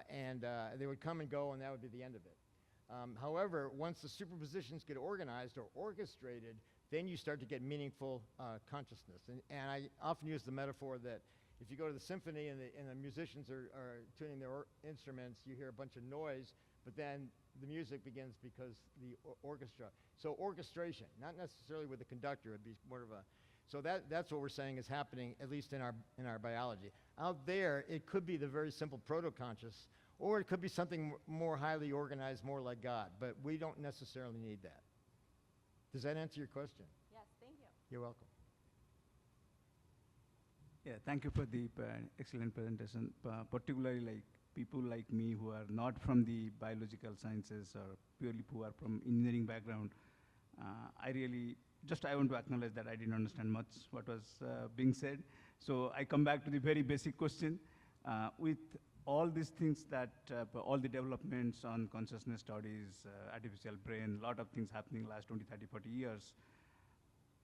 [SPEAKER 10] and they would come and go, and that would be the end of it. However, once the superpositions get organized or orchestrated, then you start to get meaningful consciousness. And I often use the metaphor that if you go to the symphony and the musicians are tuning their instruments, you hear a bunch of noise, but then the music begins because the orchestra. So orchestration, not necessarily with the conductor, it'd be more of a, so that's what we're saying is happening, at least in our biology. Out there, it could be the very simple proto-conscious, or it could be something more highly organized, more like God, but we don't necessarily need that. Does that answer your question?
[SPEAKER 11] Yes, thank you.
[SPEAKER 10] You're welcome.
[SPEAKER 12] Yeah, thank you for the excellent presentation. Particularly like people like me who are not from the biological sciences or purely who are from engineering background, I want to acknowledge that I didn't understand much what was being said. So I come back to the very basic question. With all these things that, all the developments on consciousness studies, artificial brain, a lot of things happening last 20, 30, 40 years,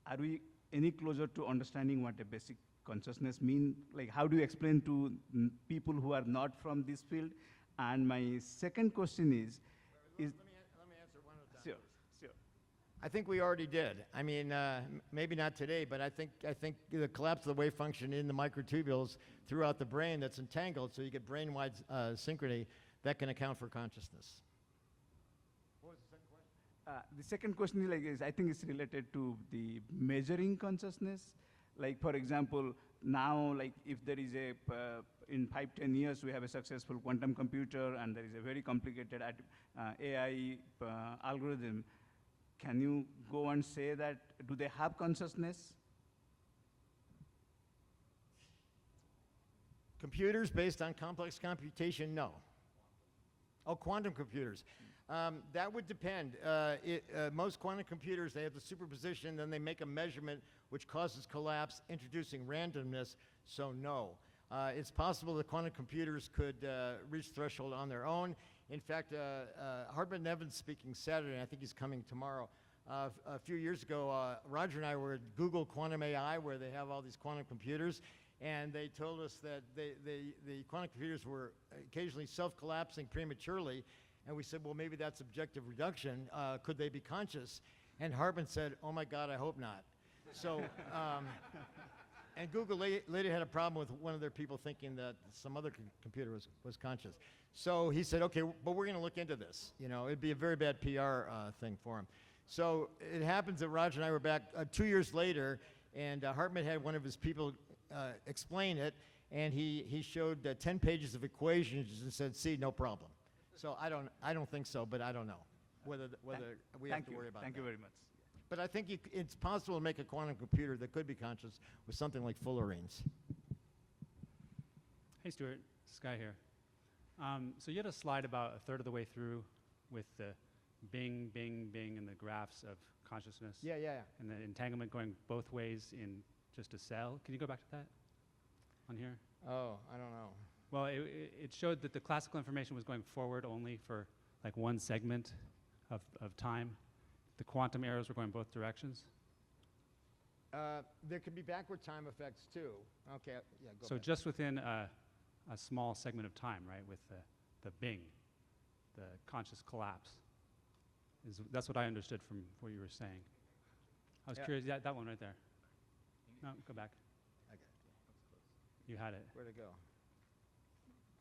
[SPEAKER 12] are we any closer to understanding what a basic consciousness mean? Like, how do you explain to people who are not from this field? And my second question is
[SPEAKER 10] Let me answer one at a time.
[SPEAKER 12] Sure, sure.
[SPEAKER 10] I think we already did. I mean, maybe not today, but I think the collapse of the wave function in the microtubules throughout the brain that's entangled, so you get brain-wide synchrony, that can account for consciousness. What was the second question?
[SPEAKER 12] The second question is I think it's related to the measuring consciousness. Like, for example, now, like, if there is in 5-10 years, we have a successful quantum computer and there is a very complicated AI algorithm, can you go and say that, do they have consciousness?
[SPEAKER 10] Computers based on complex computation, no. Oh, quantum computers. That would depend. Most quantum computers, they have the superposition, then they make a measurement which causes collapse, introducing randomness, so no. It's possible that quantum computers could reach threshold on their own. In fact, Hardman Nevins speaking Saturday, and I think he's coming tomorrow. A few years ago, Roger and I were at Google Quantum AI, where they have all these quantum computers, and they told us that the quantum computers were occasionally self-collapsing prematurely, and we said, well, maybe that's objective reduction. Could they be conscious? And Harbin said, oh my God, I hope not. So, and Google later had a problem with one of their people thinking that some other computer was conscious. So he said, okay, but we're going to look into this. You know, it'd be a very bad PR thing for him. So it happens that Roger and I were back 2 years later, and Hartman had one of his people explain it, and he showed 10 pages of equations and said, see, no problem. So I don't think so, but I don't know whether we have to worry about that.
[SPEAKER 12] Thank you very much.
[SPEAKER 10] But I think it's possible to make a quantum computer that could be conscious with something like fullerenes.
[SPEAKER 13] Hey, Stuart. Sky here. So you had a slide about a third of the way through with the bing, bing, bing, and the graphs of consciousness.
[SPEAKER 10] Yeah.
[SPEAKER 13] And the entanglement going both ways in just a cell. Can you go back to that on here?
[SPEAKER 10] Oh, I don't know.
[SPEAKER 13] Well, it showed that the classical information was going forward only for like one segment of time. The quantum arrows were going both directions.
[SPEAKER 10] There could be backward time effects too. Okay, yeah, go
[SPEAKER 13] So
[SPEAKER 10] back.
[SPEAKER 13] just within a small segment of time, right, with the bing, the conscious collapse. That's what I understood from what you were saying. I was curious, yeah, that one right there. No, go back.
[SPEAKER 10] Okay.
[SPEAKER 13] You had it.
[SPEAKER 10] Where'd it go?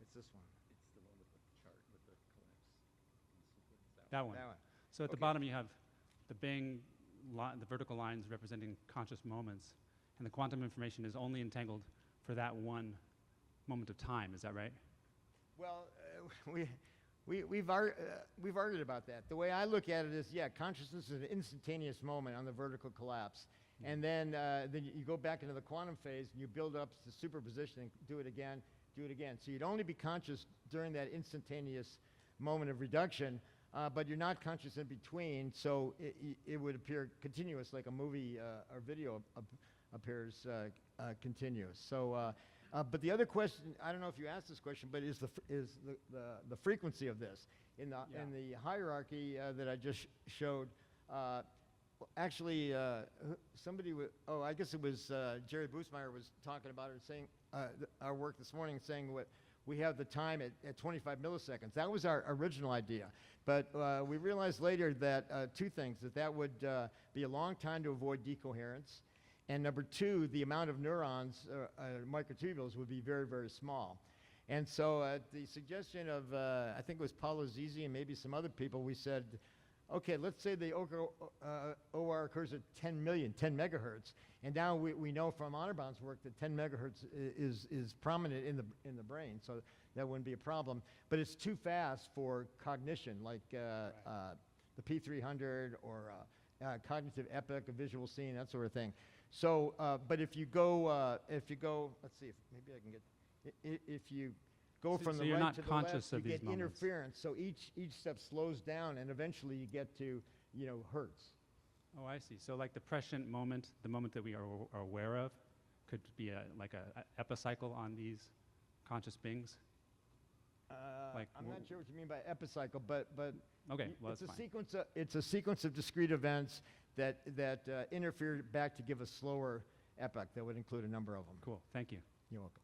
[SPEAKER 10] It's this one.
[SPEAKER 7] It's the one with the chart with the collapse.
[SPEAKER 13] That one.
[SPEAKER 10] That one.
[SPEAKER 13] So at the
[SPEAKER 10] Okay.
[SPEAKER 13] bottom you have the bing, the vertical lines representing conscious moments, and the quantum information is only entangled for that one moment of time. Is that right?
[SPEAKER 10] Well, We've argued about that. The way I look at it is, yeah, consciousness is an instantaneous moment on the vertical collapse. And then you go back into the quantum phase and you build up to superposition and do it again. So you'd only be conscious during that instantaneous moment of reduction, but you're not conscious in between, so it would appear continuous, like a movie or video appears continuous. So, but the other question, I don't know if you asked this question, but is the frequency of this. In the hierarchy that I just showed, actually, somebody, I guess it was Jerry Boosmeyer was talking about it, saying our work this morning, saying what we have the time at 25 milliseconds. That was our original idea, but we realized later that two things: that would be a long time to avoid decoherence, and number two, the amount of neurons, microtubules, would be very, very small. And so at the suggestion of, I think it was Paulo Zizi and maybe some other people, we said, okay, let's say the OR occurs at 10 megahertz. And now we know from Anirban's work that 10 megahertz is prominent in the brain, so that wouldn't be a problem. But it's too fast for cognition, like the P300 or cognitive epoch, a visual scene, that sort of thing. So, but if you go, let's see, if maybe I can get, if you go from the right to the left, you get interference. So each step slows down, and eventually you get to, hertz.
[SPEAKER 13] Oh, I see. So like the prescient moment, the moment that we are aware of, could be like a epicycle on these conscious beings?
[SPEAKER 10] I'm not sure what you mean by epicycle, but
[SPEAKER 13] okay, well,
[SPEAKER 10] it's a sequence of discrete events that interfere back to give a slower epoch that would include a number of them.
[SPEAKER 13] Cool, thank you.
[SPEAKER 10] You're welcome.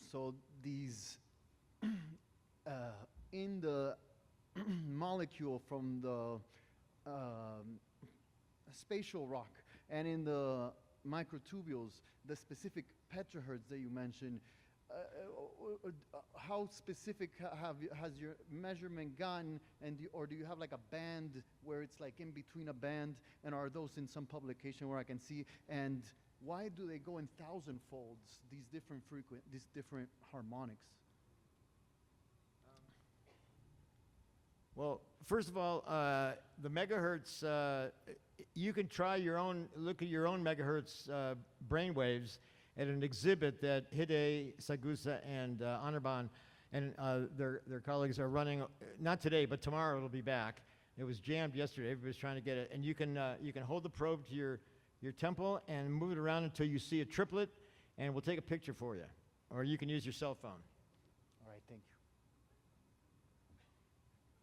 [SPEAKER 14] So these in the molecule from the spatial rock and in the microtubules, the specific petahertz that you mentioned, how specific has your measurement gone, or do you have like a band where it's like in between a band, and are those in some publication where I can see? And why do they go in thousand-folds, these different harmonics?
[SPEAKER 10] Well, first of all, the megahertz, you can try look at your own megahertz brainwaves at an exhibit that Hide Sagusa and Anirban and their colleagues are running, not today, but tomorrow it'll be back. It was jammed yesterday, everybody's trying to get it. And you can hold the probe to your temple and move it around until you see a triplet, and we'll take a picture for you. Or you can use your cell phone.
[SPEAKER 14] All right, thank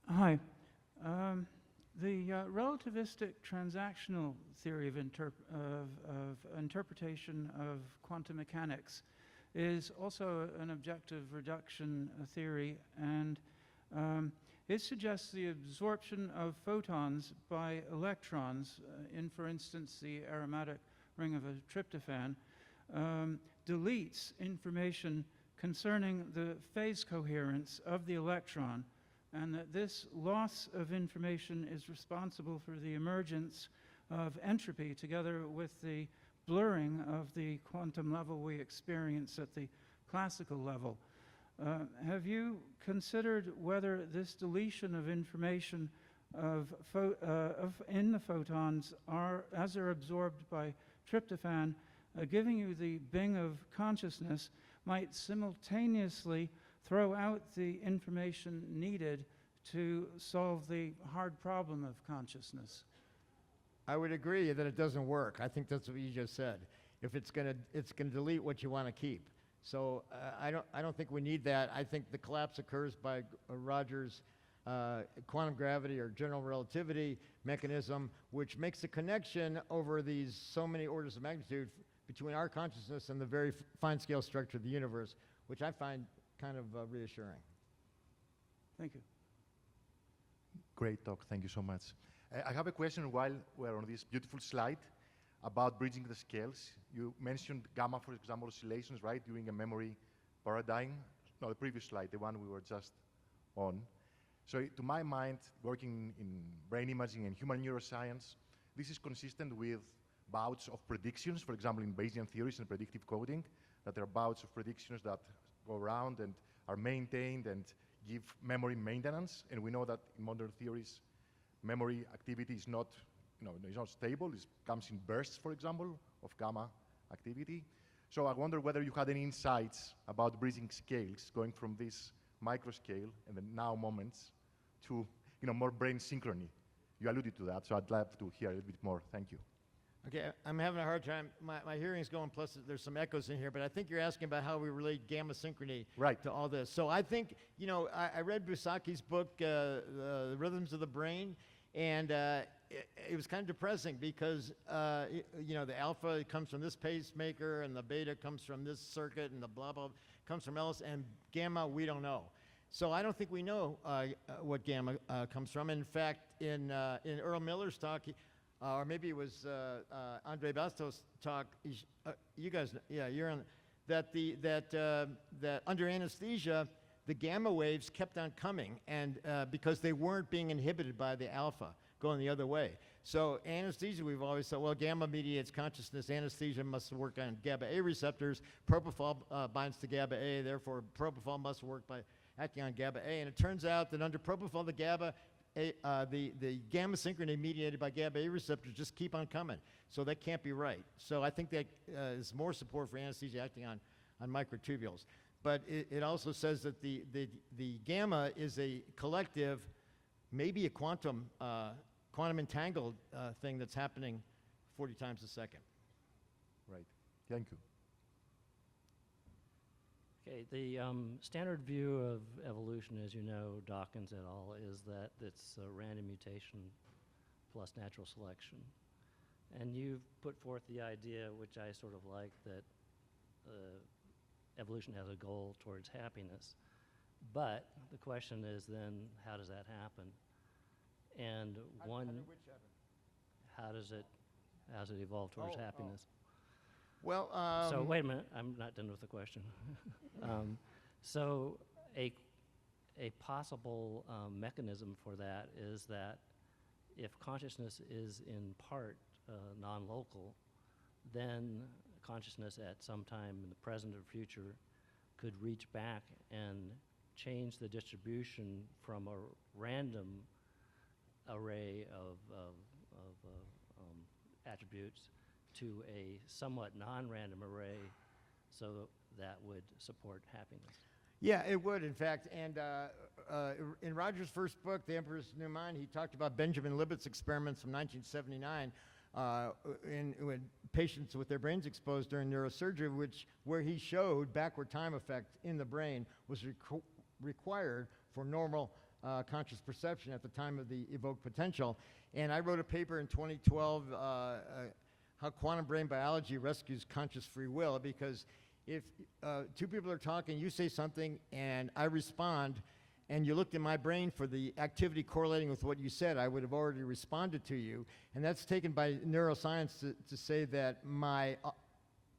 [SPEAKER 14] you.
[SPEAKER 15] Hi. The relativistic transactional theory of interpretation of quantum mechanics is also an objective reduction theory, and it suggests the absorption of photons by electrons in, for instance, the aromatic ring of a tryptophan, deletes information concerning the phase coherence of the electron, and that this loss of information is responsible for the emergence of entropy together with the blurring of the quantum level we experience at the classical level. Have you considered whether this deletion of information in the photons as they're absorbed by tryptophan, giving you the Bing of consciousness, might simultaneously throw out the information needed to solve the hard problem of consciousness?
[SPEAKER 10] I would agree that it doesn't work. I think that's what you just said. If it's gonna delete what you want to keep. So I don't think we need that. I think the collapse occurs by Rogers' quantum gravity or general relativity mechanism, which makes a connection over these so many orders of magnitude between our consciousness and the very fine scale structure of the universe, which I find kind of reassuring.
[SPEAKER 15] Thank you.
[SPEAKER 16] Great talk, thank you so much. I have a question while we're on this beautiful slide about bridging the scales. You mentioned gamma, for example, oscillations, right, during a memory paradigm. No, the previous slide, the one we were just on. So to my mind, working in brain imaging and human neuroscience, this is consistent with bouts of predictions, for example, in Bayesian theories and predictive coding, that there are bouts of predictions that go around and are maintained and give memory maintenance, and we know that in modern theories, memory activity is not, it's not stable. It comes in bursts, for example, of gamma activity. So I wonder whether you had any insights about bridging scales, going from this micro scale and the now moments to more brain synchrony. You alluded to that, so I'd love to hear a little bit more. Thank you.
[SPEAKER 10] Okay, I'm having a hard time. My hearing's going, plus there's some echoes in here, but I think you're asking about how we relate gamma synchrony to all this. So I think, I read Busaki's book, The Rhythms of the Brain, and it was kind of depressing because, the alpha comes from this pacemaker, and the beta comes from this circuit, and the blah, blah, comes from else, and gamma, we don't know. So I don't think we know what gamma comes from. In fact, in Earl Miller's talk, or maybe it was Andre Bastos' talk. You guys, you're on. That under anesthesia, the gamma waves kept on coming, and because they weren't being inhibited by the alpha going the other way. So anesthesia, we've always thought, well, gamma mediates consciousness. Anesthesia must work on GABA A receptors. Propofol binds to GABA A. Therefore, propofol must work by acting on GABA A. And it turns out that under propofol, the gamma synchrony mediated by GABA A receptors just keep on coming. So that can't be right. So I think that is more support for anesthesia acting on microtubules. But it also says that the gamma is a collective, maybe a quantum entangled thing that's happening 40 times a second.
[SPEAKER 16] Right. Thank you.
[SPEAKER 17] Okay, the standard view of evolution, as you know, Dawkins et al., is that it's random mutation plus natural selection. And you've put forth the idea, which I sort of like, that evolution has a goal towards happiness. But the question is then, how does that happen? And how does it evolve towards happiness?
[SPEAKER 10] Well,
[SPEAKER 17] so wait a minute, I'm not done with the question. So a possible mechanism for that is that if consciousness is in part non-local, then consciousness at some time in the present or future could reach back and change the distribution from a random array of attributes to a somewhat non-random array, so that would support happiness.
[SPEAKER 10] Yeah, it would, in fact. And in Roger's first book, The Emperor's New Mind, he talked about Benjamin Libet's experiments from 1979 in patients with their brains exposed during neurosurgery, where he showed backward time effect in the brain was required for normal conscious perception at the time of the evoked potential. And I wrote a paper in 2012, how quantum brain biology rescues conscious free will, because if two people are talking, you say something and I respond, and you looked in my brain for the activity correlating with what you said, I would have already responded to you. And that's taken by neuroscience to say that my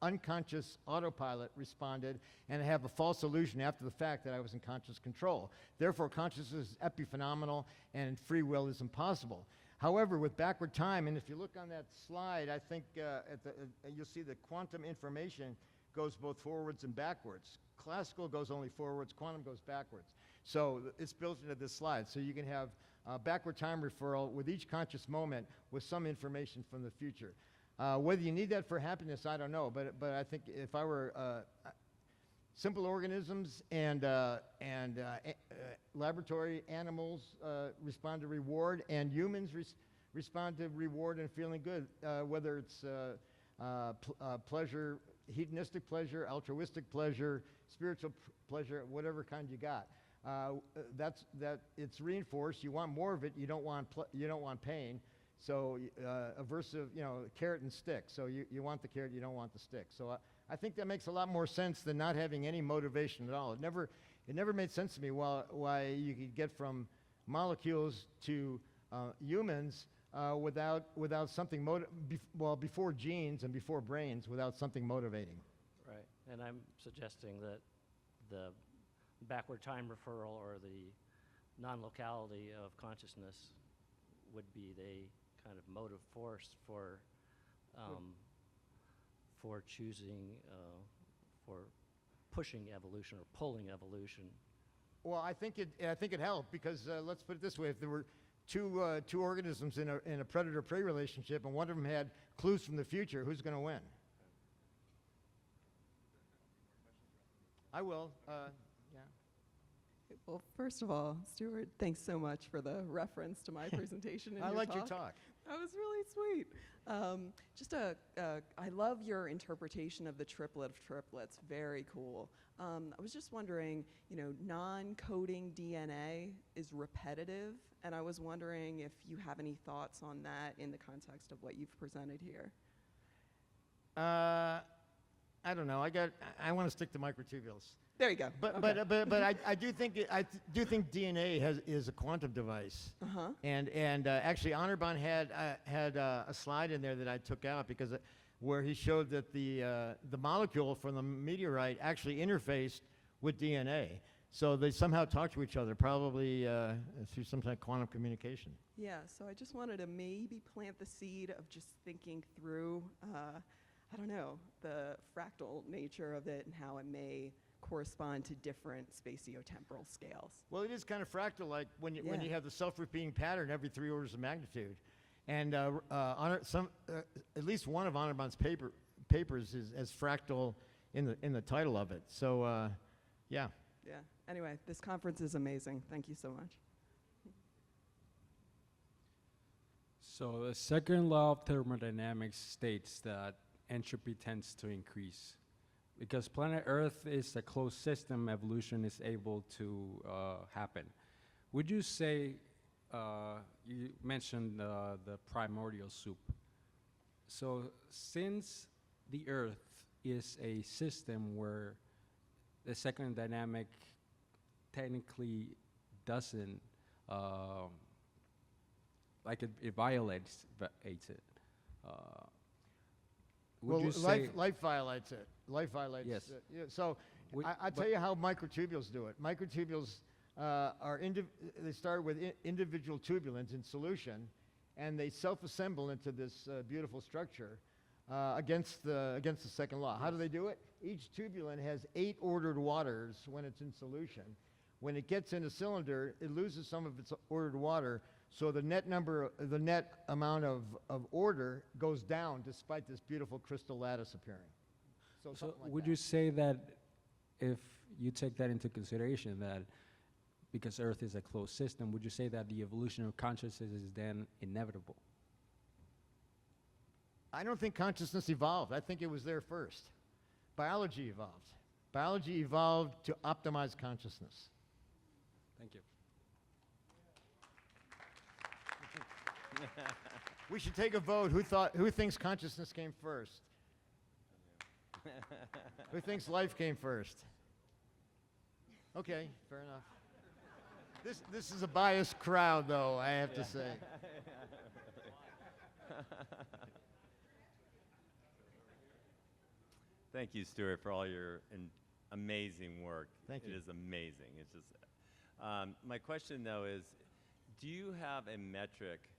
[SPEAKER 10] unconscious autopilot responded, and I have a false illusion after the fact that I was in conscious control. Therefore, consciousness is epiphenomenal and free will is impossible. However, with backward time, and if you look on that slide, I think you'll see the quantum information goes both forwards and backwards. Classical goes only forwards, quantum goes backwards. So it's built into this slide. So you can have backward time referral with each conscious moment with some information from the future. Whether you need that for happiness, I don't know. But I think if I were simple organisms and laboratory animals respond to reward, and humans respond to reward and feeling good, whether it's pleasure, hedonistic pleasure, altruistic pleasure, spiritual pleasure, whatever kind you got. It's reinforced. You want more of it. You don't want pain. So aversive, carrot and stick. So you want the carrot, you don't want the stick. So I think that makes a lot more sense than not having any motivation at all. It never made sense to me why you could get from molecules to humans without something before genes and before brains, without something motivating.
[SPEAKER 17] Right, and I'm suggesting that the backward time referral or the non-locality of consciousness would be the kind of motive force for choosing, for pushing evolution or pulling evolution.
[SPEAKER 10] Well, I think it helped because let's put it this way: if there were two organisms in a predator-prey relationship, and one of them had clues from the future, who's going to win? I will. Yeah.
[SPEAKER 18] Well, first of all, Stuart, thanks so much for the reference to my presentation. In
[SPEAKER 10] I liked your talk.
[SPEAKER 18] That was really sweet. I love your interpretation of the triplet of triplets. Very cool. I was just wondering, non-coding DNA is repetitive, and I was wondering if you have any thoughts on that in the context of what you've presented here.
[SPEAKER 10] I don't know. I want to stick to microtubules.
[SPEAKER 18] There you go.
[SPEAKER 10] But I do think DNA is a quantum device.
[SPEAKER 18] Uh-huh.
[SPEAKER 10] And actually, Anirban had a slide in there that I took out because where he showed that the molecule from the meteorite actually interfaced with DNA. So they somehow talk to each other, probably through some kind of quantum communication.
[SPEAKER 18] Yeah. So I just wanted to maybe plant the seed of just thinking through, I don't know, the fractal nature of it and how it may correspond to different spatiotemporal scales.
[SPEAKER 10] Well, it is kind of fractal-like when you have the self-repeating pattern every 3 orders of magnitude. And at least one of Anirban's papers is as fractal in the title of it. So, yeah.
[SPEAKER 18] Yeah. Anyway, this conference is amazing. Thank you so much.
[SPEAKER 19] So the second law of thermodynamics states that entropy tends to increase. Because planet Earth is a closed system, evolution is able to happen. Would you say, you mentioned the primordial soup. So since the Earth is a system where the second dynamic technically doesn't, it violates it. Would you say
[SPEAKER 10] life violates it. Life violates
[SPEAKER 19] yes.
[SPEAKER 10] it. Yeah, so I'll tell you how microtubules do it. Microtubules they start with individual tubulins in solution, and they self-assemble into this beautiful structure against the second law. Yes. How do they do it? Each tubulin has 8 ordered waters when it's in solution. When it gets in a cylinder, it loses some of its ordered water. So the net amount of order goes down despite this beautiful crystal lattice appearing. So
[SPEAKER 19] would you say that if you take that into consideration, that because Earth is a closed system, would you say that the evolution of consciousness is then inevitable?
[SPEAKER 10] I don't think consciousness evolved. I think it was there first. Biology evolved. Biology evolved to optimize consciousness.
[SPEAKER 19] Thank you.
[SPEAKER 10] We should take a vote. Who thinks consciousness came first? Who thinks life came first? Okay, fair enough. This is a biased crowd, though, I have to say.
[SPEAKER 20] Thank you, Stuart, for all your amazing work.
[SPEAKER 10] Thank you.
[SPEAKER 20] It is amazing. It's just my question, though, is do you have a metric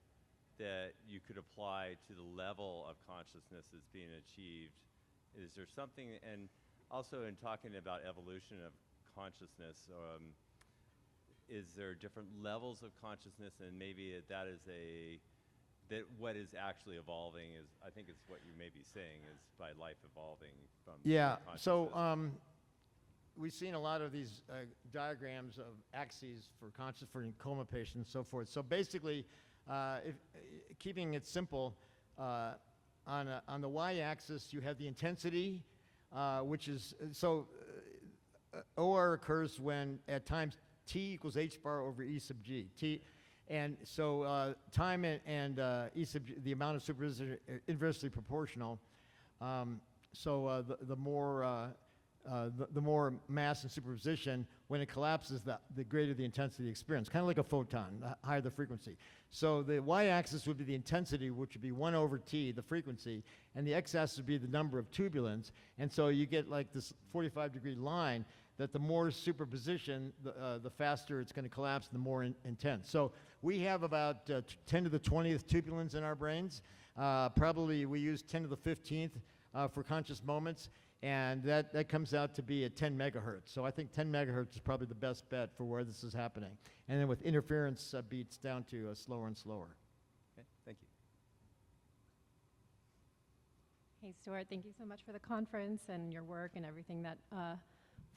[SPEAKER 20] that you could apply to the level of consciousness that's being achieved? Is there something, and also in talking about evolution of consciousness, is there different levels of consciousness, and maybe that what is actually evolving is, I think it's what you may be saying, is by life evolving from consciousness.
[SPEAKER 10] So we've seen a lot of these diagrams of axes for coma patients and so forth. So basically, keeping it simple, on the y-axis you have the intensity, which is, OR occurs when at times T equals H bar over E sub G. And so time and E sub G, the amount of superposition, are inversely proportional. The more mass and superposition, when it collapses, the greater the intensity of the experience. Kind of like a photon, the higher the frequency. So the y-axis would be the intensity, which would be 1 over T, the frequency, and the x-axis would be the number of tubulins. And so you get like this 45-degree line that the more superposition, the faster it's going to collapse, the more intense. So we have about 10 to the 20th tubulins in our brains. Probably we use 10 to the 15th for conscious moments. And that comes out to be at 10 megahertz. So I think 10 megahertz is probably the best bet for where this is happening. And then with interference beats down to slower and slower.
[SPEAKER 20] Okay, thank you.
[SPEAKER 21] Hey, Stuart, thank you so much for the conference and your work and everything that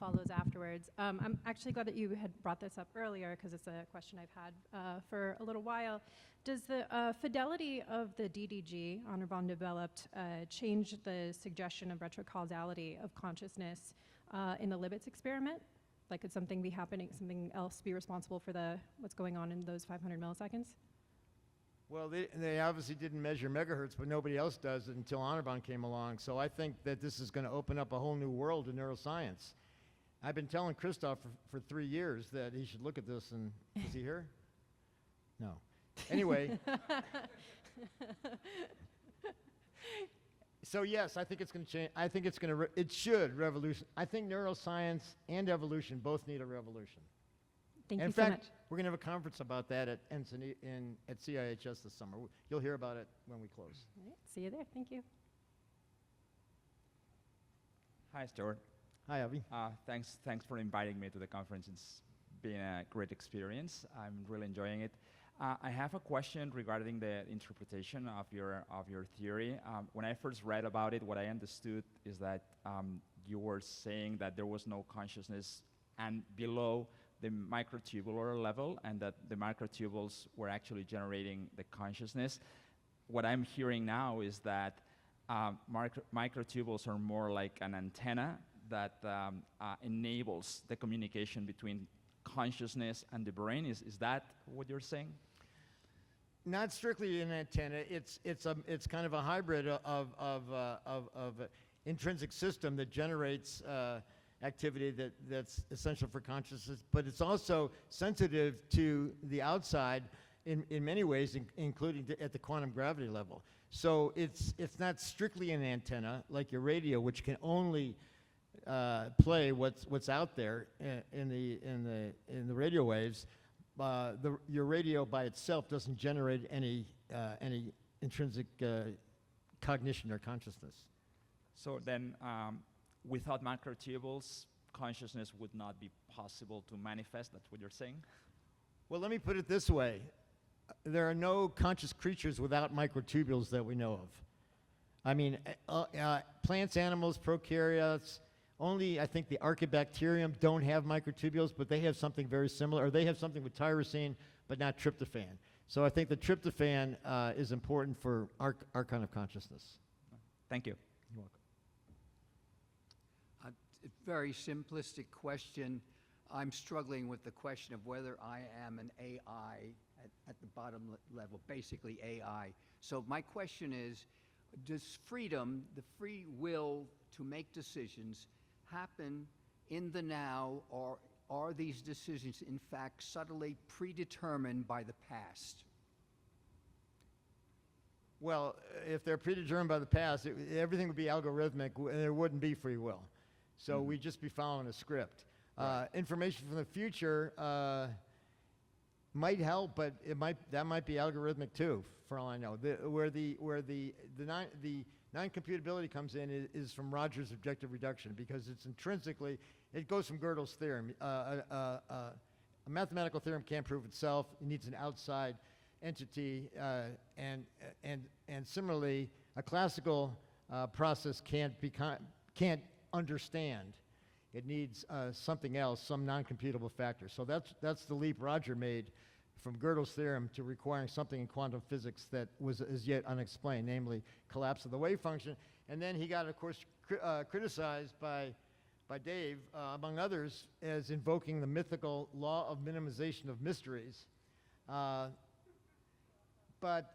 [SPEAKER 21] follows afterwards. I'm actually glad that you had brought this up earlier because it's a question I've had for a little while. Does the fidelity of the DDG, Honorable developed, change the suggestion of retrocausality of consciousness in the Libet's experiment? Like, could something be happening, something else be responsible for what's going on in those 500 milliseconds?
[SPEAKER 10] Well, they obviously didn't measure megahertz, but nobody else does it until Honorban came along. So I think that this is going to open up a whole new world in neuroscience. I've been telling Christoph for 3 years that he should look at this, and is he here? No. Anyway. So yes, I think it's going to change. I think it should revolution. I think neuroscience and evolution both need a revolution.
[SPEAKER 21] Thank
[SPEAKER 10] and
[SPEAKER 21] you so
[SPEAKER 10] in
[SPEAKER 21] much.
[SPEAKER 10] fact, we're going to have a conference about that at CIHS this summer. You'll hear about it when we close.
[SPEAKER 21] All right, see you there. Thank you.
[SPEAKER 22] Hi, Stuart.
[SPEAKER 10] Hi, Avi.
[SPEAKER 22] Thanks for inviting me to the conference. It's been a great experience. I'm really enjoying it. I have a question regarding the interpretation of your theory. When I first read about it, what I understood is that you were saying that there was no consciousness and below the microtubular level, and that the microtubules were actually generating the consciousness. What I'm hearing now is that microtubules are more like an antenna that enables the communication between consciousness and the brain. Is that what you're saying?
[SPEAKER 10] Not strictly an antenna. It's kind of a hybrid of intrinsic system that generates activity that's essential for consciousness, but it's also sensitive to the outside in many ways, including at the quantum gravity level. So it's not strictly an antenna like your radio, which can only play what's out there in the radio waves. Your radio by itself doesn't generate any intrinsic cognition or consciousness.
[SPEAKER 22] So then, without microtubules, consciousness would not be possible to manifest. That's what you're saying?
[SPEAKER 10] Well, let me put it this way. There are no conscious creatures without microtubules that we know of. I mean, plants, animals, prokaryotes, only I think the archaebacterium don't have microtubules, but they have something very similar, or they have something with tyrosine, but not tryptophan. So I think the tryptophan is important for our kind of consciousness.
[SPEAKER 22] Thank you.
[SPEAKER 10] You're welcome.
[SPEAKER 23] A very simplistic question. I'm struggling with the question of whether I am an AI at the bottom level, basically AI. So my question is, does freedom, the free will to make decisions, happen in the now, or are these decisions in fact subtly predetermined by the past?
[SPEAKER 10] Well, if they're predetermined by the past, everything would be algorithmic, and there wouldn't be free will. So we'd just be following a script. Right. Information from the future might help, but that might be algorithmic too, for all I know. Where the non-computability comes in is from Rogers' objective reduction, because it's intrinsically, it goes from Gödel's theorem. A mathematical theorem can't prove itself. It needs an outside entity, and similarly, a classical process can't understand. It needs something else, some non-computable factor. So that's the leap Roger made from Gödel's theorem to requiring something in quantum physics that was as yet unexplained, namely collapse of the wave function. And then he got, of course, criticized by Dave, among others, as invoking the mythical law of minimization of mysteries. But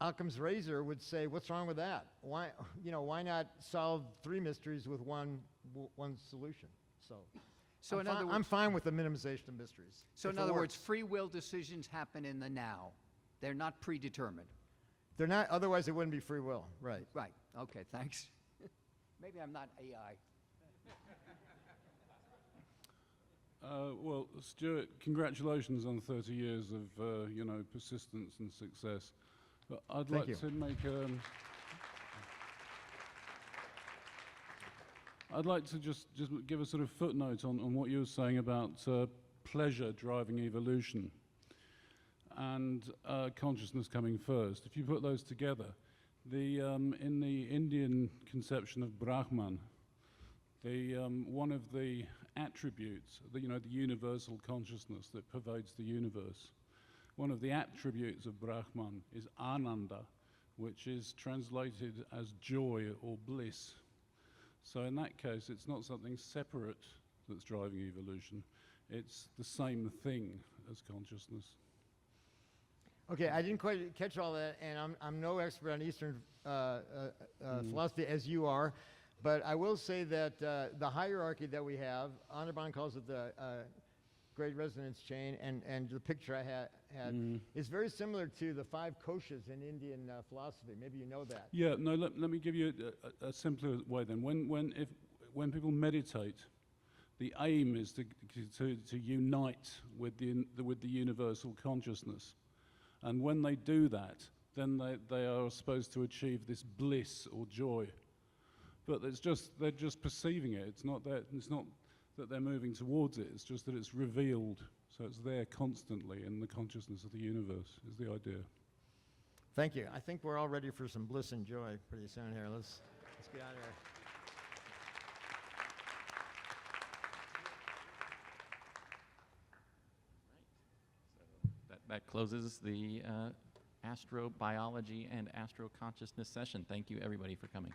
[SPEAKER 10] Occam's razor would say, what's wrong with that? Why not solve 3 mysteries with one solution? So
[SPEAKER 23] in other words,
[SPEAKER 10] I'm fine with the minimization of mysteries.
[SPEAKER 23] So in other words, free will decisions happen in the now. They're not predetermined.
[SPEAKER 10] They're not, otherwise it wouldn't be free will, right.
[SPEAKER 23] Right, okay, thanks. Maybe I'm not AI.
[SPEAKER 24] Well, Stuart, congratulations on 30 years of persistence and success. But I'd like to make I'd like to just give a sort of footnote on what you were saying about pleasure driving evolution and consciousness coming first. If you put those together, in the Indian conception of Brahman, one of the attributes, the universal consciousness that pervades the universe, one of the attributes of Brahman is Ananda, which is translated as joy or bliss. So in that case, it's not something separate that's driving evolution. It's the same thing as consciousness.
[SPEAKER 10] Okay, I didn't quite catch all that, and I'm no expert on Eastern philosophy as you are, but I will say that the hierarchy that we have, Anirban calls it the Great Resonance Chain, and the picture I had is very similar to the 5 koshas in Indian philosophy. Maybe you know that.
[SPEAKER 24] Yeah, no, let me give you a simpler way then. When people meditate, the aim is to unite with the universal consciousness. And when they do that, then they are supposed to achieve this bliss or joy. But they're just perceiving it. It's not that they're moving towards it. It's just that it's revealed. So it's there constantly in the consciousness of the universe is the idea.
[SPEAKER 10] Thank you. I think we're all ready for some bliss and joy pretty soon here. Let's get out of here.
[SPEAKER 1] That closes the astrobiology and astroconsciousness session. Thank you, everybody, for coming.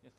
[SPEAKER 1] Yes.